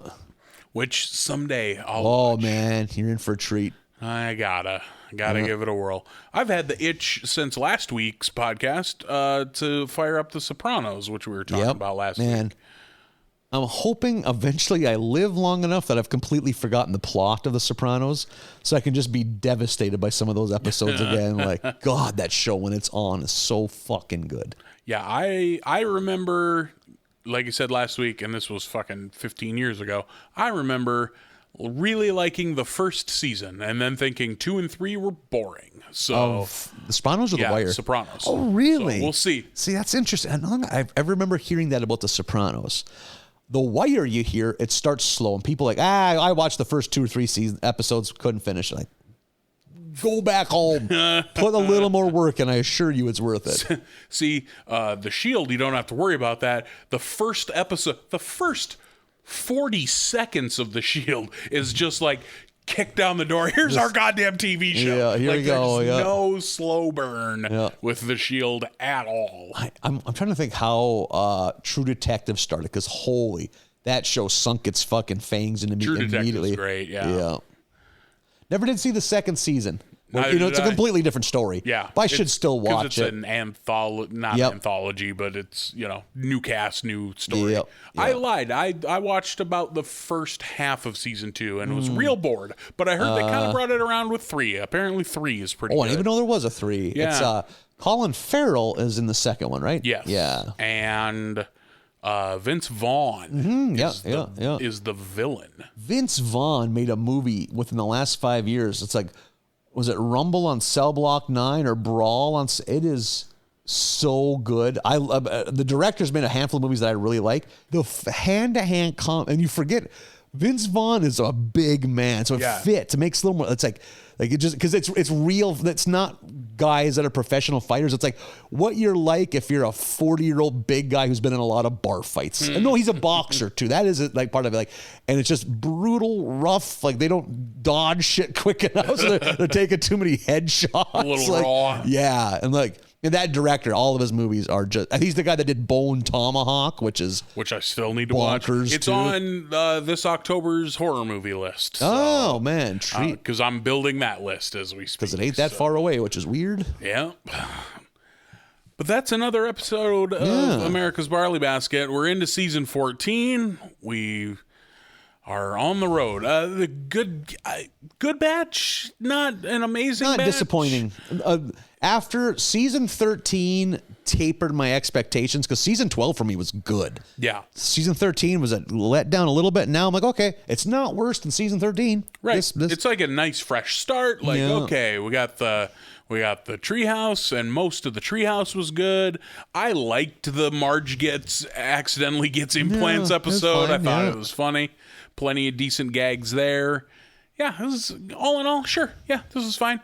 Which someday I'll watch. Man, you're in for a treat. I gotta give it a whirl. I've had the itch since last week's podcast to fire up The Sopranos, which we were talking about last week. I'm hoping eventually I live long enough that I've completely forgotten the plot of The Sopranos, so I can just be devastated by some of those episodes again. Like, God, that show when it's on is so fucking good. Yeah, I remember, like I said last week, and this was fucking 15 years ago, I remember really liking the first season and then thinking 2 and 3 were boring. So The Sopranos or The Wire? Sopranos. Oh, really? So we'll see. See, that's interesting. I remember hearing that about The Sopranos. The Wire, you hear, it starts slow, and people are like, I watched the first 2 or 3 episodes, couldn't finish. Like, go back home, put a little more work, and I assure you it's worth it. See, The Shield, you don't have to worry about that. The first episode, the first 40 seconds of The Shield is just like, kick down the door. Here's our goddamn TV show. Yeah, here we go. There's no slow burn with The Shield at all. I'm trying to think how True Detective started, because holy, that show sunk its fucking fangs into me immediately. True Detective's great, yeah. Never did see the second season. Neither It's a completely different story. Yeah. But I should still watch it. It's an anthology, not anthology, but it's, new cast, new story. Yep. I lied. I watched about the first half of season 2 and was real bored, but I heard they kind of brought it around with 3. Apparently 3 is pretty good. I didn't even know there was a 3. Yeah. It's Colin Farrell is in the second one, right? Yes. Yeah. And Vince Vaughn is the villain. Vince Vaughn made a movie within the last 5 years. It's like, was it Rumble on Cell Block 9 or Brawl on? It is so good. I love the director's made a handful of movies that I really like. The hand-to-hand and you forget Vince Vaughn is a big man, so it fits. It makes a little more. It's like it just because it's real. It's not guys that are professional fighters. It's like what you're like if you're a 40-year-old big guy who's been in a lot of bar fights. And no, he's a boxer too. That is like part of it. Like, and it's just brutal, rough. Like they don't dodge shit quick enough. So they're taking too many headshots. A little raw. Yeah, and like. And that director, all of his movies are just... He's the guy that did Bone Tomahawk, which I still need to watch. It's on this October's horror movie list. So, man, treat. Because I'm building that list as we speak. Because it ain't that far away, which is weird. Yeah. But that's another episode of America's Barley Basket. We're into season 14. We are on the road. The good batch, not an amazing batch. Not disappointing. After season 13 tapered my expectations, because season 12 for me was good. Yeah. Season 13 was let down a little bit. Now I'm like, okay, it's not worse than season 13. Right. It's like a nice fresh start. Like, okay, we got the treehouse, and most of the treehouse was good. I liked the Marge accidentally gets implants episode. I thought it was funny. Plenty of decent gags there. Yeah, it was all in all, sure. Yeah, this is fine.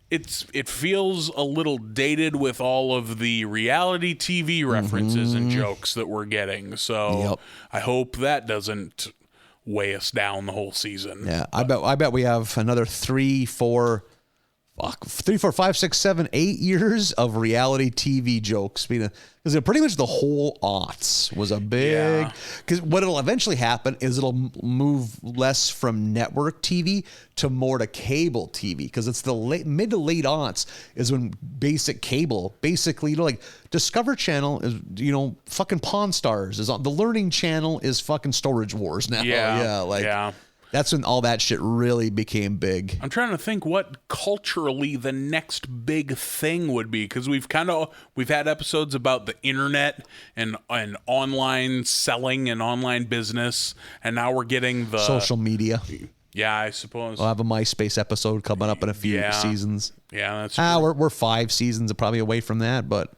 It feels a little dated with all of the reality TV references and jokes that we're getting. So I hope that doesn't weigh us down the whole season. Yeah, I bet we have another 3, 4, 5, 6, 7, 8 years of reality TV jokes. Because pretty much the whole aughts was a big... Because what it'll eventually happen is it'll move less from network TV to more to cable TV. Because it's the mid to late aughts is when basic cable, basically, like Discover Channel is, fucking Pawn Stars is on. The Learning Channel is fucking Storage Wars now. That's when all that shit really became big. I'm trying to think what culturally the next big thing would be, because we've had episodes about the internet and online selling and online business, and now we're getting the social media. Yeah, I suppose. We'll have a MySpace episode coming up in a few seasons. Yeah, that's true. We're 5 seasons probably away from that, but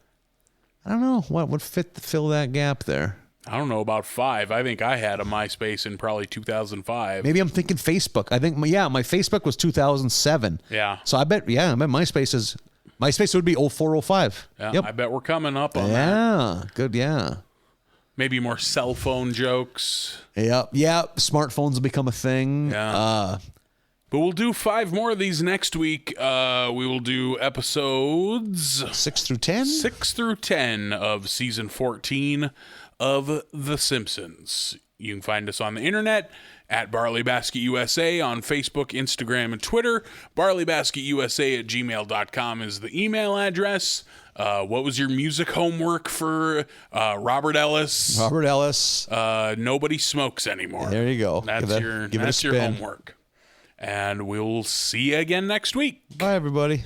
I don't know what would fill that gap there. I don't know about 5. I think I had a MySpace in probably 2005. Maybe I'm thinking Facebook. I think, my Facebook was 2007. Yeah. So I bet MySpace would be 04, 05. Yeah, yep. I bet we're coming up on that. Yeah, good, yeah. Maybe more cell phone jokes. Yep. Smartphones will become a thing. Yeah. But we'll do 5 more of these next week. We will do episodes 6 through 10? 6 through 10 of season 14 of The Simpsons. You can find us on the internet at Barley Basket USA on Facebook, Instagram, and Twitter. BarleyBasketUSA@gmail.com is the email address. What was your music homework for Robert Ellis? Robert Ellis. Nobody smokes anymore. There you go. That's your homework. And we'll see you again next week. Bye, everybody.